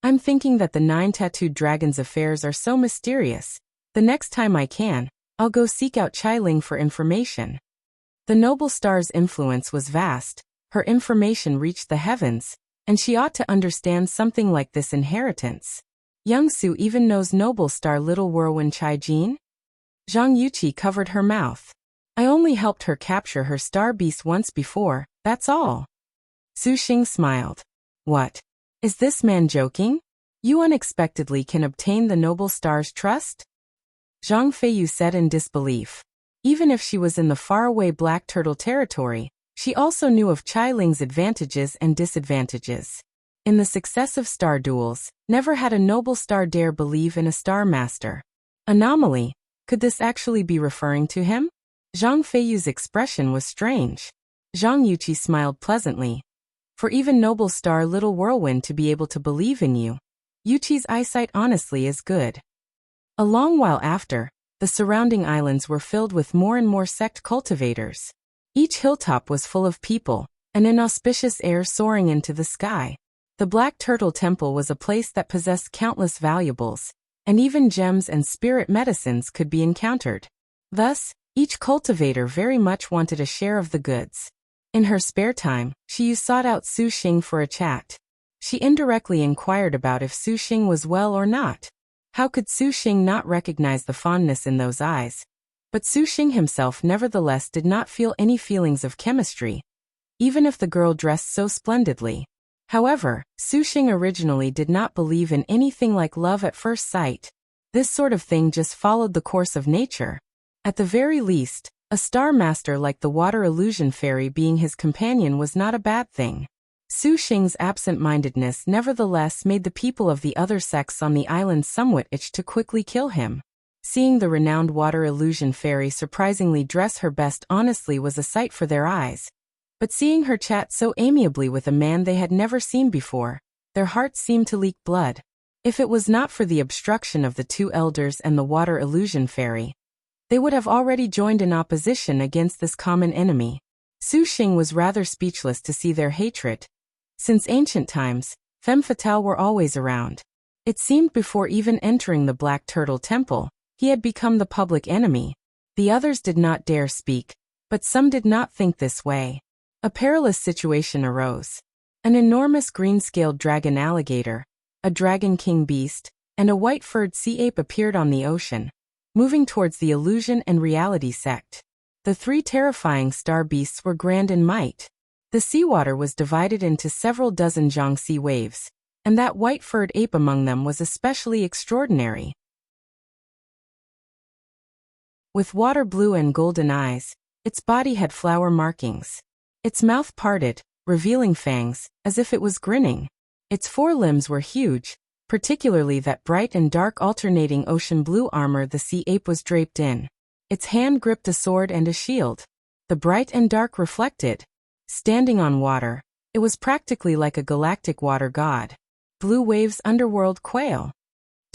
I'm thinking that the Nine Tattooed Dragons affairs are so mysterious. The next time I can, I'll go seek out Chai Ling for information. The noble star's influence was vast, her information reached the heavens, and she ought to understand something like this inheritance. Young Su even knows noble star Little Whirlwind Chai Jin? Zhang Yuqi covered her mouth. I only helped her capture her star beast once before, that's all. Su Xing smiled. What? Is this man joking? You unexpectedly can obtain the noble star's trust? Zhang Feiyu said in disbelief. Even if she was in the faraway Black Turtle territory, she also knew of Chai Ling's advantages and disadvantages. In the successive star duels, never had a noble star dare believe in a star master. Anomaly, could this actually be referring to him? Zhang Feiyu's expression was strange. Zhang Yuqi smiled pleasantly. For even noble star Little Whirlwind to be able to believe in you, Yuqi's eyesight honestly is good. A long while after, the surrounding islands were filled with more and more sect cultivators. Each hilltop was full of people, an inauspicious air soaring into the sky. The Black Turtle Temple was a place that possessed countless valuables, and even gems and spirit medicines could be encountered. Thus, each cultivator very much wanted a share of the goods. In her spare time, Shiyu sought out Su Xing for a chat. She indirectly inquired about if Su Xing was well or not. How could Su Xing not recognize the fondness in those eyes? But Su Xing himself nevertheless did not feel any feelings of chemistry, even if the girl dressed so splendidly. However, Su Xing originally did not believe in anything like love at first sight. This sort of thing just followed the course of nature. At the very least, a star master like the water illusion fairy being his companion was not a bad thing. Su Xing's absent-mindedness nevertheless made the people of the other sects on the island somewhat itch to quickly kill him. Seeing the renowned water illusion fairy surprisingly dress her best honestly was a sight for their eyes. But seeing her chat so amiably with a man they had never seen before, their hearts seemed to leak blood. If it was not for the obstruction of the two elders and the water illusion fairy, they would have already joined in opposition against this common enemy. Su Xing was rather speechless to see their hatred. Since ancient times, femme fatale were always around. It seemed before even entering the Black Turtle Temple, he had become the public enemy. The others did not dare speak, but some did not think this way. A perilous situation arose. An enormous green-scaled dragon alligator, a dragon king beast, and a white-furred sea ape appeared on the ocean, moving towards the illusion and reality sect. The three terrifying star beasts were grand in might. The seawater was divided into several dozen Jiangxi waves, and that white-furred ape among them was especially extraordinary. With water blue and golden eyes, its body had flower markings. Its mouth parted, revealing fangs, as if it was grinning. Its forelimbs were huge, particularly that bright and dark alternating ocean blue armor the sea ape was draped in. Its hand gripped a sword and a shield. The bright and dark reflected. Standing on water, it was practically like a galactic water god. Blue Wave's underworld quail.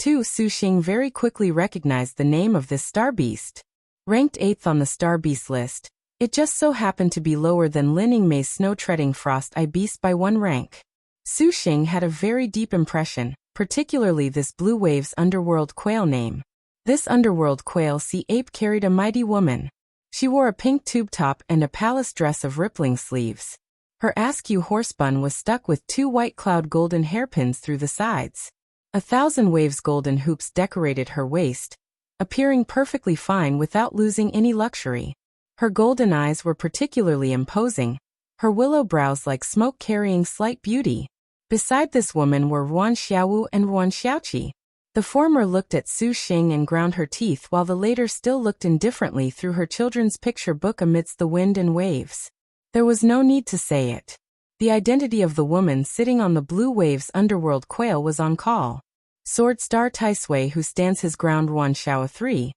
Su Xing very quickly recognized the name of this star beast. Ranked 8th on the star beast list, it just so happened to be lower than Lin Yingmei's snow-treading frost-eye beast by 1 rank. Su Xing had a very deep impression, particularly this Blue Wave's underworld quail name. This underworld quail sea ape carried a mighty woman. She wore a pink tube top and a palace dress of rippling sleeves. Her askew horsebun was stuck with 2 white cloud golden hairpins through the sides. 1,000 waves golden hoops decorated her waist, appearing perfectly fine without losing any luxury. Her golden eyes were particularly imposing, her willow brows like smoke carrying slight beauty. Beside this woman were Ruan Xiaowu and Ruan Xiaoqi. The former looked at Su Xing and ground her teeth while the latter still looked indifferently through her children's picture book amidst the wind and waves. There was no need to say it. The identity of the woman sitting on the Blue Wave's underworld quail was on call. Sword Star Tai Sui, who stands his ground Ruan Xiao 3.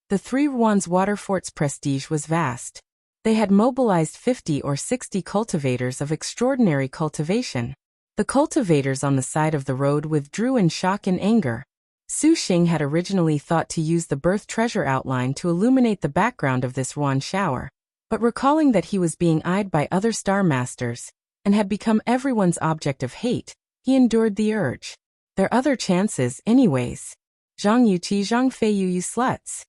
The 3 Ruan's water fort's prestige was vast. They had mobilized 50 or 60 cultivators of extraordinary cultivation. The cultivators on the side of the road withdrew in shock and anger. Su Xing had originally thought to use the birth treasure outline to illuminate the background of this Ruan shower, but recalling that he was being eyed by other star masters, and had become everyone's object of hate, he endured the urge. Their other chances, anyways. Zhang Yuqi, Zhang Feiyu, you sluts.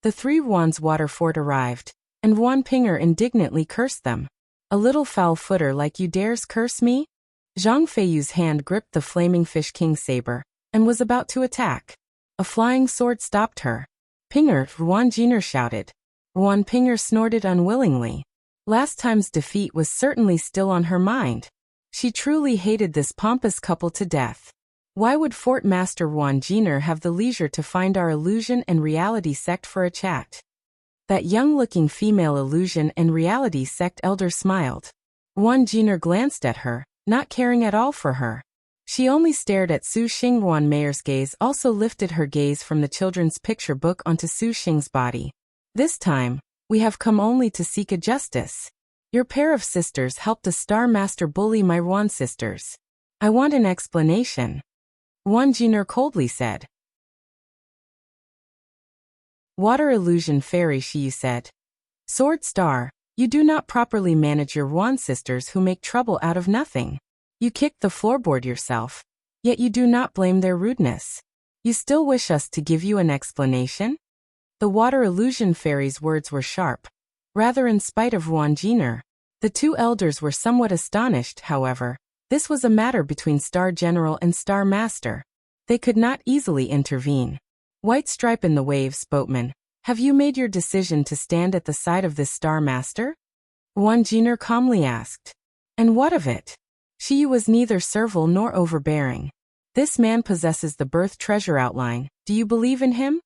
The 3 Ruan's water fort arrived, and Ruan Pinger indignantly cursed them. A little foul-footer like you dares curse me? Zhang Feiyu's hand gripped the flaming fish king saber, and was about to attack. A flying sword stopped her. Pinger, Ruan Jiner shouted. Ruan Pinger snorted unwillingly. Last time's defeat was certainly still on her mind. She truly hated this pompous couple to death. Why would Fort Master Ruan Jiner have the leisure to find our illusion and reality sect for a chat? That young-looking female illusion and reality sect elder smiled. Ruan Jiner glanced at her, not caring at all for her. She only stared at Su Xing. Ruan Mayer's gaze also lifted her gaze from the children's picture book onto Su Xing's body. This time, we have come only to seek a justice. Your pair of sisters helped a star master bully my Ruan sisters. I want an explanation. Ruan Jiner coldly said. Water illusion fairy, she said. Sword Star, you do not properly manage your Ruan sisters who make trouble out of nothing. You kicked the floorboard yourself, yet you do not blame their rudeness. You still wish us to give you an explanation? The water illusion fairy's words were sharp, rather in spite of Ruan Jiner. The 2 elders were somewhat astonished, however. This was a matter between Star General and Star Master. They could not easily intervene. White Stripe in the Waves, boatman, have you made your decision to stand at the side of this Star Master? Ruan Jiner calmly asked. And what of it? She was neither servile nor overbearing. This man possesses the birth treasure outline. Do you believe in him?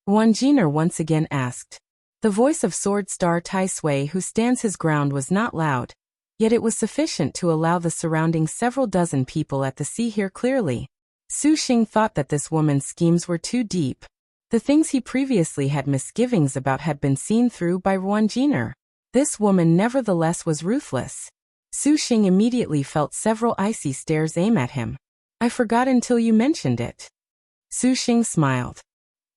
Ruan Jiner once again asked. The voice of Sword Star Tai Sui, who stands his ground, was not loud, yet it was sufficient to allow the surrounding several dozen people at the sea hear clearly. Su Xing thought that this woman's schemes were too deep. The things he previously had misgivings about had been seen through by Ruan Jiner. This woman nevertheless was ruthless. Su Xing immediately felt several icy stares aim at him. I forgot until you mentioned it. Su Xing smiled.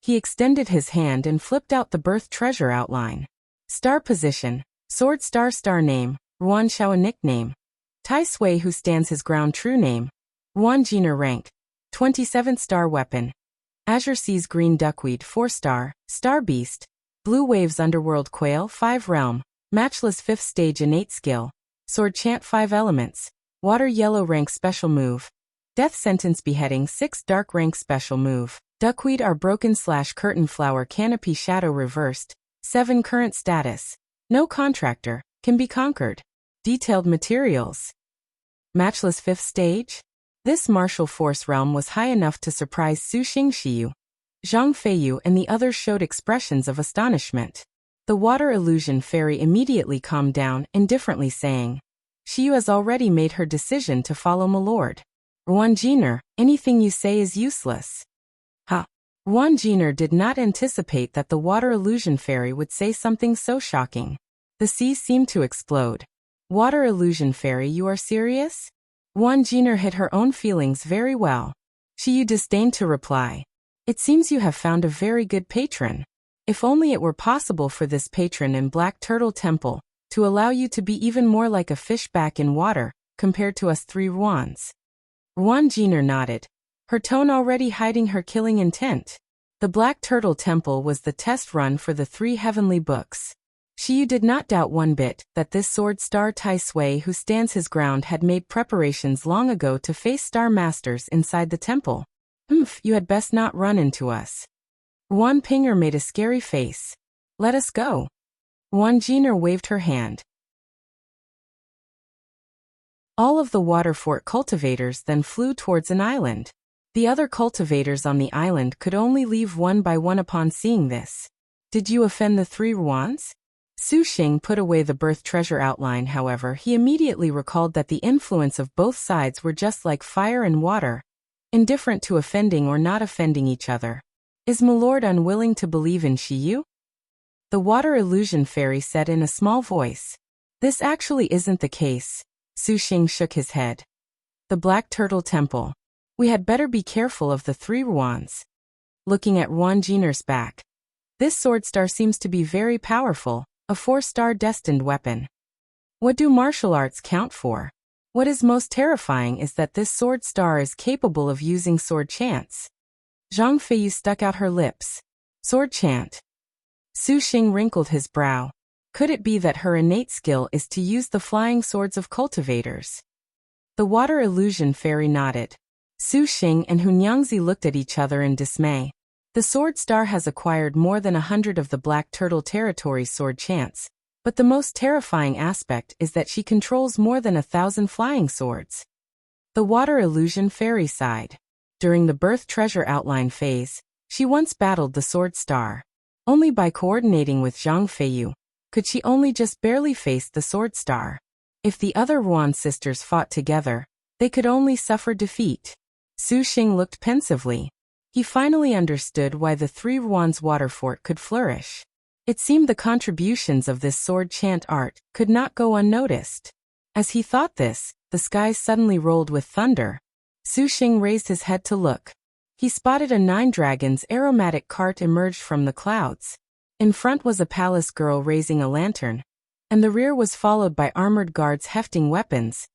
He extended his hand and flipped out the birth treasure outline. Star position, Sword Star star name, Ruan Xiao nickname. Tai Sui, who stands his ground true name. Ruan Jiner rank, 27th star weapon. Azure Seas Green Duckweed 4-star, Star Beast. Blue Waves Underworld Quail 5 realm. Matchless 5th stage innate skill. Sword Chant 5 elements. Water Yellow rank special move. Death Sentence Beheading 6 dark rank special move. Duckweed are broken / curtain flower canopy shadow reversed. 7 current status. No contractor, can be conquered. Detailed materials. Matchless 5th stage? This martial force realm was high enough to surprise Su Xingxiu. Zhang Feiyu and the others showed expressions of astonishment. The water illusion fairy immediately calmed down, indifferently saying, Xiu has already made her decision to follow Milord. Ruan Jiner, anything you say is useless. Ha! Ruan Jiner did not anticipate that the water illusion fairy would say something so shocking. The sea seemed to explode. Water illusion fairy, you are serious? Ruan Jiner hid her own feelings very well. Xiu disdained to reply. It seems you have found a very good patron. If only it were possible for this patron in Black Turtle Temple to allow you to be even more like a fish back in water, compared to us 3 Ruans. Ruan Jiner nodded, her tone already hiding her killing intent. The Black Turtle Temple was the test run for the 3 heavenly books. Xiu did not doubt one bit that this sword star Tai Sui who stands his ground had made preparations long ago to face star masters inside the temple. You had best not run into us. Ruan Pinger made a scary face. Let us go. Ruan Jiner waved her hand. All of the water fort cultivators then flew towards an island. The other cultivators on the island could only leave one by one upon seeing this. Did you offend the 3 Ruans? Su Xing put away the birth treasure outline. However, he immediately recalled that the influence of both sides were just like fire and water, indifferent to offending or not offending each other. Is Milord unwilling to believe in Xiu? The water illusion fairy said in a small voice. This actually isn't the case. Su Xing shook his head. The Black Turtle Temple. We had better be careful of the 3 Ruans. Looking at Ruan Jiner's back. This sword star seems to be very powerful, a 4-star destined weapon. What do martial arts count for? What is most terrifying is that this sword star is capable of using sword chants. Zhang Feiyu stuck out her lips. Sword chant. Su Xing wrinkled his brow. Could it be that her innate skill is to use the flying swords of cultivators? The water illusion fairy nodded. Su Xing and Hunyangzi looked at each other in dismay. The sword star has acquired more than 100 of the Black Turtle Territory's sword chants, but the most terrifying aspect is that she controls more than 1,000 flying swords. The water illusion fairy sighed. During the birth treasure outline phase, she once battled the sword star. Only by coordinating with Zhang Feiyu could she only just barely face the sword star. If the other Ruan sisters fought together, they could only suffer defeat. Su Xing looked pensively. He finally understood why the 3 Ruan's water fort could flourish. It seemed the contributions of this sword chant art could not go unnoticed. As he thought this, the skies suddenly rolled with thunder. Su Xing raised his head to look. He spotted a 9 dragons aromatic cart emerged from the clouds. In front was a palace girl raising a lantern, and the rear was followed by armored guards hefting weapons,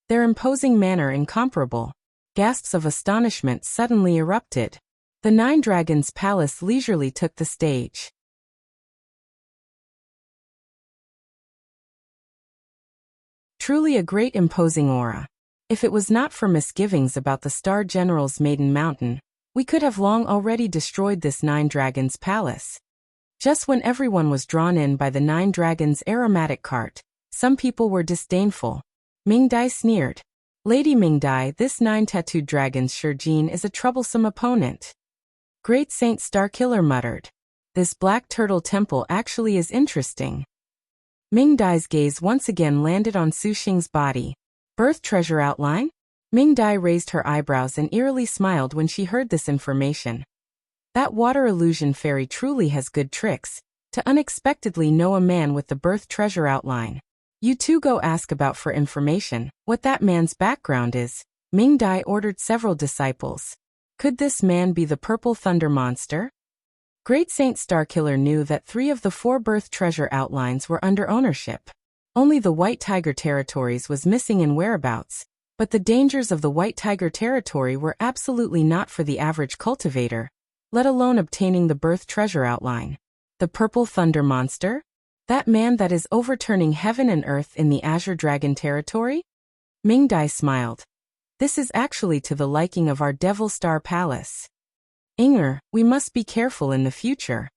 their imposing manner incomparable. Gasps of astonishment suddenly erupted. The 9 dragons palace leisurely took the stage. Truly a great imposing aura. If it was not for misgivings about the Star General's Maiden Mountain, we could have long already destroyed this 9 dragons palace. Just when everyone was drawn in by the 9 dragons aromatic cart, some people were disdainful. Ming Dai sneered. Lady Ming Dai, this 9 tattooed dragon's Shurjin is a troublesome opponent. Great Saint Starkiller muttered. This Black Turtle Temple actually is interesting. Ming Dai's gaze once again landed on Su Xing's body. Birth treasure outline? Ming Dai raised her eyebrows and eerily smiled when she heard this information. That water illusion fairy truly has good tricks, to unexpectedly know a man with the birth treasure outline. You two go ask about for information, what that man's background is. Ming Dai ordered several disciples. Could this man be the Purple Thunder Monster? Great Saint Starkiller knew that 3 of the 4 birth treasure outlines were under ownership. Only the White Tiger Territories was missing in whereabouts, But the dangers of the White Tiger territory were absolutely not for the average cultivator, let alone obtaining the birth treasure outline. The Purple Thunder Monster? That man that is overturning heaven and earth in the Azure Dragon territory? Ming Dai smiled. This is actually to the liking of our Devil Star Palace. Inger, we must be careful in the future.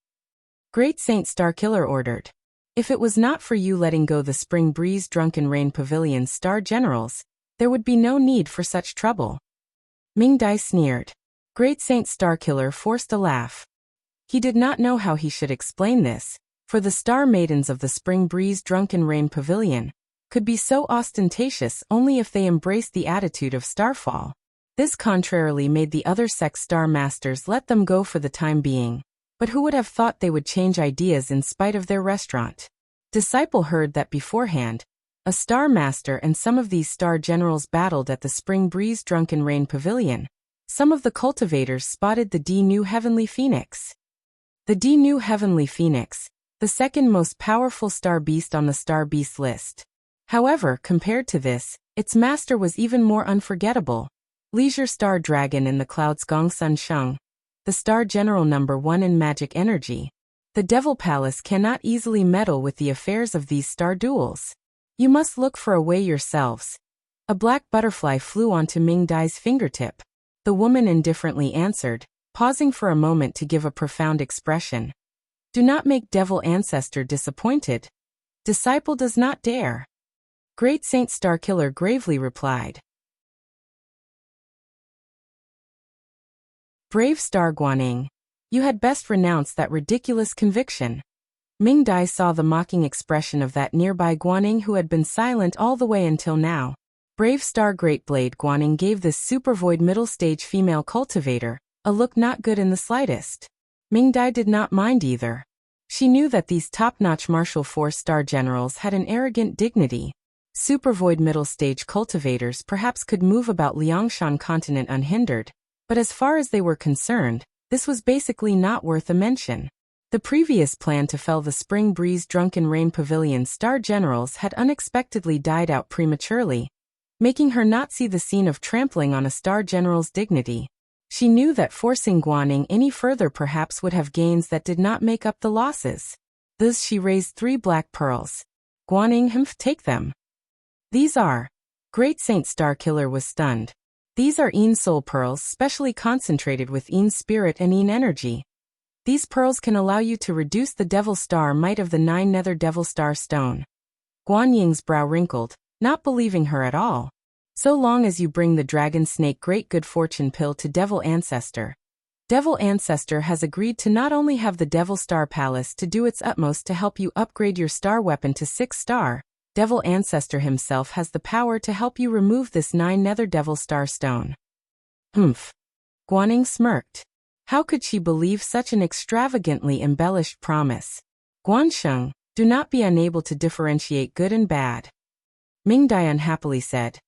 Great Saint Starkiller ordered. If it was not for you letting go the Spring Breeze Drunken Rain Pavilion's star generals, there would be no need for such trouble. Ming Dai sneered. Great Saint Starkiller forced a laugh. He did not know how he should explain this, for the Star Maidens of the Spring Breeze Drunken Rain Pavilion could be so ostentatious only if they embraced the attitude of Starfall. This contrarily made the other sex Star Masters let them go for the time being, but who would have thought they would change ideas in spite of their restaurant? Disciple heard that beforehand. A Star Master and some of these Star Generals battled at the Spring Breeze Drunken Rain Pavilion. Some of the cultivators spotted the New Heavenly Phoenix. The New Heavenly Phoenix, the second most powerful star beast on the star beast list. However, compared to this, its master was even more unforgettable. Leisure Star Dragon in the clouds Gongsun Sheng, the Star General #1 in magic energy. The Devil Palace cannot easily meddle with the affairs of these star duels. You must look for a way yourselves. A black butterfly flew onto Ming Dai's fingertip. The woman indifferently answered, pausing for a moment to give a profound expression. Do not make Devil Ancestor disappointed. Disciple does not dare. Great Saint Starkiller gravely replied. Brave Star Guaning, you had best renounce that ridiculous conviction. Ming Dai saw the mocking expression of that nearby Guaning who had been silent all the way until now. Brave Star Great Blade Guaning gave this supervoid middle-stage female cultivator a look not good in the slightest. Ming Dai did not mind either. She knew that these top-notch martial force star generals had an arrogant dignity. Supervoid middle-stage cultivators perhaps could move about Liangshan continent unhindered, but as far as they were concerned, this was basically not worth a mention. The previous plan to fell the Spring Breeze Drunken Rain Pavilion star generals had unexpectedly died out prematurely, making her not see the scene of trampling on a star general's dignity. She knew that forcing Guaning any further perhaps would have gains that did not make up the losses. Thus she raised 3 black pearls. Guaning, take them. These are. Great Saint Starkiller was stunned. These are Een Soul Pearls specially concentrated with Een Spirit and Een Energy. These pearls can allow you to reduce the Devil Star might of the 9 Nether Devil Star Stone. Guan Ying's brow wrinkled, not believing her at all. So long as you bring the Dragon Snake Great Good Fortune Pill to Devil Ancestor. Devil Ancestor has agreed to not only have the Devil Star Palace to do its utmost to help you upgrade your star weapon to 6 star, Devil Ancestor himself has the power to help you remove this 9 Nether Devil Star Stone. Guaning smirked. How could she believe such an extravagantly embellished promise? Guansheng, do not be unable to differentiate good and bad. Ming Dai unhappily said.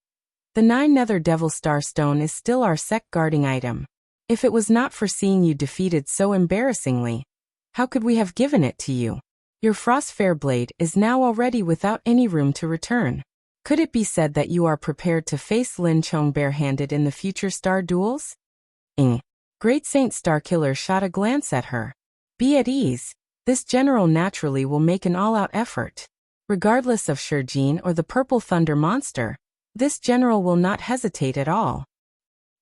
The 9 Nether Devil Star Stone is still our sect guarding item. If it was not for seeing you defeated so embarrassingly, how could we have given it to you? Your Frostfair Blade is now already without any room to return. Could it be said that you are prepared to face Lin Chong barehanded in the future star duels? Great Saint Starkiller shot a glance at her. Be at ease. This general naturally will make an all-out effort. Regardless of Shurjin or the Purple Thunder Monster, this general will not hesitate at all.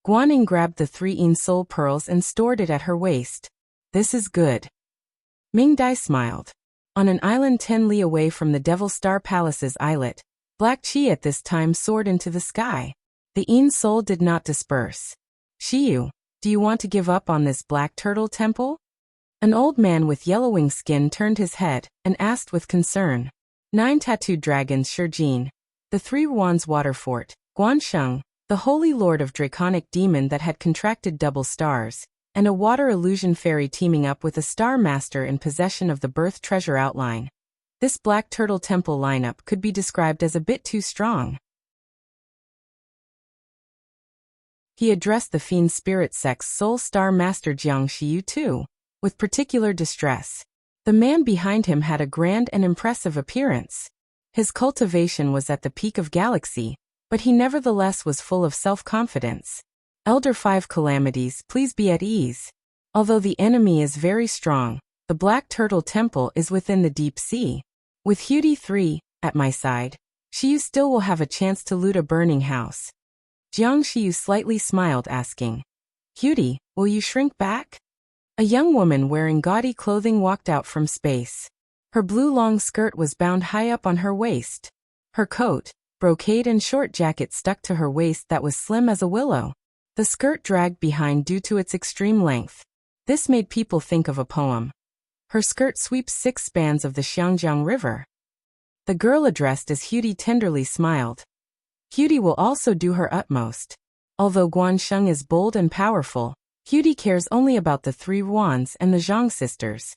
Guaning grabbed the 3 Een Soul Pearls and stored it at her waist. This is good. Ming Dai smiled. On an island 10 li away from the Devil Star Palace's islet, Black Chi at this time soared into the sky. The Een Soul did not disperse. Shiyu, do you want to give up on this Black Turtle Temple? An old man with yellowing skin turned his head and asked with concern. 9 Tattooed Dragons Shurjin, the 3 Wands Water Fort, Guansheng, the Holy Lord of Draconic Demon that had contracted double stars, and a water illusion fairy teaming up with a star master in possession of the birth treasure outline. This Black Turtle Temple lineup could be described as a bit too strong. He addressed the Fiend Spirit Sect's Soul Star Master Jiang Shiyu too, with particular distress. The man behind him had a grand and impressive appearance. His cultivation was at the peak of galaxy, but he nevertheless was full of self-confidence. Elder 5 Calamities, please be at ease. Although the enemy is very strong, the Black Turtle Temple is within the deep sea. With Hutie 3 at my side, Shiyu still will have a chance to loot a burning house. Jiang Shiyu slightly smiled, asking, Hutie, will you shrink back? A young woman wearing gaudy clothing walked out from space. Her blue long skirt was bound high up on her waist. Her coat, brocade and short jacket stuck to her waist that was slim as a willow. The skirt dragged behind due to its extreme length. This made people think of a poem. Her skirt sweeps 6 spans of the Xiangjiang River. The girl addressed as Hutie tenderly smiled. Hutie will also do her utmost. Although Guansheng is bold and powerful, Hutie cares only about the 3 Ruans and the Zhang sisters.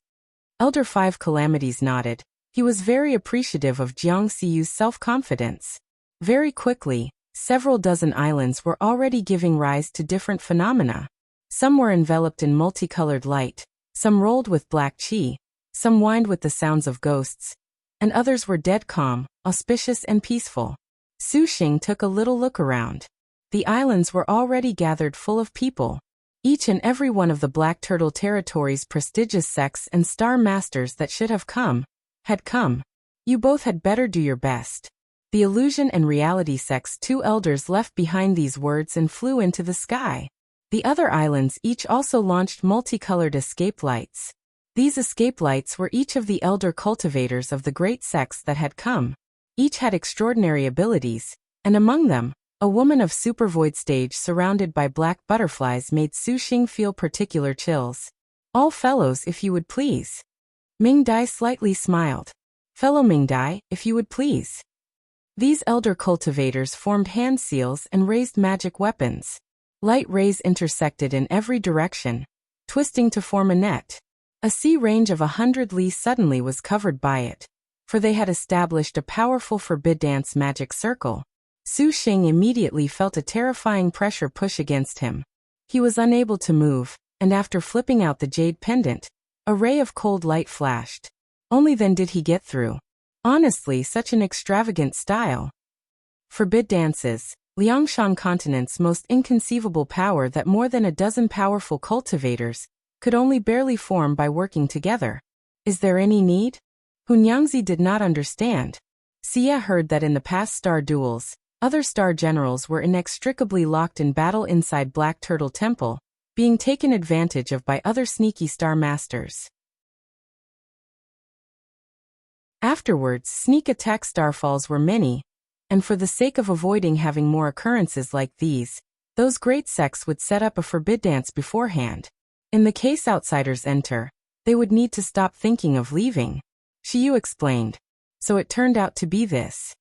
Elder 5 Calamities nodded. He was very appreciative of Jiang Xiyu's self-confidence. Very quickly, several dozen islands were already giving rise to different phenomena. Some were enveloped in multicolored light, some rolled with black qi, some whined with the sounds of ghosts, and others were dead calm, auspicious and peaceful. Su Xing took a little look around. The islands were already gathered full of people. Each and every one of the Black Turtle Territory's prestigious sects and star masters that should have come, had come. You both had better do your best. The illusion and reality sects 2 elders left behind these words and flew into the sky. The other islands each also launched multicolored escape lights. These escape lights were each of the elder cultivators of the great sects that had come. Each had extraordinary abilities, and among them, a woman of super void stage surrounded by black butterflies made Su Xing feel particular chills. All fellows, if you would please. Ming Dai slightly smiled. Fellow Ming Dai, if you would please. These elder cultivators formed hand seals and raised magic weapons. Light rays intersected in every direction, twisting to form a net. A sea range of 100 li suddenly was covered by it, for they had established a powerful forbid dance magic circle. Su Xing immediately felt a terrifying pressure push against him. He was unable to move, and after flipping out the jade pendant, a ray of cold light flashed. Only then did he get through. Honestly, such an extravagant style. Forbid dances, Liangshan continent's most inconceivable power that more than a dozen powerful cultivators could only barely form by working together. Is there any need? Hunyangzi did not understand. Xia heard that in the past star duels, other star generals were inextricably locked in battle inside Black Turtle Temple, being taken advantage of by other sneaky star masters. Afterwards, sneak attack starfalls were many, and for the sake of avoiding having more occurrences like these, those great sects would set up a forbid dance beforehand. In the case outsiders enter, they would need to stop thinking of leaving. Shiyu explained. So it turned out to be this.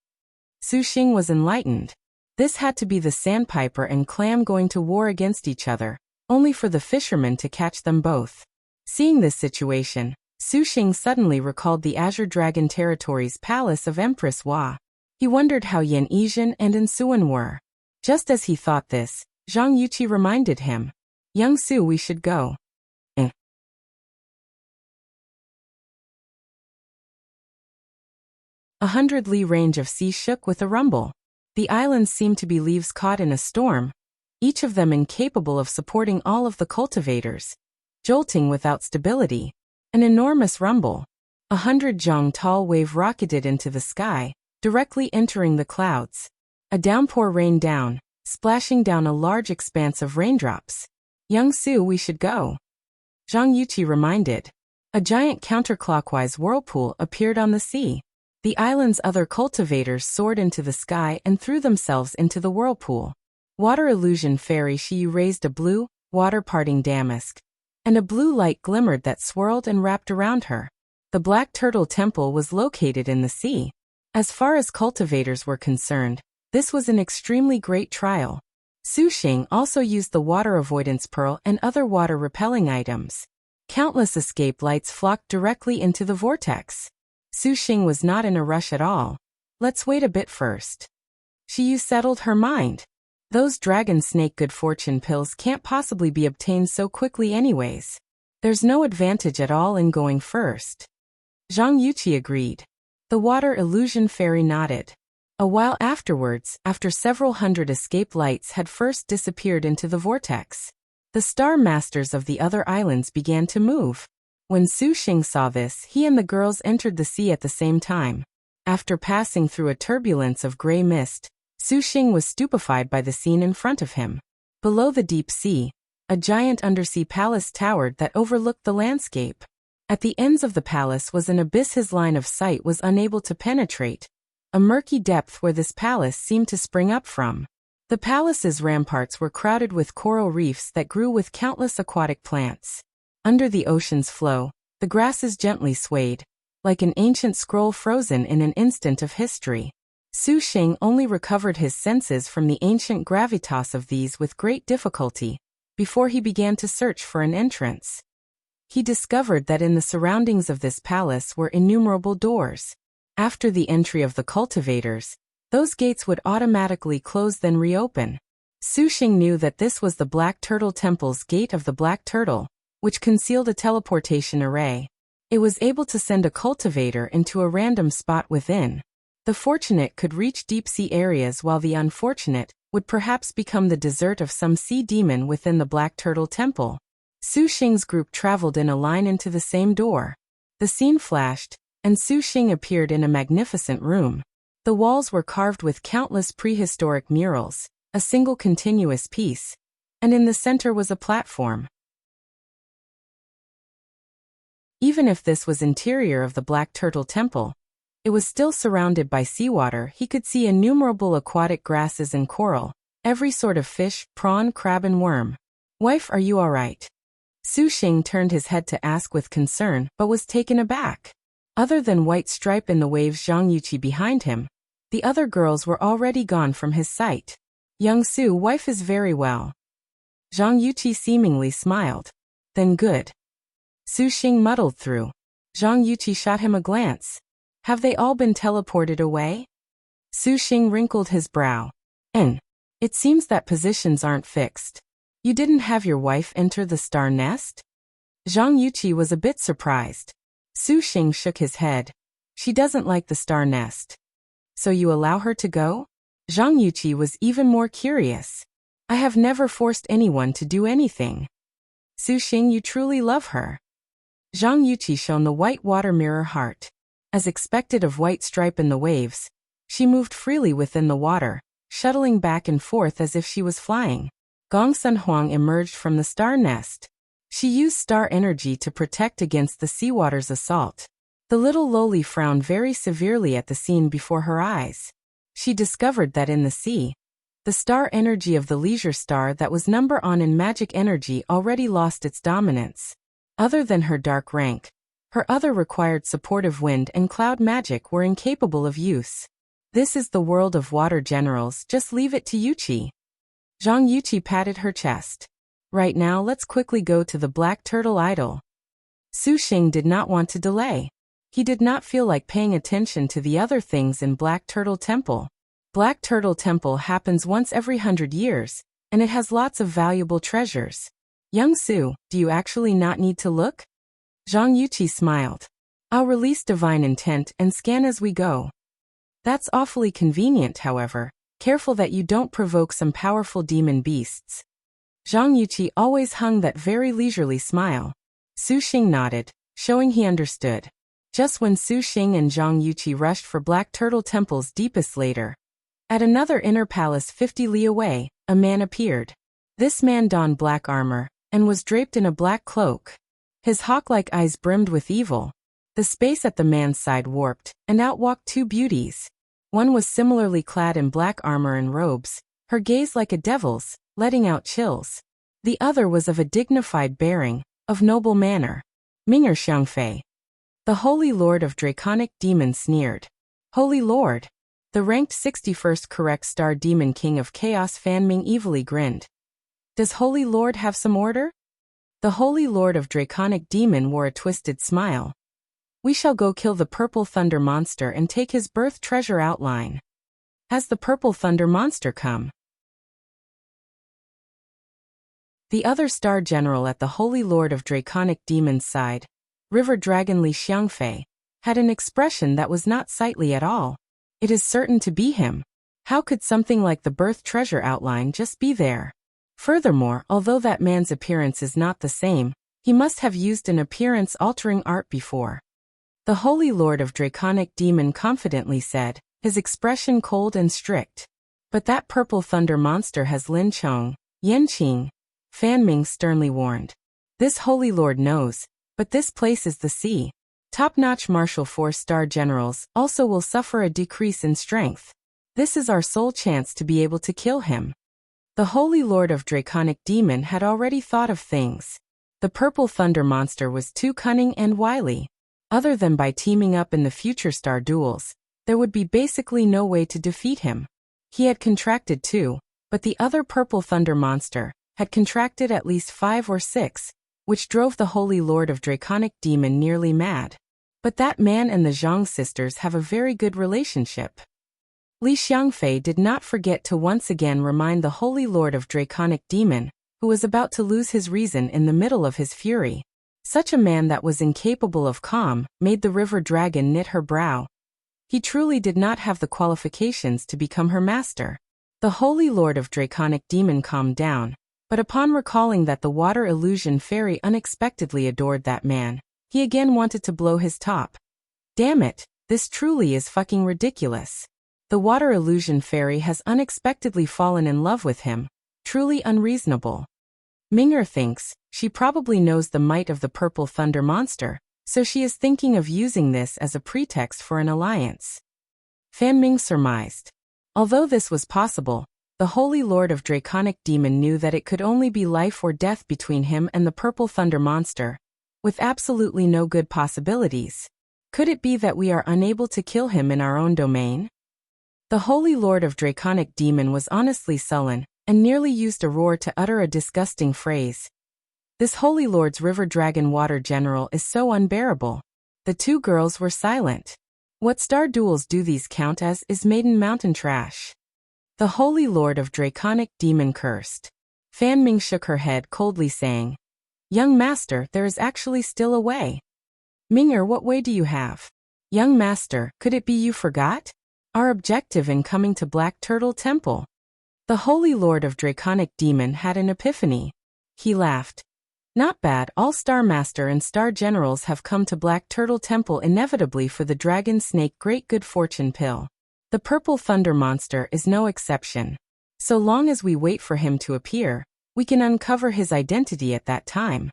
Su Xing was enlightened. This had to be the sandpiper and clam going to war against each other, only for the fishermen to catch them both. Seeing this situation, Su Xing suddenly recalled the Azure Dragon Territory's palace of Empress Hua. He wondered how Yan Yizhen and Ensuan were. Just as he thought this, Zhang Yuqi reminded him. Young Su, we should go. 100 li range of sea shook with a rumble. The islands seemed to be leaves caught in a storm, each of them incapable of supporting all of the cultivators. Jolting without stability. An enormous rumble. 100 zhang tall wave rocketed into the sky, directly entering the clouds. A downpour rained down, splashing down a large expanse of raindrops. Young Su, we should go. Zhang Yuqi reminded. A giant counterclockwise whirlpool appeared on the sea. The island's other cultivators soared into the sky and threw themselves into the whirlpool. Water illusion fairy Shiyu raised a blue, water-parting damask, and a blue light glimmered that swirled and wrapped around her. The Black Turtle Temple was located in the sea. As far as cultivators were concerned, this was an extremely great trial. Su Xing also used the water avoidance pearl and other water-repelling items. Countless escape lights flocked directly into the vortex. Su Xing was not in a rush at all. Let's wait a bit first. Shiyu settled her mind. Those dragon snake good fortune pills can't possibly be obtained so quickly anyways. There's no advantage at all in going first. Zhang Yuqi agreed. The water illusion fairy nodded. A while afterwards, after several hundred escape lights had first disappeared into the vortex, the star masters of the other islands began to move. When Su Xing saw this, he and the girls entered the sea at the same time. After passing through a turbulence of gray mist, Su Xing was stupefied by the scene in front of him. Below the deep sea, a giant undersea palace towered that overlooked the landscape. At the ends of the palace was an abyss his line of sight was unable to penetrate, a murky depth where this palace seemed to spring up from. The palace's ramparts were crowded with coral reefs that grew with countless aquatic plants. Under the ocean's flow, the grasses gently swayed, like an ancient scroll frozen in an instant of history. Su Xing only recovered his senses from the ancient gravitas of these with great difficulty, before he began to search for an entrance. He discovered that in the surroundings of this palace were innumerable doors. After the entry of the cultivators, those gates would automatically close then reopen. Su Xing knew that this was the Black Turtle Temple's Gate of the Black Turtle, which concealed a teleportation array. It was able to send a cultivator into a random spot within. The fortunate could reach deep-sea areas while the unfortunate would perhaps become the desert of some sea demon within the Black Turtle Temple. Su Xing's group traveled in a line into the same door. The scene flashed, and Su Xing appeared in a magnificent room. The walls were carved with countless prehistoric murals, a single continuous piece, and in the center was a platform. Even if this was interior of the Black Turtle Temple, it was still surrounded by seawater. He could see innumerable aquatic grasses and coral, every sort of fish, prawn, crab and worm. "Wife, are you all right?" Su Xing turned his head to ask with concern, but was taken aback. Other than White Stripe in the waves Zhang Yuqi behind him, the other girls were already gone from his sight. "Young Su, wife is very well." Zhang Yuqi seemingly smiled. "Then good." Su Xing muddled through. Zhang Yuqi shot him a glance. "Have they all been teleported away?" Su Xing wrinkled his brow. It seems that positions aren't fixed. You didn't have your wife enter the star nest?" Zhang Yuqi was a bit surprised. Su Xing shook his head. "She doesn't like the star nest." "So you allow her to go?" Zhang Yuqi was even more curious. "I have never forced anyone to do anything." "Su Xing, you truly love her." Zhang Yuqi shone the white water mirror heart. As expected of White Stripe in the waves, she moved freely within the water, shuttling back and forth as if she was flying. Gong Sun Huang emerged from the star nest. She used star energy to protect against the seawater's assault. The little lowly frowned very severely at the scene before her eyes. She discovered that in the sea, the star energy of the leisure star that was number on in magic energy already lost its dominance. Other than her dark rank, her other required supportive wind and cloud magic were incapable of use. "This is the world of water generals, just leave it to Yuqi." Zhang Yuqi patted her chest. "Right now let's quickly go to the Black Turtle Idol." Su Xing did not want to delay. He did not feel like paying attention to the other things in Black Turtle Temple. Black Turtle Temple happens once every 100 years, and it has lots of valuable treasures. "Young Su, do you actually not need to look?" Zhang Yuqi smiled. "I'll release divine intent and scan as we go." "That's awfully convenient, however. Careful that you don't provoke some powerful demon beasts." Zhang Yuqi always hung that very leisurely smile. Su Xing nodded, showing he understood. Just when Su Xing and Zhang Yuqi rushed for Black Turtle Temple's deepest later, at another inner palace 50 li away, a man appeared. This man donned black armor, and was draped in a black cloak. His hawk-like eyes brimmed with evil. The space at the man's side warped, and out walked two beauties. One was similarly clad in black armor and robes, her gaze like a devil's, letting out chills. The other was of a dignified bearing, of noble manner. Ming'er Xiangfei. The Holy Lord of Draconic Demons sneered. "Holy Lord." The ranked 61st correct star demon king of chaos Fan Ming evilly grinned. "Does Holy Lord have some order?" The Holy Lord of Draconic Demon wore a twisted smile. "We shall go kill the Purple Thunder Monster and take his birth treasure outline." "Has the Purple Thunder Monster come?" The other star general at the Holy Lord of Draconic Demon's side, River Dragon Li Xiangfei, had an expression that was not sightly at all. It is certain to be him. How could something like the birth treasure outline just be there? Furthermore, although that man's appearance is not the same, he must have used an appearance-altering art before. The Holy Lord of Draconic Demon confidently said, his expression cold and strict. But that purple thunder monster has Lin Chong, Yan Qing, Fan Ming sternly warned. This Holy Lord knows, but this place is the sea. Top-notch martial force star generals also will suffer a decrease in strength. This is our sole chance to be able to kill him. The Holy Lord of Draconic Demon had already thought of things. The purple thunder monster was too cunning and wily. Other than by teaming up in the future star duels, there would be basically no way to defeat him. He had contracted 2, but the other purple thunder monster had contracted at least 5 or 6, which drove the Holy Lord of Draconic Demon nearly mad. But that man and the Zhang sisters have a very good relationship. Li Xiangfei did not forget to once again remind the Holy Lord of Draconic Demon, who was about to lose his reason in the middle of his fury. Such a man that was incapable of calm made the river dragon knit her brow. He truly did not have the qualifications to become her master. The Holy Lord of Draconic Demon calmed down, but upon recalling that the water illusion fairy unexpectedly adored that man, he again wanted to blow his top. Damn it, this truly is fucking ridiculous. The water illusion fairy has unexpectedly fallen in love with him. Truly unreasonable. Ming'er thinks, she probably knows the might of the purple thunder monster, so she is thinking of using this as a pretext for an alliance. Fan Ming surmised. Although this was possible, the Holy Lord of Draconic Demon knew that it could only be life or death between him and the purple thunder monster, with absolutely no good possibilities. Could it be that we are unable to kill him in our own domain? The Holy Lord of Draconic Demon was honestly sullen, and nearly used a roar to utter a disgusting phrase. This Holy Lord's river dragon water general is so unbearable. The 2 girls were silent. What star duels do these count as is maiden mountain trash? The Holy Lord of Draconic Demon cursed. Fan Ming shook her head coldly saying, Young master, there is actually still a way. Ming'er, what way do you have? Young master, could it be you forgot? Our objective in coming to Black Turtle Temple. The Holy Lord of Draconic Demon had an epiphany. He laughed. Not bad, all Star Master and Star Generals have come to Black Turtle Temple inevitably for the Dragon Snake Great Good Fortune Pill. The Purple Thunder Monster is no exception. So long as we wait for him to appear, we can uncover his identity at that time.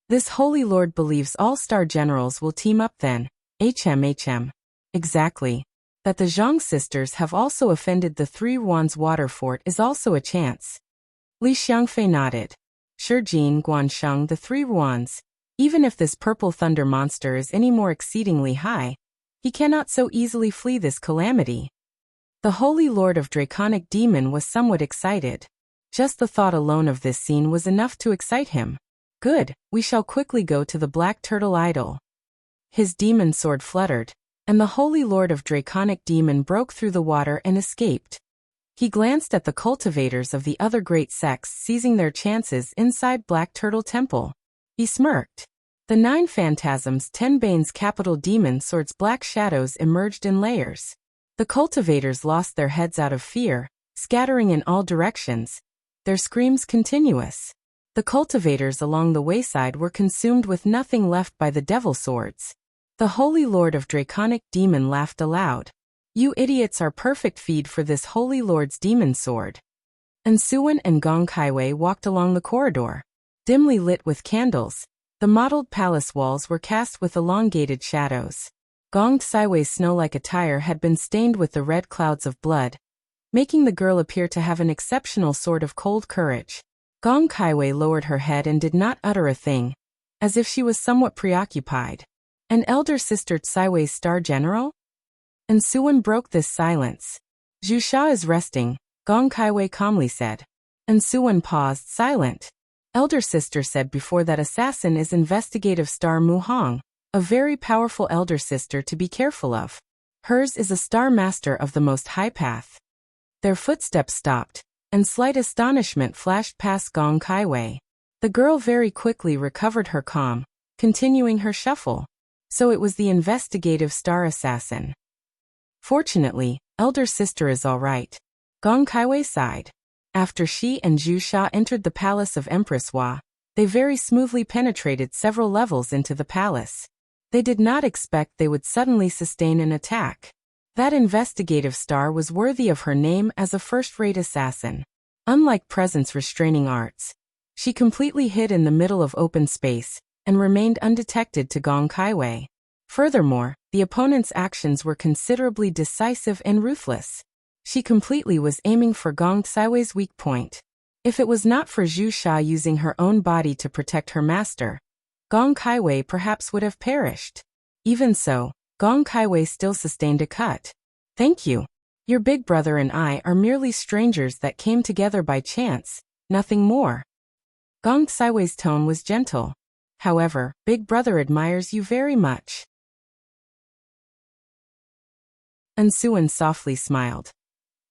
This Holy Lord believes all Star Generals will team up then. HM. Exactly. That the Zhang sisters have also offended the 3 Wands water fort is also a chance. Li Xiangfei nodded. Shijin Guansheng the 3 Wands. Even if this purple thunder monster is any more exceedingly high, he cannot so easily flee this calamity. The Holy Lord of Draconic Demon was somewhat excited. Just the thought alone of this scene was enough to excite him. Good, we shall quickly go to the Black Turtle Idol. His demon sword fluttered, and the Holy Lord of Draconic Demon broke through the water and escaped. He glanced at the cultivators of the other great sects seizing their chances inside Black Turtle Temple. He smirked. The 9 phantasms 10 Bane's capital demon swords black shadows emerged in layers. The cultivators lost their heads out of fear, scattering in all directions, their screams continuous. The cultivators along the wayside were consumed with nothing left by the devil swords. The Holy Lord of Draconic Demon laughed aloud. You idiots are perfect feed for this Holy Lord's demon sword. And Suwen and Gong Kaiwei walked along the corridor. Dimly lit with candles, the mottled palace walls were cast with elongated shadows. Gong Kaiwei's snow-like attire had been stained with the red clouds of blood, making the girl appear to have an exceptional sort of cold courage. Gong Kaiwei lowered her head and did not utter a thing, as if she was somewhat preoccupied. An elder sister Tsaiwei's star general? And Suwen broke this silence. Zhu Sha is resting, Gong Kaiwei calmly said. And Suwen paused, silent. Elder sister said before that assassin is investigative star Mu Hong, a very powerful elder sister to be careful of. Hers is a star master of the most high path. Their footsteps stopped, and slight astonishment flashed past Gong Kaiwei. The girl very quickly recovered her calm, continuing her shuffle. So it was the investigative star assassin. Fortunately, elder sister is all right. Gong Kaiwei sighed. After she and Zhu Sha entered the palace of Empress Hua, they very smoothly penetrated several levels into the palace. They did not expect they would suddenly sustain an attack. That investigative star was worthy of her name as a first-rate assassin. Unlike presence restraining arts, she completely hid in the middle of open space and remained undetected to Gong Kaiwei. Furthermore, the opponent's actions were considerably decisive and ruthless. She completely was aiming for Gong Kaiwei's weak point. If it was not for Zhu Sha using her own body to protect her master, Gong Kaiwei perhaps would have perished. Even so, Gong Kaiwei still sustained a cut. Thank you. Your big brother and I are merely strangers that came together by chance, nothing more. Gong Kaiwei's tone was gentle. However, big brother admires you very much. Suan softly smiled.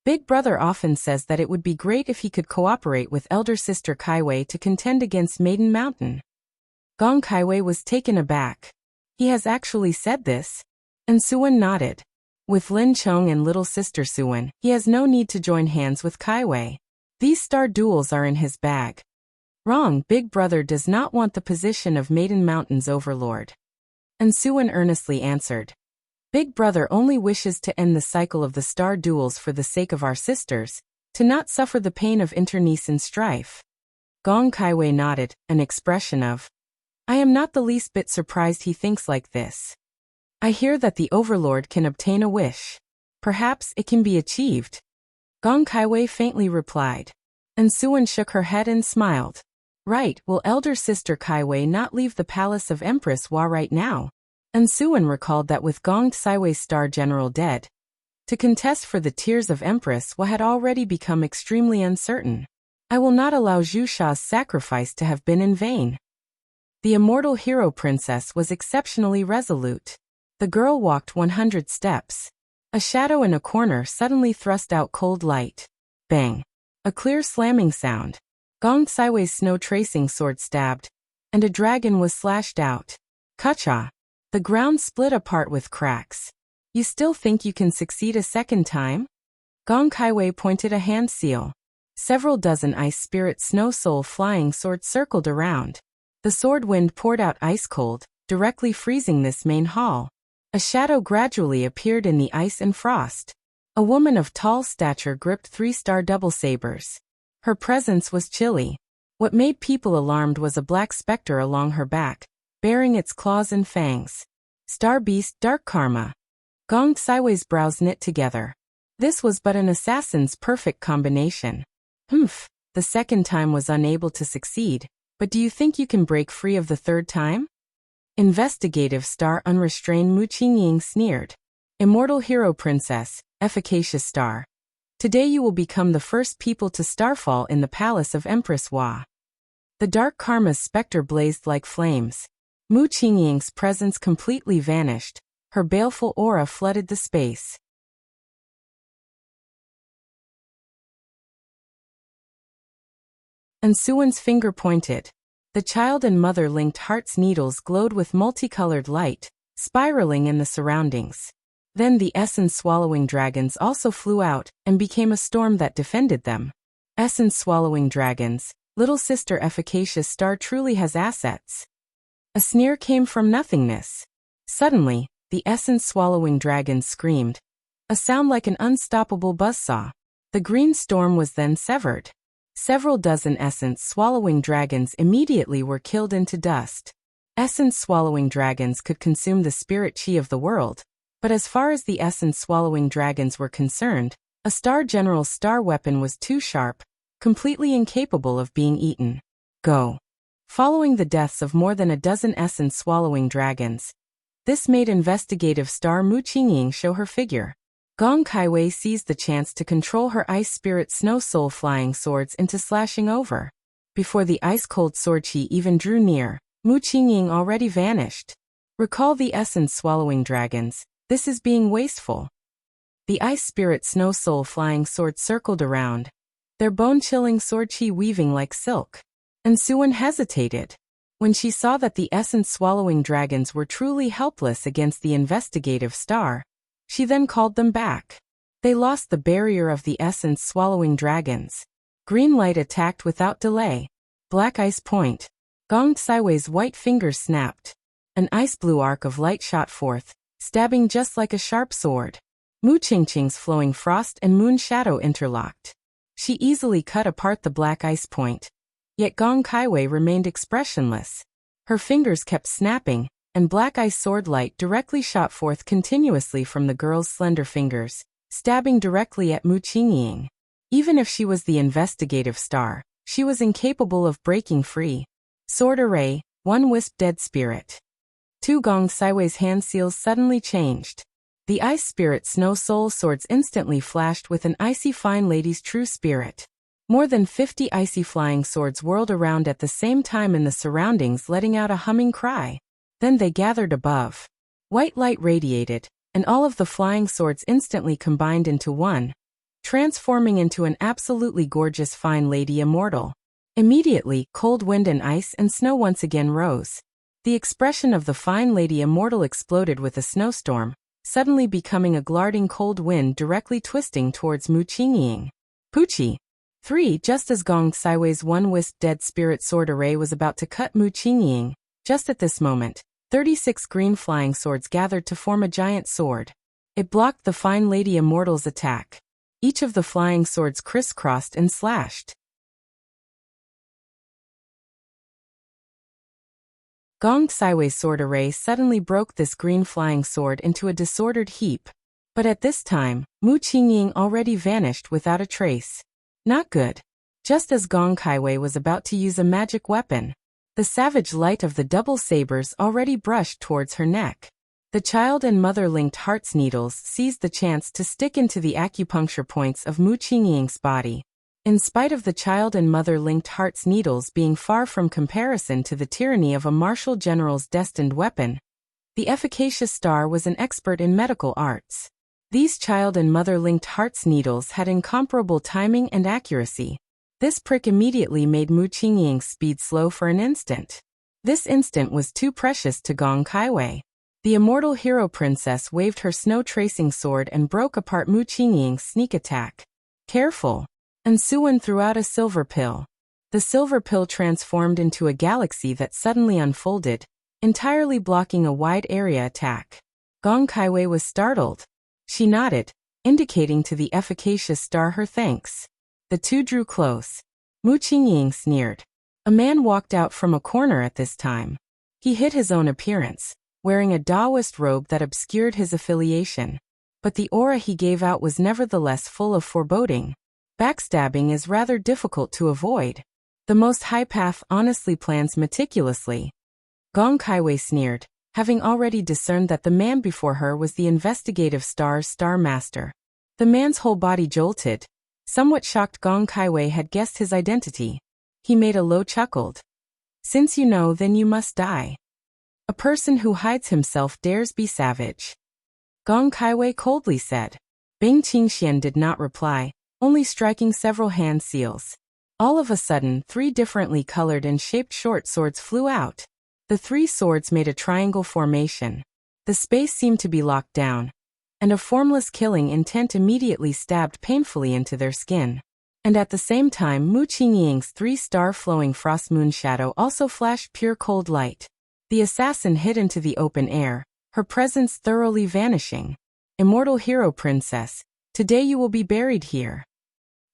Big brother often says that it would be great if he could cooperate with elder sister Kaiwei to contend against Maiden Mountain. Gong Kaiwei was taken aback. He has actually said this? Suan nodded. With Lin Chong and little sister Suan, he has no need to join hands with Kaiwei. These star duels are in his bag. Wrong, big brother does not want the position of Maiden Mountain's overlord. Suan earnestly answered. Big brother only wishes to end the cycle of the star duels for the sake of our sisters, to not suffer the pain of internecine strife. Gong Kaiwei nodded, an expression of, I am not the least bit surprised he thinks like this. I hear that the overlord can obtain a wish. Perhaps it can be achieved. Gong Kaiwei faintly replied. Suan shook her head and smiled. Right, will elder sister Kaiwei not leave the palace of Empress Hua right now? Suan recalled that with Gong Kaiwei's star general dead, to contest for the tears of Empress Hua had already become extremely uncertain. I will not allow Zhu Sha's sacrifice to have been in vain. The immortal hero princess was exceptionally resolute. The girl walked 100 steps. A shadow in a corner suddenly thrust out cold light. Bang! A clear slamming sound. Gong Kaiwei's snow tracing sword stabbed, and a dragon was slashed out. Kacha! The ground split apart with cracks. You still think you can succeed a second time? Gong Kaiwei pointed a hand seal. Several dozen ice spirit snow soul flying swords circled around. The sword wind poured out ice cold, directly freezing this main hall. A shadow gradually appeared in the ice and frost. A woman of tall stature gripped 3-star double sabers. Her presence was chilly. What made people alarmed was a black specter along her back, bearing its claws and fangs. Star Beast Dark Karma. Gong Kaiwei's brows knit together. This was but an assassin's perfect combination. The second time was unable to succeed, but do you think you can break free of the third time? Investigative star unrestrained Mu Qingying sneered. Immortal hero princess, efficacious star. Today you will become the first people to starfall in the palace of Empress Hua. The dark karma's specter blazed like flames. Mu Qingying's presence completely vanished. Her baleful aura flooded the space. Suan's finger pointed. The child and mother-linked heart's needles glowed with multicolored light, spiraling in the surroundings. Then the essence-swallowing dragons also flew out and became a storm that defended them. Essence-swallowing dragons, little sister efficacious star truly has assets. A sneer came from nothingness. Suddenly, the essence-swallowing dragons screamed. A sound like an unstoppable buzzsaw. The green storm was then severed. Several dozen essence-swallowing dragons immediately were killed into dust. Essence-swallowing dragons could consume the spirit chi of the world, but as far as the essence-swallowing dragons were concerned, a Star General's star weapon was too sharp, completely incapable of being eaten. Go. Following the deaths of more than a dozen essence-swallowing dragons, this made investigative star Mu Qingying show her figure. Gong Kaiwei seized the chance to control her ice spirit snow soul flying swords into slashing over. Before the ice-cold sword chi even drew near, Mu Qingying already vanished. Recall the essence-swallowing dragons. This is being wasteful. The ice spirit snow soul flying sword circled around, their bone-chilling sword chi weaving like silk. Suan hesitated. When she saw that the essence-swallowing dragons were truly helpless against the investigative star, she then called them back. They lost the barrier of the essence-swallowing dragons. Green light attacked without delay. Black ice point. Gong Xiwei's white fingers snapped. An ice-blue arc of light shot forth, stabbing just like a sharp sword. Mu Qingqing's flowing frost and moon shadow interlocked. She easily cut apart the black ice point. Yet Gong Xiwei remained expressionless. Her fingers kept snapping, and black ice sword light directly shot forth continuously from the girl's slender fingers, stabbing directly at Mu Qingying. Even if she was the investigative star, she was incapable of breaking free. Sword array, one wisp dead spirit. Two Gong Xiwei's hand seals suddenly changed. The ice spirit snow soul swords instantly flashed with an icy fine lady's true spirit. More than 50 icy flying swords whirled around at the same time in the surroundings, letting out a humming cry. Then they gathered above. White light radiated, and all of the flying swords instantly combined into one, transforming into an absolutely gorgeous fine lady immortal. Immediately, cold wind and ice and snow once again rose. The expression of the fine lady immortal exploded with a snowstorm, suddenly becoming a glarding cold wind directly twisting towards Mu Qingying. Puchi. 3. Just as Gong Xiwei's one-wisp dead spirit sword array was about to cut Mu Qingying, just at this moment, 36 green flying swords gathered to form a giant sword. It blocked the fine lady immortal's attack. Each of the flying swords crisscrossed and slashed. Gong Xiwei's sword array suddenly broke this green flying sword into a disordered heap. But at this time, Mu Qingying already vanished without a trace. Not good. Just as Gong Xiwei was about to use a magic weapon, the savage light of the double sabers already brushed towards her neck. The child and mother-linked heart's needles seized the chance to stick into the acupuncture points of Mu Qingying's body. In spite of the child and mother-linked heart's needles being far from comparison to the tyranny of a martial general's destined weapon, the efficacious star was an expert in medical arts. These child and mother-linked heart's needles had incomparable timing and accuracy. This prick immediately made Mu Qingying's speed slow for an instant. This instant was too precious to Gong Xiwei. The immortal hero princess waved her snow-tracing sword and broke apart Mu Qingying's sneak attack. Careful! And Suwen threw out a silver pill. The silver pill transformed into a galaxy that suddenly unfolded, entirely blocking a wide area attack. Gong Xiwei was startled. She nodded, indicating to the efficacious star her thanks. The two drew close. Mu Qingying sneered. A man walked out from a corner at this time. He hid his own appearance, wearing a Taoist robe that obscured his affiliation. But the aura he gave out was nevertheless full of foreboding. Backstabbing is rather difficult to avoid. The Most High Path honestly plans meticulously. Gong Xiwei sneered, having already discerned that the man before her was the investigative star's star master. The man's whole body jolted. Somewhat shocked, Gong Xiwei had guessed his identity. He made a low chuckled. Since you know, then you must die. A person who hides himself dares be savage. Gong Xiwei coldly said. Bing Qingxian did not reply, only striking several hand seals. All of a sudden, 3 differently colored and shaped short swords flew out. The 3 swords made a triangle formation. The space seemed to be locked down, and a formless killing intent immediately stabbed painfully into their skin. And at the same time, Mu Qingying's 3-star flowing frost moon shadow also flashed pure cold light. The assassin hid into the open air, her presence thoroughly vanishing. Immortal hero princess, today you will be buried here.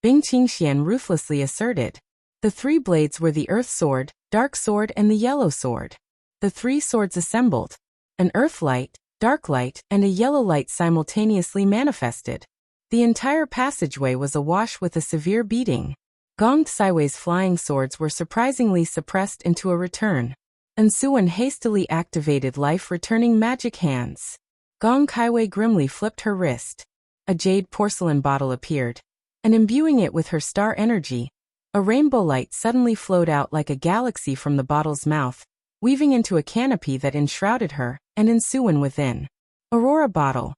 Bing Qingxian ruthlessly asserted. The 3 blades were the earth sword, dark sword and the yellow sword. The 3 swords assembled. An earth light, dark light, and a yellow light simultaneously manifested. The entire passageway was awash with a severe beating. Gong Xiwei's flying swords were surprisingly suppressed into a return. And Suwen hastily activated life-returning magic hands. Gong Xiwei grimly flipped her wrist. A jade porcelain bottle appeared, and imbuing it with her star energy, a rainbow light suddenly flowed out like a galaxy from the bottle's mouth, weaving into a canopy that enshrouded her, and Suwen within. Aurora bottle.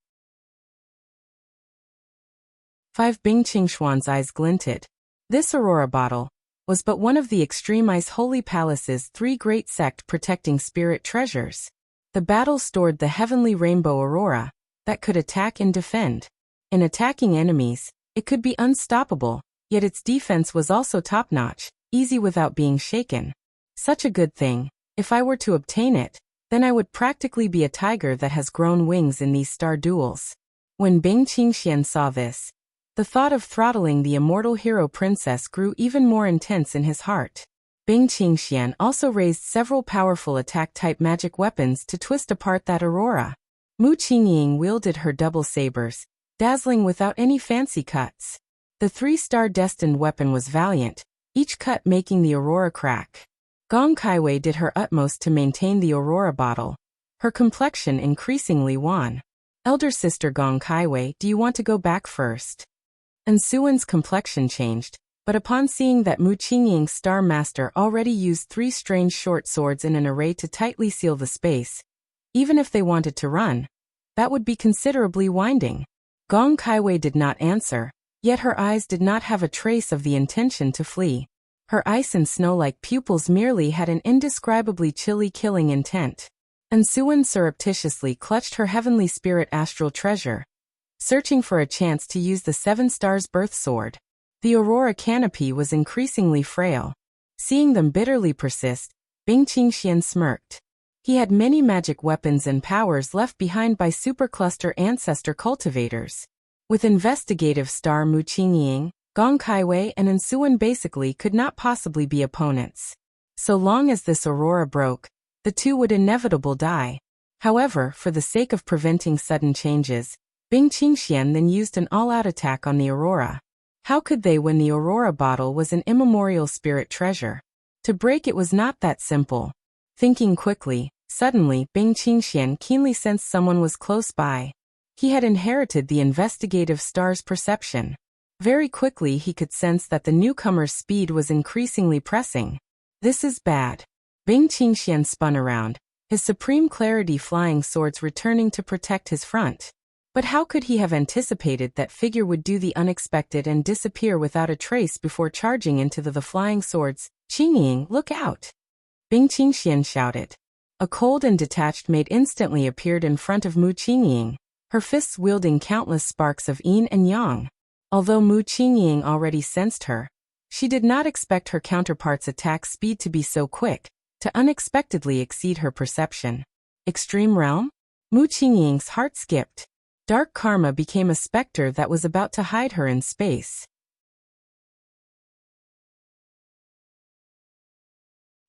5. Bing Qingshuan's eyes glinted. This aurora bottle was but one of the Extreme Ice Holy Palace's 3 great sect protecting spirit treasures. The battle stored the heavenly rainbow aurora that could attack and defend. In attacking enemies, it could be unstoppable, yet its defense was also top-notch, easy without being shaken. Such a good thing. If I were to obtain it, then I would practically be a tiger that has grown wings in these star duels. When Bing Qingxian saw this, the thought of throttling the immortal hero princess grew even more intense in his heart. Bing Qingxian also raised several powerful attack-type magic weapons to twist apart that aurora. Mu Qingying wielded her double sabers, dazzling without any fancy cuts. The 3-star destined weapon was valiant, each cut making the aurora crack. Gong Kaiwei did her utmost to maintain the aurora bottle, her complexion increasingly wan. Elder sister Gong Kaiwei, do you want to go back first? And Suwen's complexion changed, but upon seeing that Mu Qingying's star master already used 3 strange short swords in an array to tightly seal the space, even if they wanted to run, that would be considerably winding. Gong Kaiwei did not answer, yet her eyes did not have a trace of the intention to flee. Her ice and snow-like pupils merely had an indescribably chilly killing intent. And Suwen surreptitiously clutched her heavenly spirit astral treasure, searching for a chance to use the 7 stars birth sword. The aurora canopy was increasingly frail. Seeing them bitterly persist, Bing Qingxian smirked. He had many magic weapons and powers left behind by supercluster ancestor cultivators. With investigative star Mu Qingying, Gong Kaiwei and Suwen basically could not possibly be opponents. So long as this aurora broke, the two would inevitably die. However, for the sake of preventing sudden changes, Bing Qingxian then used an all-out attack on the aurora. How could they when the aurora bottle was an immemorial spirit treasure? To break it was not that simple. Thinking quickly, suddenly Bing Qingxian keenly sensed someone was close by. He had inherited the investigative star's perception. Very quickly he could sense that the newcomer's speed was increasingly pressing. This is bad. Bing Qingxian spun around, his supreme clarity flying swords returning to protect his front. But how could he have anticipated that figure would do the unexpected and disappear without a trace before charging into the flying swords? Qingying, look out! Bing Qingxian shouted. A cold and detached maid instantly appeared in front of Mu Qingying, her fists wielding countless sparks of yin and yang. Although Mu Qingying already sensed her, she did not expect her counterpart's attack speed to be so quick, to unexpectedly exceed her perception. Extreme realm? Mu Qingying's heart skipped. Dark karma became a specter that was about to hide her in space.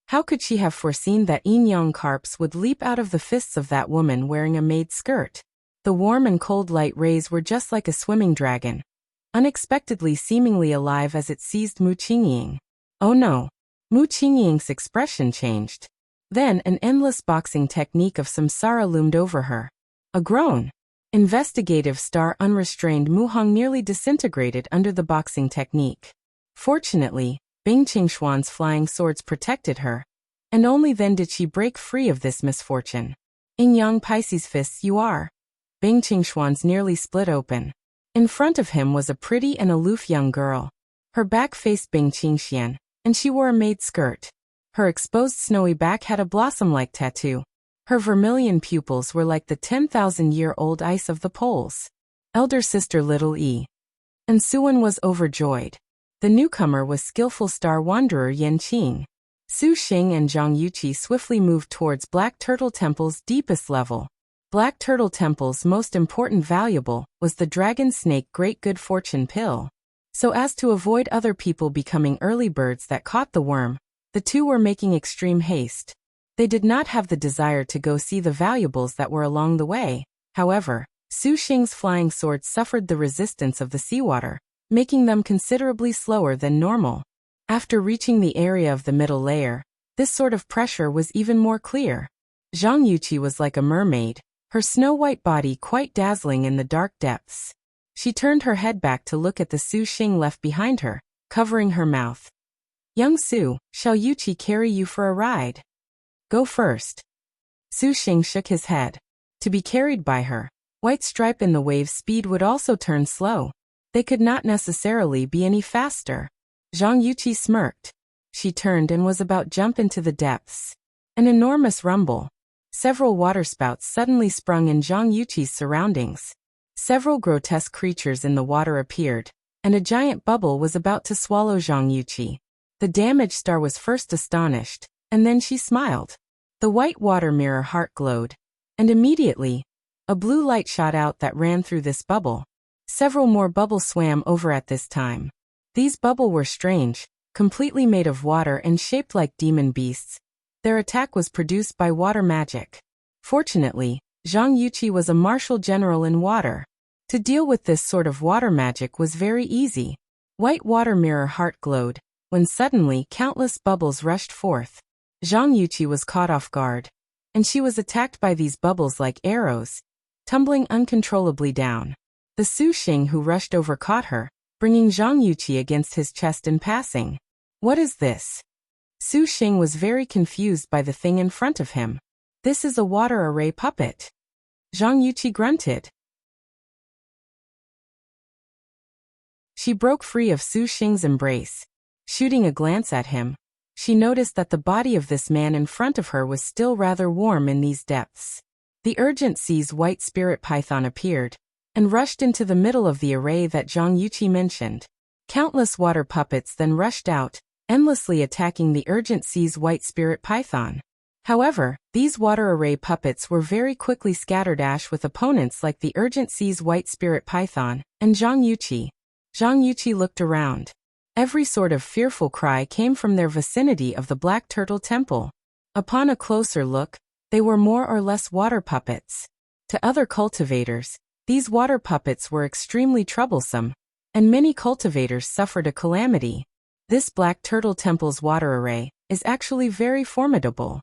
How could she have foreseen that yin-yang carps would leap out of the fists of that woman wearing a maid skirt? The warm and cold light rays were just like a swimming dragon, unexpectedly seemingly alive as it seized Mu Qingying. Oh no! Mu Qingying's expression changed. Then an endless boxing technique of samsara loomed over her. A groan. Investigative star unrestrained Mu Hong nearly disintegrated under the boxing technique. Fortunately, Bing Qingxuan's flying swords protected her, and only then did she break free of this misfortune. Yin-yang Pisces fists you are. Bing Qingxuan's nearly split open. In front of him was a pretty and aloof young girl. Her back faced Bing Qingxian, and she wore a maid skirt. Her exposed snowy back had a blossom-like tattoo. Her vermilion pupils were like the 10,000-year-old ice of the poles. Elder sister Little E. And Suwen was overjoyed. The newcomer was skillful star wanderer Yan Qing. Su Xing and Zhang Yuqi swiftly moved towards Black Turtle Temple's deepest level. Black Turtle Temple's most important valuable was the Dragon Snake Great Good Fortune Pill. So as to avoid other people becoming early birds that caught the worm, the two were making extreme haste. They did not have the desire to go see the valuables that were along the way. However, Su Xing's flying swords suffered the resistance of the seawater, making them considerably slower than normal. After reaching the area of the middle layer, this sort of pressure was even more clear. Zhang Yuqi was like a mermaid, her snow-white body quite dazzling in the dark depths. She turned her head back to look at the Su Xing left behind her, covering her mouth. Young Su, shall Yuqi carry you for a ride? Go first. Su Xing shook his head. To be carried by her, White Stripe in the wave's speed would also turn slow. They could not necessarily be any faster. Zhang Yuqi smirked. She turned and was about to jump into the depths. An enormous rumble. Several waterspouts suddenly sprung in Zhang Yuqi's surroundings. Several grotesque creatures in the water appeared, and a giant bubble was about to swallow Zhang Yuqi. The damaged star was first astonished, and then she smiled. The white water mirror heart glowed, and immediately, a blue light shot out that ran through this bubble. Several more bubbles swam over at this time. These bubbles were strange, completely made of water and shaped like demon beasts. Their attack was produced by water magic. Fortunately, Zhang Yuqi was a martial general in water. To deal with this sort of water magic was very easy. White water mirror heart glowed, when suddenly countless bubbles rushed forth. Zhang Yuqi was caught off guard, and she was attacked by these bubbles like arrows, tumbling uncontrollably down. The Su Xing who rushed over caught her, bringing Zhang Yuqi against his chest in passing. What is this? Su Xing was very confused by the thing in front of him. This is a water array puppet. Zhang Yuqi grunted. She broke free of Su Xing's embrace. Shooting a glance at him, she noticed that the body of this man in front of her was still rather warm in these depths. The Urgent Sea's white spirit python appeared, and rushed into the middle of the array that Zhang Yuqi mentioned. Countless water puppets then rushed out, endlessly attacking the Urgent Sea's white spirit python. However, these water array puppets were very quickly scattered with opponents like the Urgent Sea's white spirit python and Zhang Yuqi. Zhang Yuqi looked around. Every sort of fearful cry came from their vicinity of the Black Turtle Temple. Upon a closer look, they were more or less water puppets. To other cultivators, these water puppets were extremely troublesome, and many cultivators suffered a calamity. This Black Turtle Temple's water array is actually very formidable.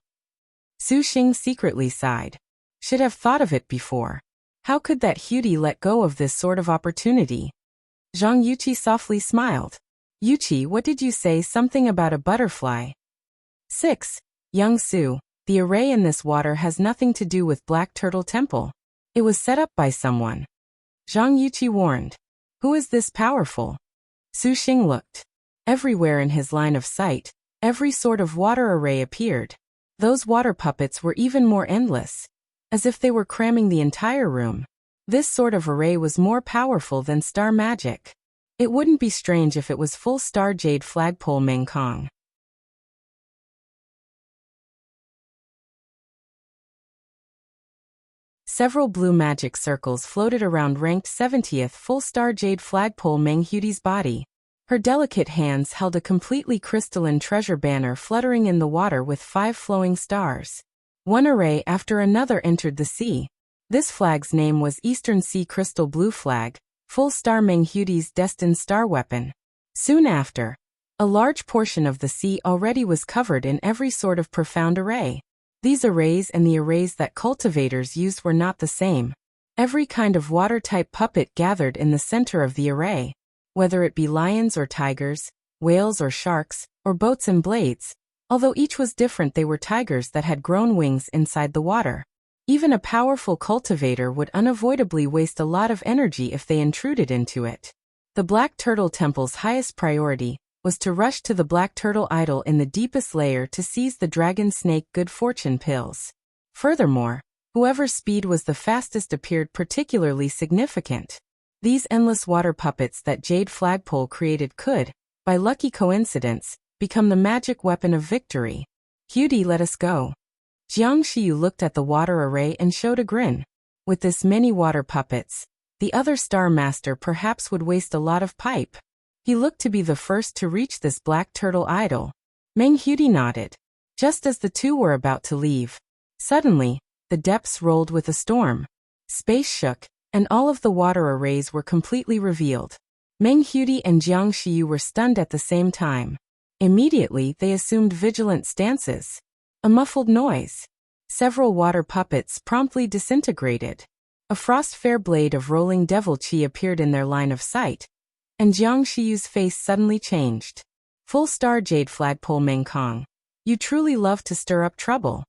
Su Xing secretly sighed. Should have thought of it before. How could that Hutie let go of this sort of opportunity? Zhang Yuqi softly smiled. Yuqi, what did you say? Something about a butterfly? 6. Young Su, the array in this water has nothing to do with Black Turtle Temple. It was set up by someone. Zhang Yuqi warned. Who is this powerful? Su Xing looked. Everywhere in his line of sight, every sort of water array appeared. Those water puppets were even more endless, as if they were cramming the entire room. This sort of array was more powerful than star magic. It wouldn't be strange if it was full star jade flagpole Meng Kong. Several blue magic circles floated around ranked 70th full star jade flagpole Meng Hutie's body. Her delicate hands held a completely crystalline treasure banner fluttering in the water with 5 flowing stars. One array after another entered the sea. This flag's name was Eastern Sea Crystal Blue Flag, full star Meng Hutie's destined star weapon. Soon after, a large portion of the sea already was covered in every sort of profound array. These arrays and the arrays that cultivators used were not the same. Every kind of water-type puppet gathered in the center of the array. Whether it be lions or tigers, whales or sharks, or boats and blades, although each was different, they were tigers that had grown wings inside the water. Even a powerful cultivator would unavoidably waste a lot of energy if they intruded into it. The Black Turtle Temple's highest priority was to rush to the Black Turtle Idol in the deepest layer to seize the Dragon Snake Good Fortune pills. Furthermore, whoever's speed was the fastest appeared particularly significant. These endless water puppets that Jade Flagpole created could, by lucky coincidence, become the magic weapon of victory. Hutie, let us go. Jiang Shiyu looked at the water array and showed a grin. With this many water puppets, the other Star Master perhaps would waste a lot of pipe. He looked to be the first to reach this Black Turtle Idol. Meng Hutie nodded. Just as the two were about to leave, suddenly, the depths rolled with a storm. Space shook, and all of the water arrays were completely revealed. Meng Hutie and Jiang Shiyu were stunned at the same time. Immediately, they assumed vigilant stances. A muffled noise. Several water puppets promptly disintegrated. A frost-fair blade of rolling devil chi appeared in their line of sight, and Jiang Shiyu's face suddenly changed. Full star Jade Flagpole Meng Kong. You truly love to stir up trouble.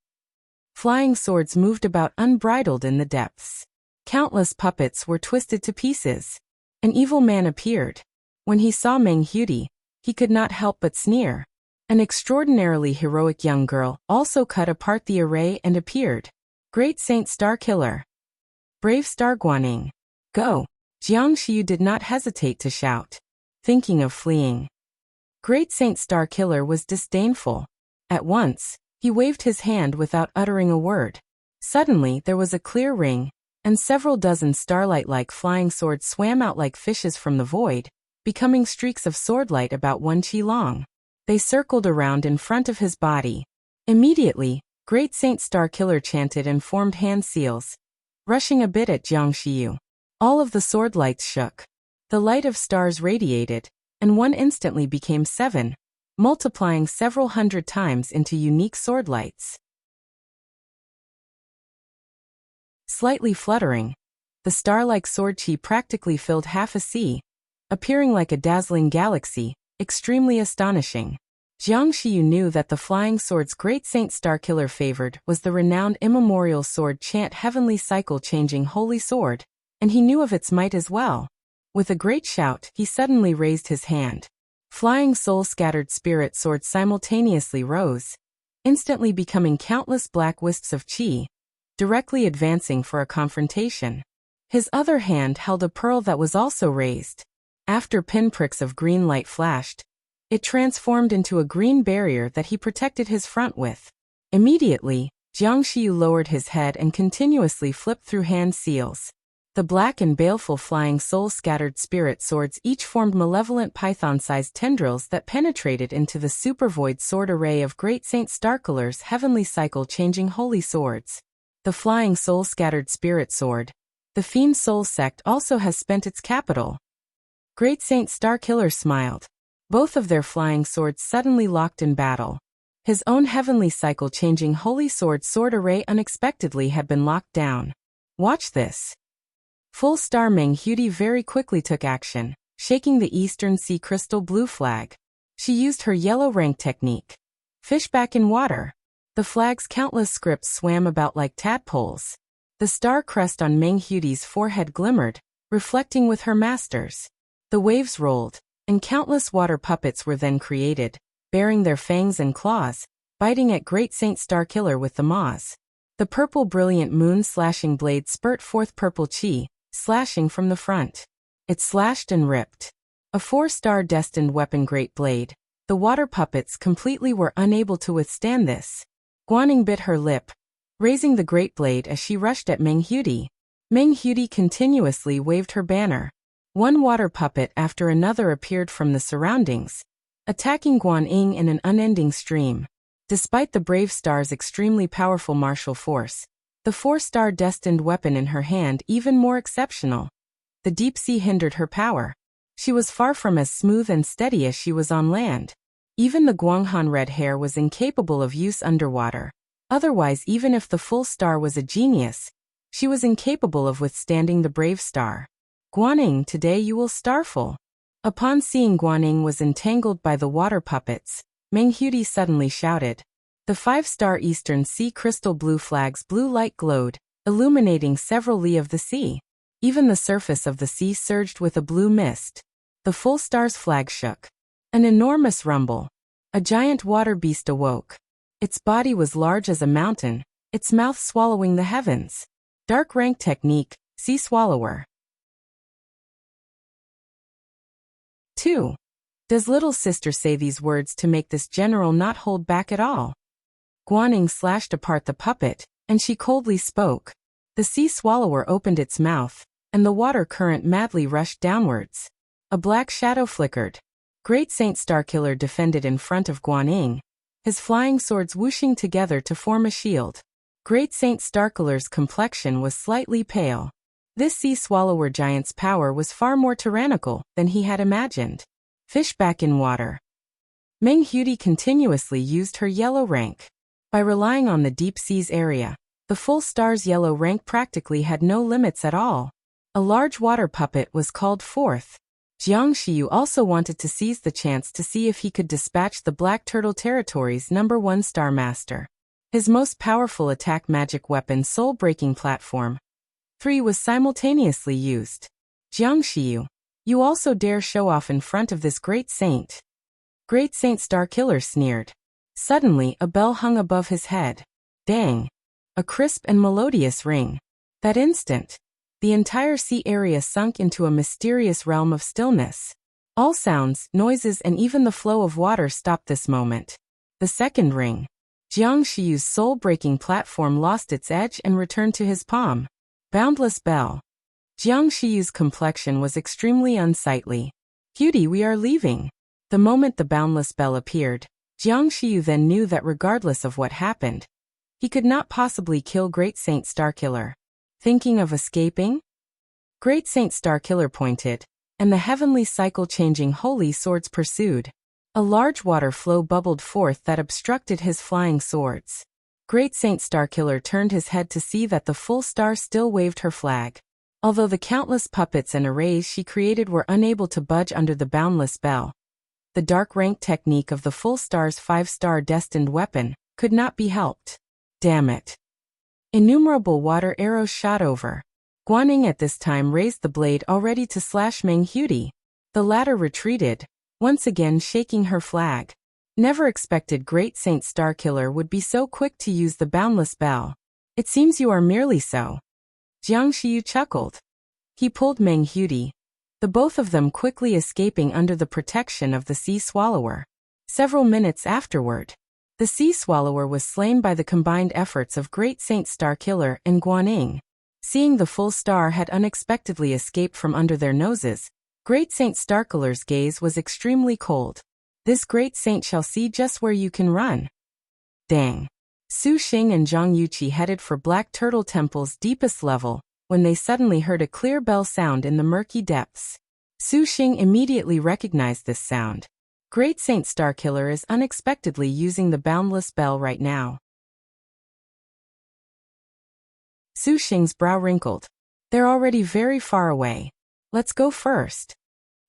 Flying swords moved about unbridled in the depths. Countless puppets were twisted to pieces. An evil man appeared. When he saw Meng Hutie, he could not help but sneer. An extraordinarily heroic young girl also cut apart the array and appeared. Great Saint Starkiller. Brave Star Guanyin. Go! Jiang Shiyu did not hesitate to shout, thinking of fleeing. Great Saint Starkiller was disdainful. At once, he waved his hand without uttering a word. Suddenly there was a clear ring, and several dozen starlight-like flying swords swam out like fishes from the void, becoming streaks of swordlight about 1 chi long. They circled around in front of his body. Immediately, Great Saint Starkiller chanted and formed hand seals, rushing a bit at Jiang Shiyu. All of the sword lights shook. The light of stars radiated, and one instantly became 7, multiplying several hundred times into unique sword lights. Slightly fluttering, the star-like sword chi practically filled half a sea, appearing like a dazzling galaxy, extremely astonishing. Jiang Shiyu knew that the flying sword's Great Saint Starkiller favored was the renowned immemorial sword chant Heavenly Cycle-Changing Holy Sword, and he knew of its might as well. With a great shout, he suddenly raised his hand. Flying soul-scattered spirit swords simultaneously rose, instantly becoming countless black wisps of chi, directly advancing for a confrontation. His other hand held a pearl that was also raised. After pinpricks of green light flashed, it transformed into a green barrier that he protected his front with. Immediately, Jiang Shiyu lowered his head and continuously flipped through hand seals. The black and baleful flying soul-scattered spirit swords each formed malevolent python-sized tendrils that penetrated into the super-void sword array of Great Saint Starkiller's heavenly cycle-changing holy swords. The flying soul-scattered spirit sword, the Fiend Soul sect, also has spent its capital. Great Saint Starkiller smiled. Both of their flying swords suddenly locked in battle. His own heavenly cycle-changing holy sword array unexpectedly had been locked down. Watch this. Full Star Meng Hudy very quickly took action, shaking the Eastern Sea crystal blue flag. She used her yellow rank technique. Fish back in water. The flag's countless scripts swam about like tadpoles. The star crest on Meng Hudy's forehead glimmered, reflecting with her masters. The waves rolled, and countless water puppets were then created, bearing their fangs and claws, biting at Great Saint Starkiller with the maws. The purple brilliant moon-slashing blade spurt forth purple chi, slashing from the front. It slashed and ripped. A 4-star destined weapon great blade. The water puppets completely were unable to withstand this. Guanyin bit her lip, raising the great blade as she rushed at Meng Hudy. Meng Hudy continuously waved her banner. One water puppet after another appeared from the surroundings, attacking Guanyin in an unending stream. Despite the brave star's extremely powerful martial force, the 4-star destined weapon in her hand even more exceptional. The deep sea hindered her power. She was far from as smooth and steady as she was on land. Even the Guanghan red hair was incapable of use underwater. Otherwise, even if the full star was a genius, she was incapable of withstanding the brave star. Guanyin, today you will starful. Upon seeing Guanyin was entangled by the water puppets, Meng Hudy suddenly shouted. The 5-star Eastern Sea crystal blue flag's blue light glowed, illuminating several li of the sea. Even the surface of the sea surged with a blue mist. The full star's flag shook. An enormous rumble. A giant water beast awoke. Its body was large as a mountain, its mouth swallowing the heavens. Dark rank technique, Sea Swallower. 2. Does little sister say these words to make this general not hold back at all? Guanyin slashed apart the puppet, and she coldly spoke. The Sea Swallower opened its mouth, and the water current madly rushed downwards. A black shadow flickered. Great Saint Starkiller defended in front of Guanyin, his flying swords whooshing together to form a shield. Great Saint Starkiller's complexion was slightly pale. This Sea Swallower giant's power was far more tyrannical than he had imagined. Fish back in water. Meng Hudy continuously used her yellow rank. By relying on the deep seas area, the full star's yellow rank practically had no limits at all. A large water puppet was called forth. Jiang Shiyu also wanted to seize the chance to see if he could dispatch the Black Turtle Territory's #1 Star Master. His most powerful attack magic weapon soul-breaking platform 3 was simultaneously used. Jiang Shiyu, you also dare show off in front of this great saint? Great Saint Starkiller sneered. Suddenly, a bell hung above his head. Dang! A crisp and melodious ring. That instant, the entire sea area sunk into a mysterious realm of stillness. All sounds, noises, and even the flow of water stopped this moment. The second ring. Jiang Shiyu's soul-breaking platform lost its edge and returned to his palm. Boundless bell. Jiang Shiyu's complexion was extremely unsightly. Cutie, we are leaving. The moment the boundless bell appeared, Jiang Shiyu then knew that regardless of what happened, he could not possibly kill Great Saint Starkiller. Thinking of escaping? Great Saint Starkiller pointed, and the heavenly cycle-changing holy swords pursued. A large water flow bubbled forth that obstructed his flying swords. Great Saint Starkiller turned his head to see that the full star still waved her flag. Although the countless puppets and arrays she created were unable to budge under the boundless bell, the dark rank technique of the full star's 5-star destined weapon could not be helped. Damn it. Innumerable water arrows shot over. Guanning at this time raised the blade already to slash Meng Huti. The latter retreated, once again shaking her flag. Never expected Great Saint Starkiller would be so quick to use the boundless bell. It seems you are merely so. Jiang Shiyu chuckled. He pulled Meng Huti, the both of them quickly escaping under the protection of the sea swallower. Several minutes afterward, the sea swallower was slain by the combined efforts of Great Saint Starkiller and Guaning. Seeing the full star had unexpectedly escaped from under their noses, Great Saint Starkiller's gaze was extremely cold. This great saint shall see just where you can run. Dang. Su Xing and Zhang Yuqi headed for Black Turtle Temple's deepest level, when they suddenly heard a clear bell sound in the murky depths. Su Xing immediately recognized this sound. Great Saint Starkiller is unexpectedly using the boundless bell right now. Su Xing's brow wrinkled. They're already very far away. Let's go first.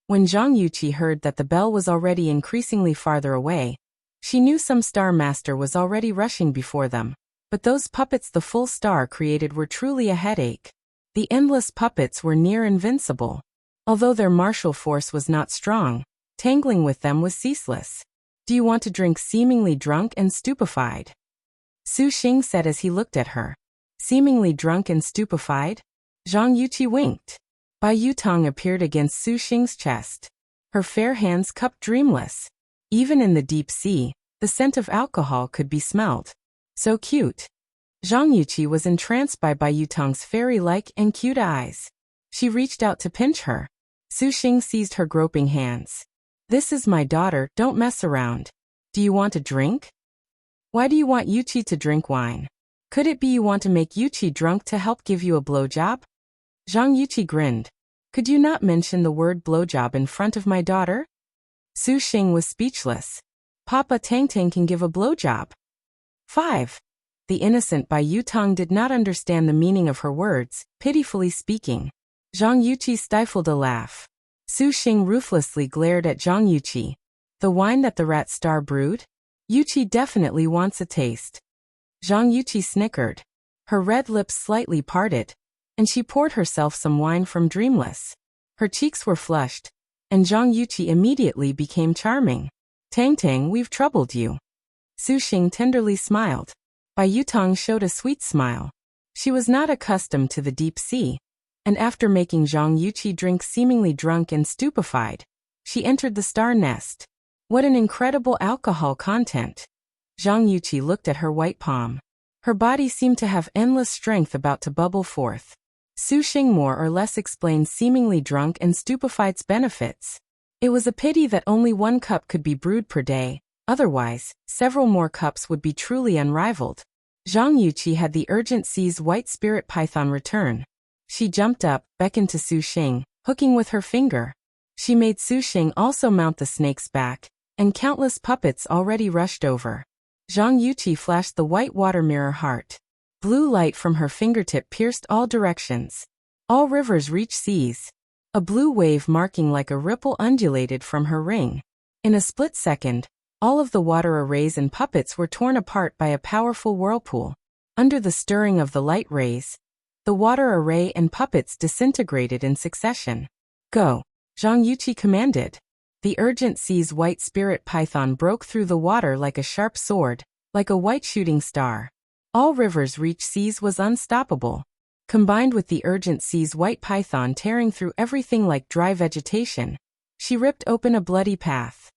When Zhang Yuqi heard that the bell was already increasingly farther away, she knew some star master was already rushing before them. But those puppets the full star created were truly a headache. The endless puppets were near invincible. Although their martial force was not strong, tangling with them was ceaseless. Do you want to drink seemingly drunk and stupefied? Su Xing said as he looked at her. Seemingly drunk and stupefied? Zhang Yuqi winked. Bai Yutong appeared against Su Xing's chest. Her fair hands cupped dreamless. Even in the deep sea, the scent of alcohol could be smelled. So cute. Zhang Yuqi was entranced by Bai Yutong's fairy-like and cute eyes. She reached out to pinch her. Su Xing seized her groping hands. This is my daughter, don't mess around. Do you want a drink? Why do you want Yuqi to drink wine? Could it be you want to make Yuqi drunk to help give you a blowjob? Zhang Yuqi grinned. Could you not mention the word blowjob in front of my daughter? Su Xing was speechless. Papa Tang Tang can give a blowjob. 5. The innocent Bai Yutong did not understand the meaning of her words, pitifully speaking. Zhang Yuqi stifled a laugh. Su Xing ruthlessly glared at Zhang Yuqi. The wine that the rat star brewed? Yuqi definitely wants a taste. Zhang Yuqi snickered. Her red lips slightly parted, and she poured herself some wine from Dreamless. Her cheeks were flushed, and Zhang Yuqi immediately became charming. Tang Tang, we've troubled you. Su Xing tenderly smiled. Bai Yutong showed a sweet smile. She was not accustomed to the deep sea, and after making Zhang Yuqi drink seemingly drunk and stupefied, she entered the star nest. What an incredible alcohol content. Zhang Yuqi looked at her white palm. Her body seemed to have endless strength about to bubble forth. Su Xing more or less explained seemingly drunk and stupefied's benefits. It was a pity that only 1 cup could be brewed per day, otherwise, several more cups would be truly unrivaled. Zhang Yuqi had the urgent sea's white spirit python return. She jumped up, beckoned to Su Xing, hooking with her finger. She made Su Xing also mount the snake's back, and countless puppets already rushed over. Zhang Yuqi flashed the white water mirror heart. Blue light from her fingertip pierced all directions. All rivers reach seas. A blue wave marking like a ripple undulated from her ring. In a split second, all of the water arrays and puppets were torn apart by a powerful whirlpool. Under the stirring of the light rays, the water array and puppets disintegrated in succession. Go, Zhang Yuqi commanded. The urgent sea's white spirit python broke through the water like a sharp sword, like a white shooting star. All rivers reach seas was unstoppable. Combined with the urgent sea's white python tearing through everything like dry vegetation, she ripped open a bloody path.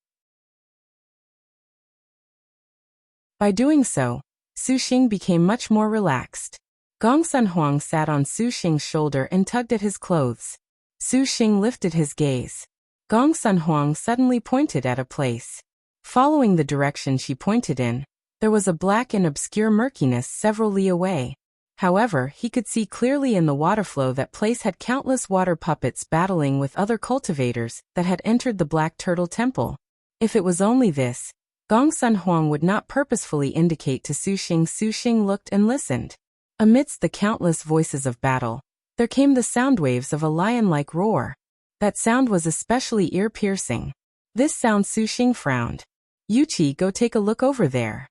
By doing so, Su Xing became much more relaxed. Gong Sun Huang sat on Su Xing's shoulder and tugged at his clothes. Su Xing lifted his gaze. Gong Sun Huang suddenly pointed at a place. Following the direction she pointed in, there was a black and obscure murkiness several li away. However, he could see clearly in the waterflow that place had countless water puppets battling with other cultivators that had entered the Black Turtle Temple. If it was only this, Gong Sun Huang would not purposefully indicate to Su Xing. Su Xing looked and listened. Amidst the countless voices of battle, there came the sound waves of a lion-like roar. That sound was especially ear-piercing. This sound. Su Xing frowned. Yuqi, go take a look over there.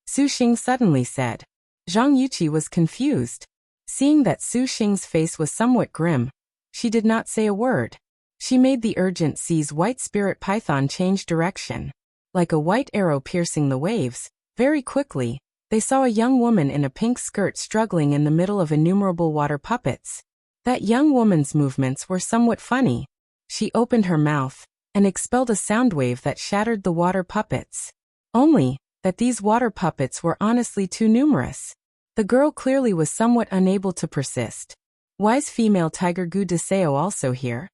Su Xing suddenly said. Zhang Yuqi was confused. Seeing that Su Xing's face was somewhat grim, she did not say a word. She made the urgent sea's white spirit python change direction. Like a white arrow piercing the waves, very quickly, they saw a young woman in a pink skirt struggling in the middle of innumerable water puppets. That young woman's movements were somewhat funny. She opened her mouth and expelled a sound wave that shattered the water puppets. Only that these water puppets were honestly too numerous. The girl clearly was somewhat unable to persist. Wise female tiger Gu Deseo also here?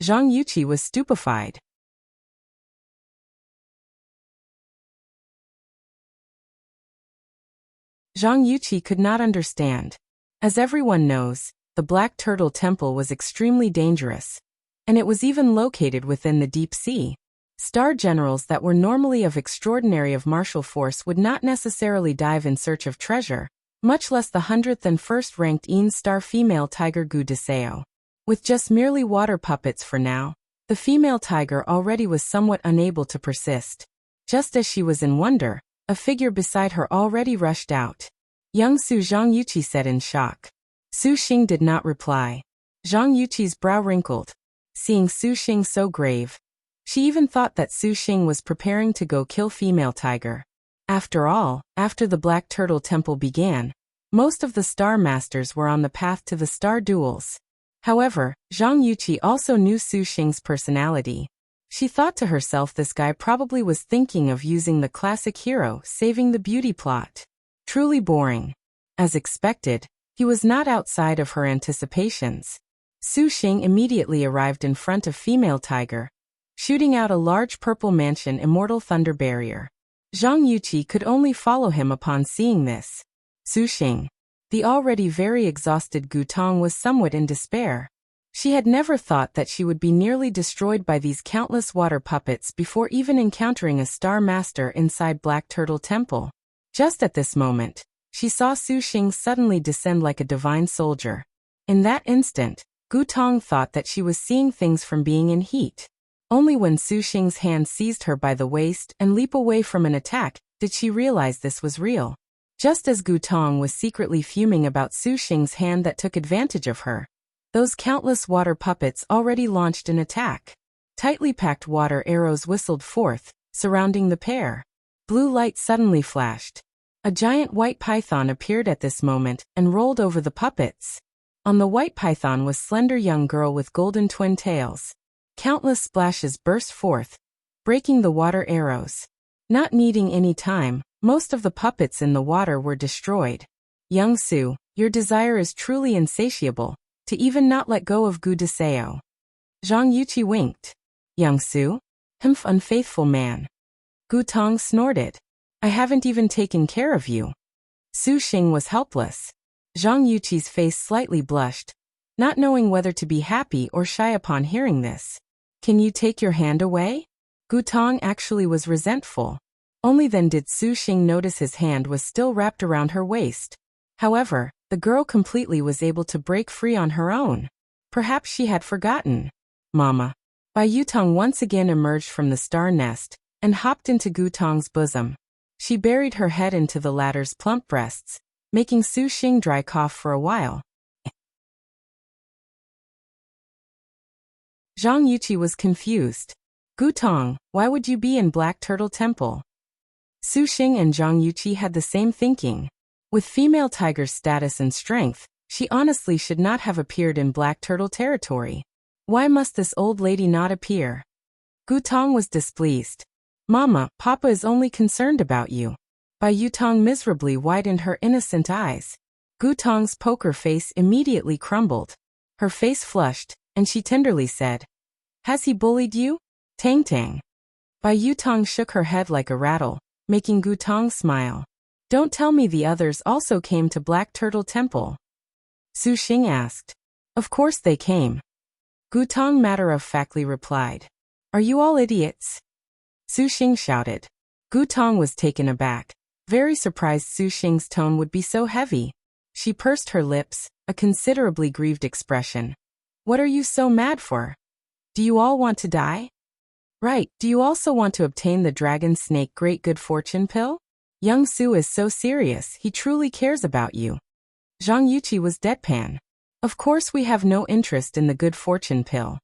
Zhang Yuqi was stupefied. Zhang Yuqi could not understand. As everyone knows, the Black Turtle Temple was extremely dangerous, and it was even located within the deep sea. Star generals that were normally of extraordinary of martial force would not necessarily dive in search of treasure, much less the 100th and first-ranked star female tiger Gu Deseo. With just merely water puppets for now, the female tiger already was somewhat unable to persist. Just as she was in wonder, a figure beside her already rushed out. Young Su, Zhang Yuqi said in shock. Su Xing did not reply. Zhang Yuqi's brow wrinkled. Seeing Su Xing so grave, she even thought that Su Xing was preparing to go kill female tiger. After all, after the Black Turtle Temple began, most of the Star Masters were on the path to the Star Duels. However, Zhang Yuqi also knew Su Xing's personality. She thought to herself, this guy probably was thinking of using the classic hero saving the beauty plot. Truly boring. As expected, he was not outside of her anticipations. Su Xing immediately arrived in front of female tiger, shooting out a large purple mansion immortal thunder barrier. Zhang Yuqi could only follow him upon seeing this. Su Xing. The already very exhausted Gu Tong was somewhat in despair. She had never thought that she would be nearly destroyed by these countless water puppets before even encountering a Star Master inside Black Turtle Temple. Just at this moment, she saw Su Xing suddenly descend like a divine soldier. In that instant, Gu Tong thought that she was seeing things from being in heat. Only when Su Xing's hand seized her by the waist and leap away from an attack did she realize this was real. Just as Gu Tong was secretly fuming about Su Xing's hand that took advantage of her, those countless water puppets already launched an attack. Tightly packed water arrows whistled forth, surrounding the pair. Blue light suddenly flashed. A giant white python appeared at this moment and rolled over the puppets. On the white python was slender young girl with golden twin tails. Countless splashes burst forth, breaking the water arrows. Not needing any time, most of the puppets in the water were destroyed. Young Su, your desire is truly insatiable, to even not let go of Gu Deseo. Zhang Yuqi winked. Young Su? Humph, unfaithful man. Gu Tong snorted. I haven't even taken care of you. Su Xing was helpless. Zhang Yuqi's face slightly blushed, not knowing whether to be happy or shy upon hearing this. Can you take your hand away? Gu Tong actually was resentful. Only then did Su Xing notice his hand was still wrapped around her waist. However, the girl completely was able to break free on her own. Perhaps she had forgotten. Mama. Bai Yutong once again emerged from the star nest and hopped into Gu Tong's bosom. She buried her head into the latter's plump breasts, making Su Xing dry cough for a while. Zhang Yuqi was confused. Gu Tong, why would you be in Black Turtle Temple? Su Xing and Zhang Yuqi had the same thinking. With female tiger's status and strength, she honestly should not have appeared in Black Turtle territory. Why must this old lady not appear? Gu Tong was displeased. Mama, Papa is only concerned about you. Bai Yutong miserably widened her innocent eyes. Gu Tong's poker face immediately crumbled. Her face flushed, and she tenderly said, "Has he bullied you?" Tang Tang. Bai Yutong shook her head like a rattle, making Gu Tong smile. Don't tell me the others also came to Black Turtle Temple. Su Xing asked. Of course they came. Gu Tong matter-of-factly replied. Are you all idiots? Su Xing shouted. Gu Tong was taken aback, very surprised Su Xing's tone would be so heavy. She pursed her lips, a considerably grieved expression. What are you so mad for? Do you all want to die? Right, do you also want to obtain the dragon snake great good fortune pill? Young Su is so serious, he truly cares about you. Zhang Yuqi was deadpan. Of course we have no interest in the good fortune pill.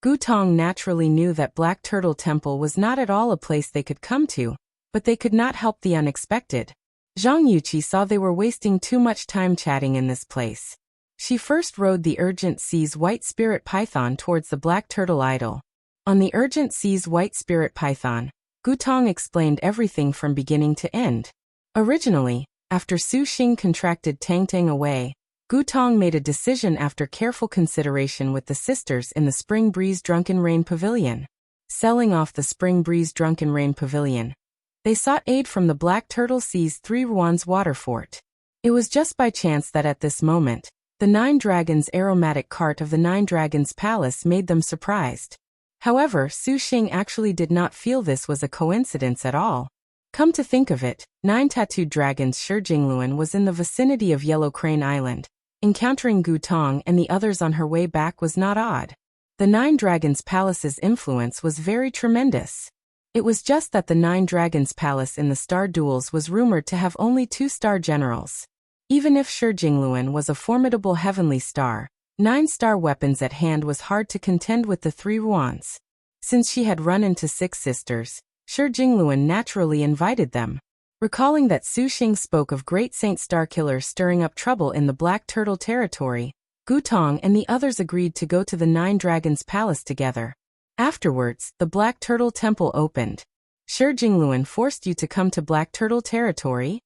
Gu Tong naturally knew that Black Turtle Temple was not at all a place they could come to, but they could not help the unexpected. Zhang Yuqi saw they were wasting too much time chatting in this place. She first rode the Urgent Sea's White Spirit Python towards the Black Turtle Idol. On the Urgent Sea's White Spirit Python, Gu Tong explained everything from beginning to end. Originally, after Su Xing contracted Tang Tang away, Gu Tong made a decision after careful consideration with the sisters in the Spring Breeze Drunken Rain Pavilion. Selling off the Spring Breeze Drunken Rain Pavilion, they sought aid from the Black Turtle Sea's Three Ruans water fort. It was just by chance that at this moment, the Nine Dragons' aromatic cart of the Nine Dragons' palace made them surprised. However, Su Xing actually did not feel this was a coincidence at all. Come to think of it, Nine Tattooed Dragons Shi Jingluan was in the vicinity of Yellow Crane Island. Encountering Gu Tong and the others on her way back was not odd. The Nine Dragons Palace's influence was very tremendous. It was just that the Nine Dragons Palace in the Star Duels was rumored to have only 2 star generals. Even if Shi Jingluan was a formidable heavenly star, 9-star weapons at hand was hard to contend with the Three Ruans. Since she had run into 6 sisters, Shi Jingluan naturally invited them. Recalling that Su Xing spoke of Great Saint Starkiller stirring up trouble in the Black Turtle territory, Gu Tong and the others agreed to go to the Nine Dragons Palace together. Afterwards, the Black Turtle Temple opened. Shi Jingluan forced you to come to Black Turtle territory?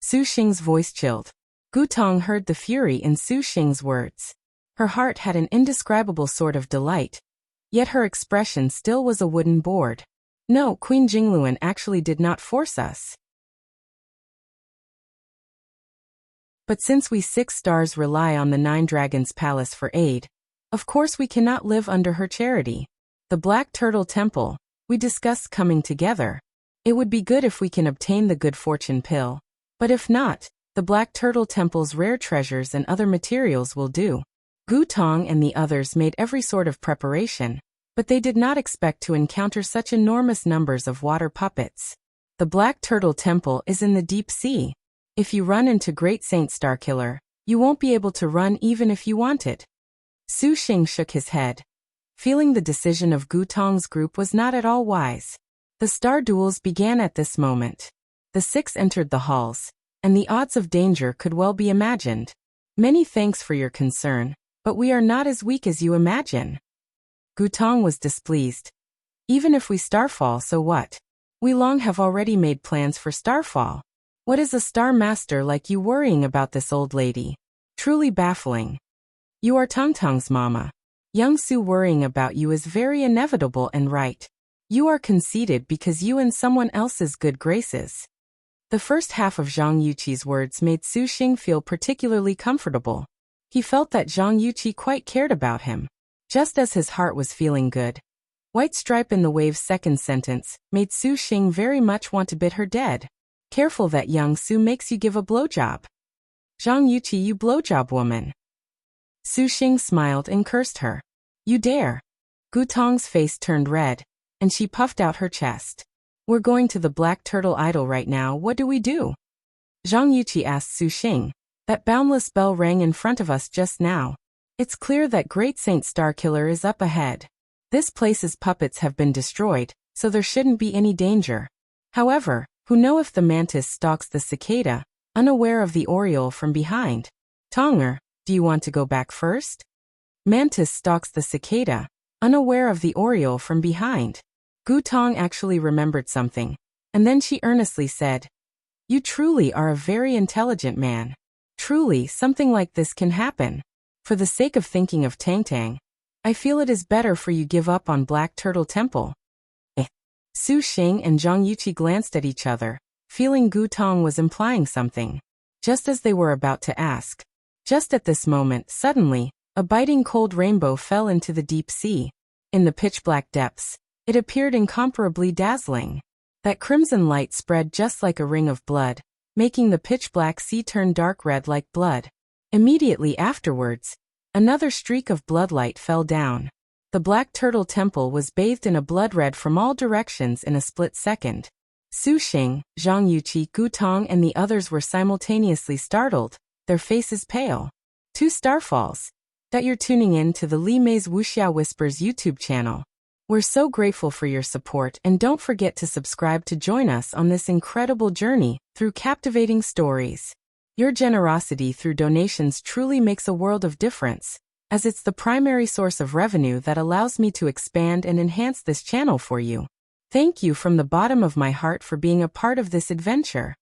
Su Xing's voice chilled. Gu Tong heard the fury in Su Xing's words. Her heart had an indescribable sort of delight, yet her expression still was a wooden board. No, Queen Jingluan actually did not force us. But since we 6 stars rely on the Nine Dragons Palace for aid, of course we cannot live under her charity. The Black Turtle Temple, we discussed coming together. It would be good if we can obtain the good fortune pill. But if not, the Black Turtle Temple's rare treasures and other materials will do. Gu Tong and the others made every sort of preparation, but they did not expect to encounter such enormous numbers of water puppets. The Black Turtle Temple is in the deep sea. If you run into Great Saint Starkiller, you won't be able to run even if you wanted. Su Xing shook his head, feeling the decision of Gu Tong's group was not at all wise. The star duels began at this moment. The 6 entered the halls, and the odds of danger could well be imagined. Many thanks for your concern, but we are not as weak as you imagine. Gu Tong was displeased. Even if we starfall, so what? We long have already made plans for starfall. What is a star master like you worrying about this old lady? Truly baffling. You are Tong Tong's mama. Young Su worrying about you is very inevitable and right. You are conceited because you in someone else's good graces. The first half of Zhang Yuqi's words made Su Xing feel particularly comfortable. He felt that Zhang Yuqi quite cared about him, just as his heart was feeling good. White Stripe in the Wave's second sentence made Su Xing very much want to bid her dead. Careful that young Su makes you give a blowjob. Zhang Yuqi, you blowjob woman. Su Xing smiled and cursed her. You dare. Gu Tong's face turned red, and she puffed out her chest. We're going to the Black Turtle Idol right now, what do we do? Zhang Yuqi asked Su Xing. That boundless bell rang in front of us just now. It's clear that Great Saint Starkiller is up ahead. This place's puppets have been destroyed, so there shouldn't be any danger. However, who know if the mantis stalks the cicada, unaware of the oriole from behind? Tonger, do you want to go back first? Mantis stalks the cicada, unaware of the oriole from behind. Gu Tong actually remembered something, and then she earnestly said, "You truly are a very intelligent man. Truly, something like this can happen. For the sake of thinking of Tang Tang, I feel it is better for you give up on Black Turtle Temple." Su Xing and Zhang Yuqi glanced at each other, feeling Gu Tong was implying something. Just as they were about to ask. Just at this moment, suddenly, a biting cold rainbow fell into the deep sea. In the pitch-black depths, it appeared incomparably dazzling. That crimson light spread just like a ring of blood, making the pitch-black sea turn dark red like blood. Immediately afterwards, another streak of bloodlight fell down. The Black Turtle Temple was bathed in a blood red from all directions in a split second. Su Xing, Zhang Yuqi, Gu Tong and the others were simultaneously startled, their faces pale. 2 Starfalls. That you're tuning in to the Li Mei's Wuxia Whispers YouTube channel. We're so grateful for your support, and don't forget to subscribe to join us on this incredible journey through captivating stories. Your generosity through donations truly makes a world of difference, as it's the primary source of revenue that allows me to expand and enhance this channel for you. Thank you from the bottom of my heart for being a part of this adventure.